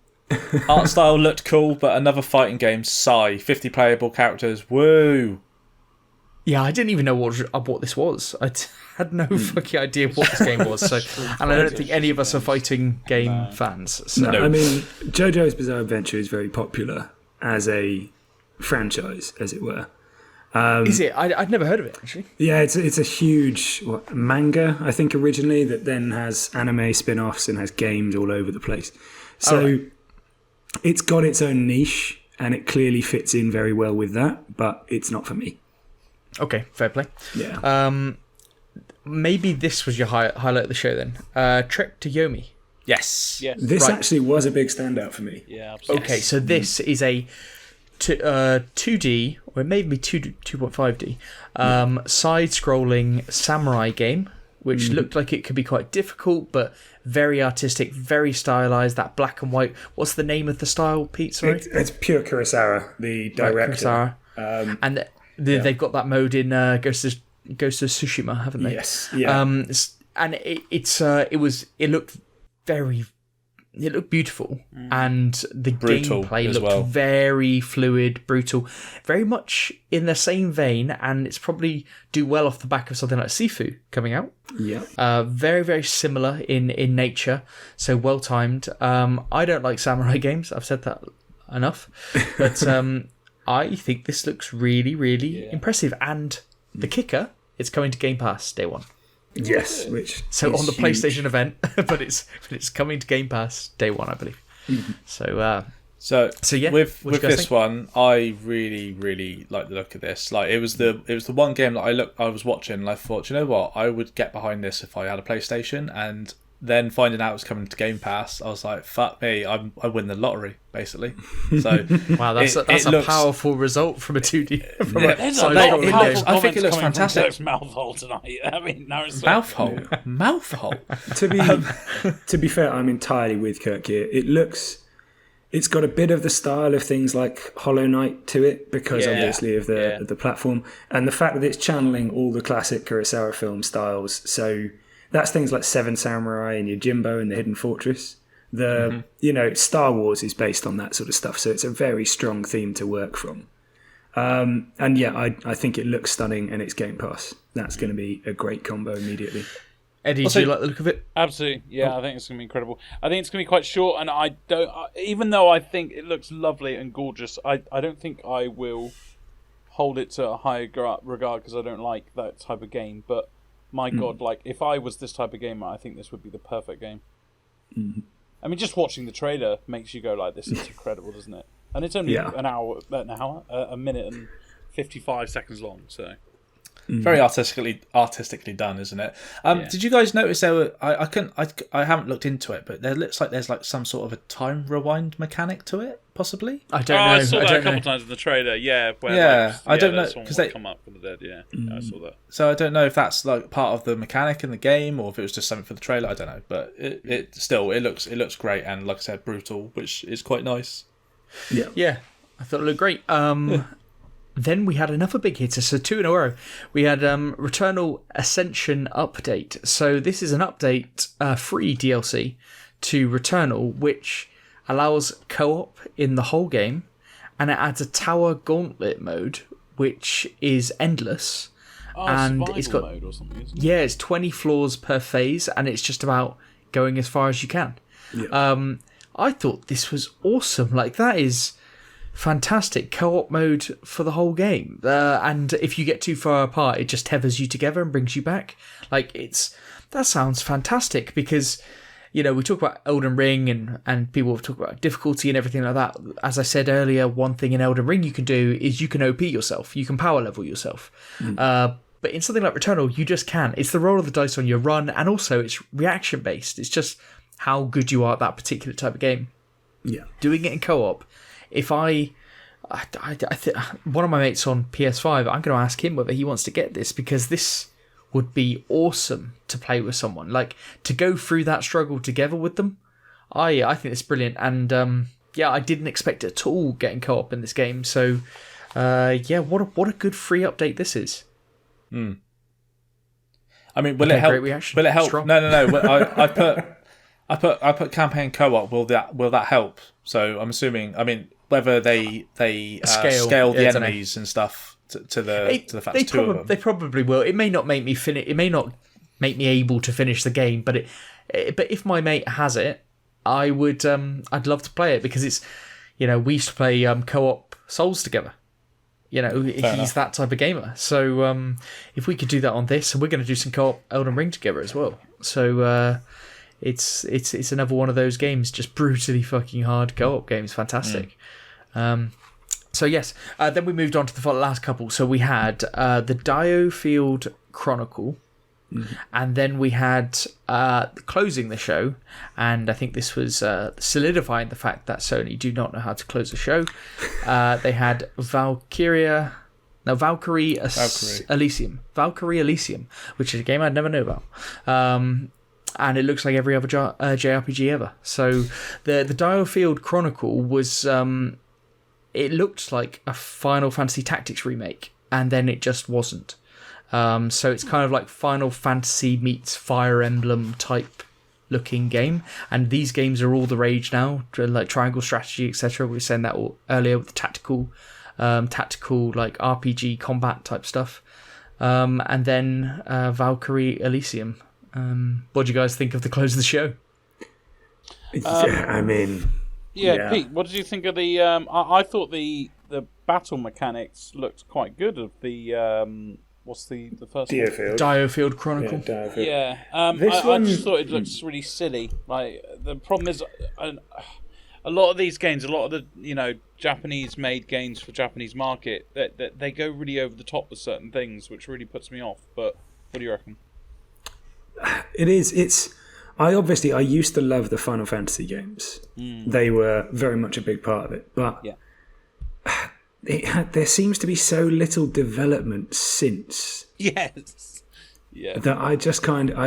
Art style looked cool, but another fighting game. Sigh. 50 playable characters. Woo. Yeah, I didn't even know what this was. I had no fucking idea what this game was. So, and I don't think any of us are fighting game fans. So. No, I mean, JoJo's Bizarre Adventure is very popular as a franchise, as it were. Is it? I'd never heard of it, actually. Yeah, it's a huge manga, I think, originally, that then has anime spin-offs and has games all over the place. So it's got its own niche, and it clearly fits in very well with that, but it's not for me. Okay, fair play. Yeah. Maybe this was your highlight of the show then. Trek to Yomi. Yes. This actually was a big standout for me. Yeah, absolutely. Okay, so this is a 2D, or maybe 2.5D, side-scrolling samurai game, which looked like it could be quite difficult, but very artistic, very stylized, that black and white. What's the name of the style, Pete? Sorry? It's pure Kurosawa, the director. Right, Kurosawa. And they've got that mode in Ghost of Tsushima, haven't they? Yes. Yeah. And it looked beautiful, and the Brutal gameplay as looked well. very fluid, brutal, very much in the same vein, and it's probably do well off the back of something like Sifu coming out. Yeah. Very, very similar in nature, so well timed. I don't like samurai games. I've said that enough, but I think this looks really, really impressive. And the kicker, it's coming to Game Pass day one. Yes, which So is on the huge. PlayStation event, but it's coming to Game Pass day one, I believe. So yeah, with what do you guys this think? one, I really, really like the look of this. Like it was the one game that I was watching, and I thought, you know what, I would get behind this if I had a PlayStation. And then finding out it was coming to Game Pass, I was like, fuck me, I win the lottery basically. So Wow, that's a powerful result from a 2D. From a There's a side lot of scrolling powerful game. I think it looks comments coming from fantastic. Dirk's mouthhole tonight. I mean, no, it's mouthhole. To be fair, I'm entirely with Kirk here. It's got a bit of the style of things like Hollow Knight to it, because obviously of the platform, and the fact that it's channeling all the classic Kurosawa film styles. So that's things like Seven Samurai and Yojimbo and the Hidden Fortress. Star Wars is based on that sort of stuff, so it's a very strong theme to work from. And yeah, I think it looks stunning, and it's Game Pass. That's going to be a great combo immediately. Eddie, do you like the look of it? Absolutely, yeah. I think it's going to be incredible. I think it's going to be quite short, and I don't. Even though I think it looks lovely and gorgeous, I don't think I will hold it to a higher regard because I don't like that type of game. But my God, like if I was this type of gamer, I think this would be the perfect game. I mean, just watching the trailer makes you go like, "This is incredible," doesn't it? And it's only a minute and 55 seconds long, so. Very artistically done, isn't it? Did you guys notice there were? I haven't looked into it, but there looks like there's like some sort of a time rewind mechanic to it, possibly. I don't know. I saw that a couple times in the trailer. Yeah, where I don't know because they come up from the dead. Yeah, I saw that. So I don't know if that's like part of the mechanic in the game or if it was just something for the trailer. I don't know, but it looks great, and like I said, brutal, which is quite nice. Yeah, I thought it looked great. Then we had another big hitter, so 2 in a row. We had Returnal Ascension Update. So this is an update, free DLC to Returnal, which allows co-op in the whole game, and it adds a Tower Gauntlet mode, which is endless. And it's got mode or something, isn't it? Yeah, it's 20 floors per phase, and it's just about going as far as you can. I thought this was awesome. Like, that is fantastic co-op mode for the whole game, and if you get too far apart, it just tethers you together and brings you back. Like, that sounds fantastic, because we talk about Elden Ring and people talk about difficulty and everything like that. As I said earlier, one thing in Elden Ring you can do is you can OP yourself, you can power level yourself. But in something like Returnal, you just can. It's the roll of the dice on your run, and also it's reaction based. It's just how good you are at that particular type of game. Doing it in co-op. If I one of my mates on PS5, I'm going to ask him whether he wants to get this, because this would be awesome to play with someone. Like, to go through that struggle together with them, I think it's brilliant. And I didn't expect it at all getting co-op in this game. So what a good free update this is. I mean, will it help? Great reaction. Will it help? Strong. No. I put campaign co-op. Will that help? So I'm assuming. I mean, whether they scale the enemies and stuff to the fact it's two of them. They probably will. It may not make me finish. It may not make me able to finish the game, but if my mate has it, I would. I'd love to play it, because it's. We used to play co-op Souls together. He's that type of gamer. So if we could do that on this, and we're going to do some co-op Elden Ring together as well. So it's another one of those games, just brutally fucking hard co-op games. Fantastic. So yes, then we moved on to the last couple. So we had the Diofield Chronicle, and then we had closing the show, and I think this was solidifying the fact that Sony do not know how to close a show. They had Valkyrie Elysium, which is a game I'd never know about. And it looks like every other JRPG ever. So the Diofield Chronicle was... it looked like a Final Fantasy Tactics remake, and then it just wasn't. So it's kind of like Final Fantasy meets Fire Emblem type looking game, and these games are all the rage now, like Triangle Strategy, etc. We were saying that earlier with the tactical like RPG combat type stuff. And then Valkyrie Elysium. What do you guys think of the close of the show? Pete, what did you think of the? I thought the battle mechanics looked quite good. Of the what's the first Diofield Chronicle. Yeah, Diofield. I just thought it looks really silly. Like the problem is, a lot of these games, a lot of the Japanese-made games for Japanese market, that they go really over the top with certain things, which really puts me off. But what do you reckon? It is. I used to love the Final Fantasy games. They were very much a big part of it. But there seems to be so little development since. Yes. Yeah. That I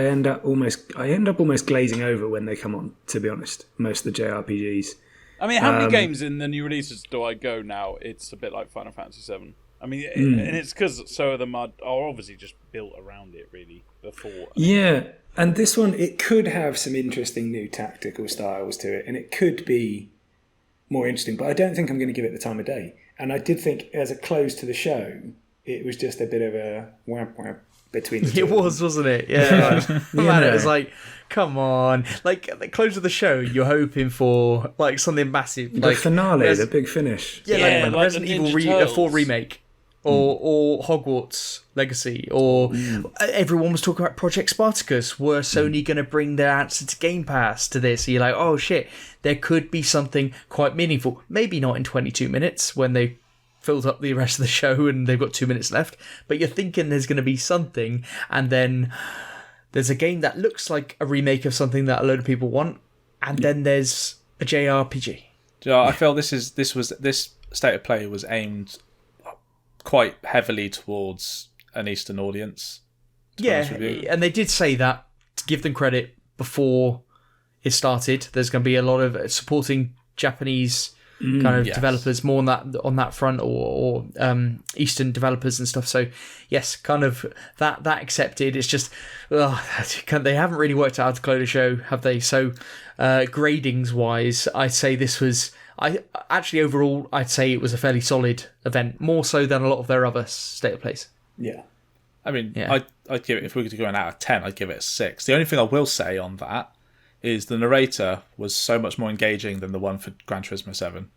end up almost glazing over when they come on, to be honest. Most of the JRPGs. I mean, how many games in the new releases do I go now? It's a bit like Final Fantasy VII. I mean, and it's because so of them are obviously just built around it, really, before. Yeah, and this one, it could have some interesting new tactical styles to it, and it could be more interesting, but I don't think I'm going to give it the time of day. And I did think, as a close to the show, it was just a bit of a whap between the two. It was, wasn't it? Yeah. It was like, come on. Like, at the close of the show, you're hoping for, like, something massive. The finale, the big finish. Yeah, like Resident Evil 4 Remake. Or Hogwarts Legacy, or everyone was talking about Project Spartacus. Were Sony going to bring their answer to Game Pass to this? So you're like, oh shit, there could be something quite meaningful. Maybe not in 22 minutes when they filled up the rest of the show and they've got 2 minutes left. But you're thinking there's going to be something, and then there's a game that looks like a remake of something that a load of people want, and then there's a JRPG. I feel this state of play was aimed quite heavily towards an Eastern audience. Yeah, and they did say that, to give them credit, before it started. There's going to be a lot of supporting Japanese kind of developers more on that front, or Eastern developers and stuff. So yes, kind of that accepted. It's just they haven't really worked out how to close the show, have they? So gradings wise, I'd say this was. Overall, I'd say it was a fairly solid event, more so than a lot of their other state of plays. Yeah. I mean, I'd give it, if we were to go an out of 10, I'd give it a 6. The only thing I will say on that is the narrator was so much more engaging than the one for Gran Turismo 7.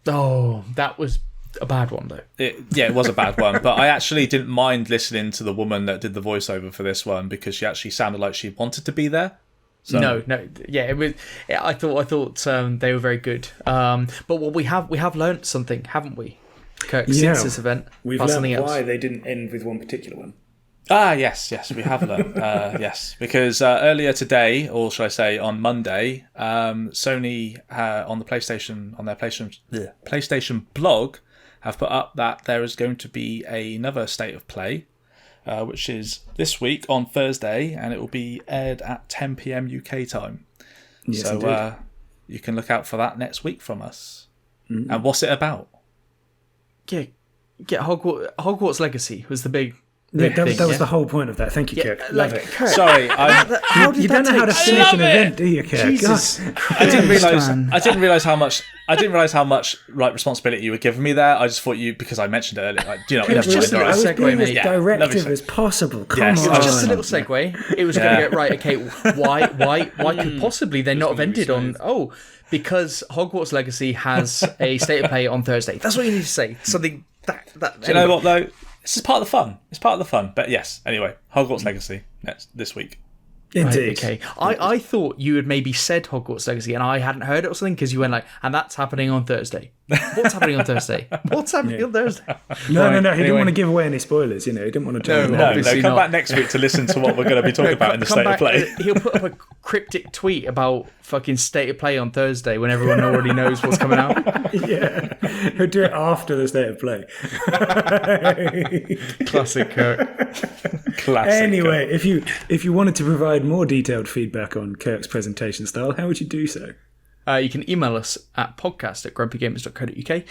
Oh, that was a bad one, though. It was a bad one, but I actually didn't mind listening to the woman that did the voiceover for this one, because she actually sounded like she wanted to be there. So. No, yeah, it was. I thought they were very good. But what we have learnt something, haven't we, Kirk? Since this event, we've learned why they didn't end with one particular one. Yes, we have learned. Yes, because earlier today, or should I say on Monday, Sony on their PlayStation blog have put up that there is going to be another state of play. Which is this week on Thursday, and it will be aired at 10 p.m. UK time. Yes, so you can look out for that next week from us. And what's it about? Yeah, Hogwarts Legacy was the big that was the whole point of that. Thank you, Kirk. Love it. Kirk, sorry, you don't know how to finish an event, do you, Kirk? Jesus I didn't realise how much right responsibility you were giving me there. I just thought because I mentioned it earlier. Like, it was just a little segue, mate. Directive as possible. Come on. It was just a little segue. It was going to get right. Okay, why could possibly they not have ended on? Oh, because Hogwarts Legacy has a state of play on Thursday. That's what you need to say. Something that. Do you know what though? This is part of the fun. It's part of the fun. But yes, anyway, Hogwarts Legacy this week. Indeed. Right, okay. I thought you had maybe said Hogwarts Legacy and I hadn't heard it or something because you went like, and that's happening on Thursday. What's happening on Thursday? What's happening on Thursday? No. He didn't want to give away any spoilers. He didn't want to tell No, come back next week to listen to what we're going to be talking about in the State of Play. He'll put up a cryptic tweet about fucking State of Play on Thursday when everyone already knows what's coming out. Yeah. He'll do it after the State of Play. Classic Kirk. Classic. Anyway, if you wanted to provide more detailed feedback on Kirk's presentation style, how would you do so? You can email us at podcast@grumpygamers.co.uk.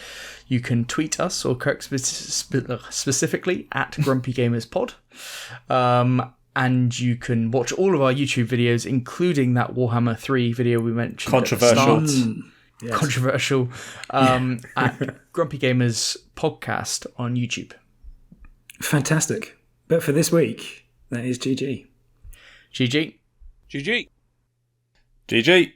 You can tweet us, or Kirk specifically, at grumpygamerspod. And you can watch all of our YouTube videos, including that Warhammer 3 video we mentioned. Controversial. Yes. Controversial. At Grumpy Gamers Podcast on YouTube. Fantastic. But for this week, that is GG. GG. GG. GG.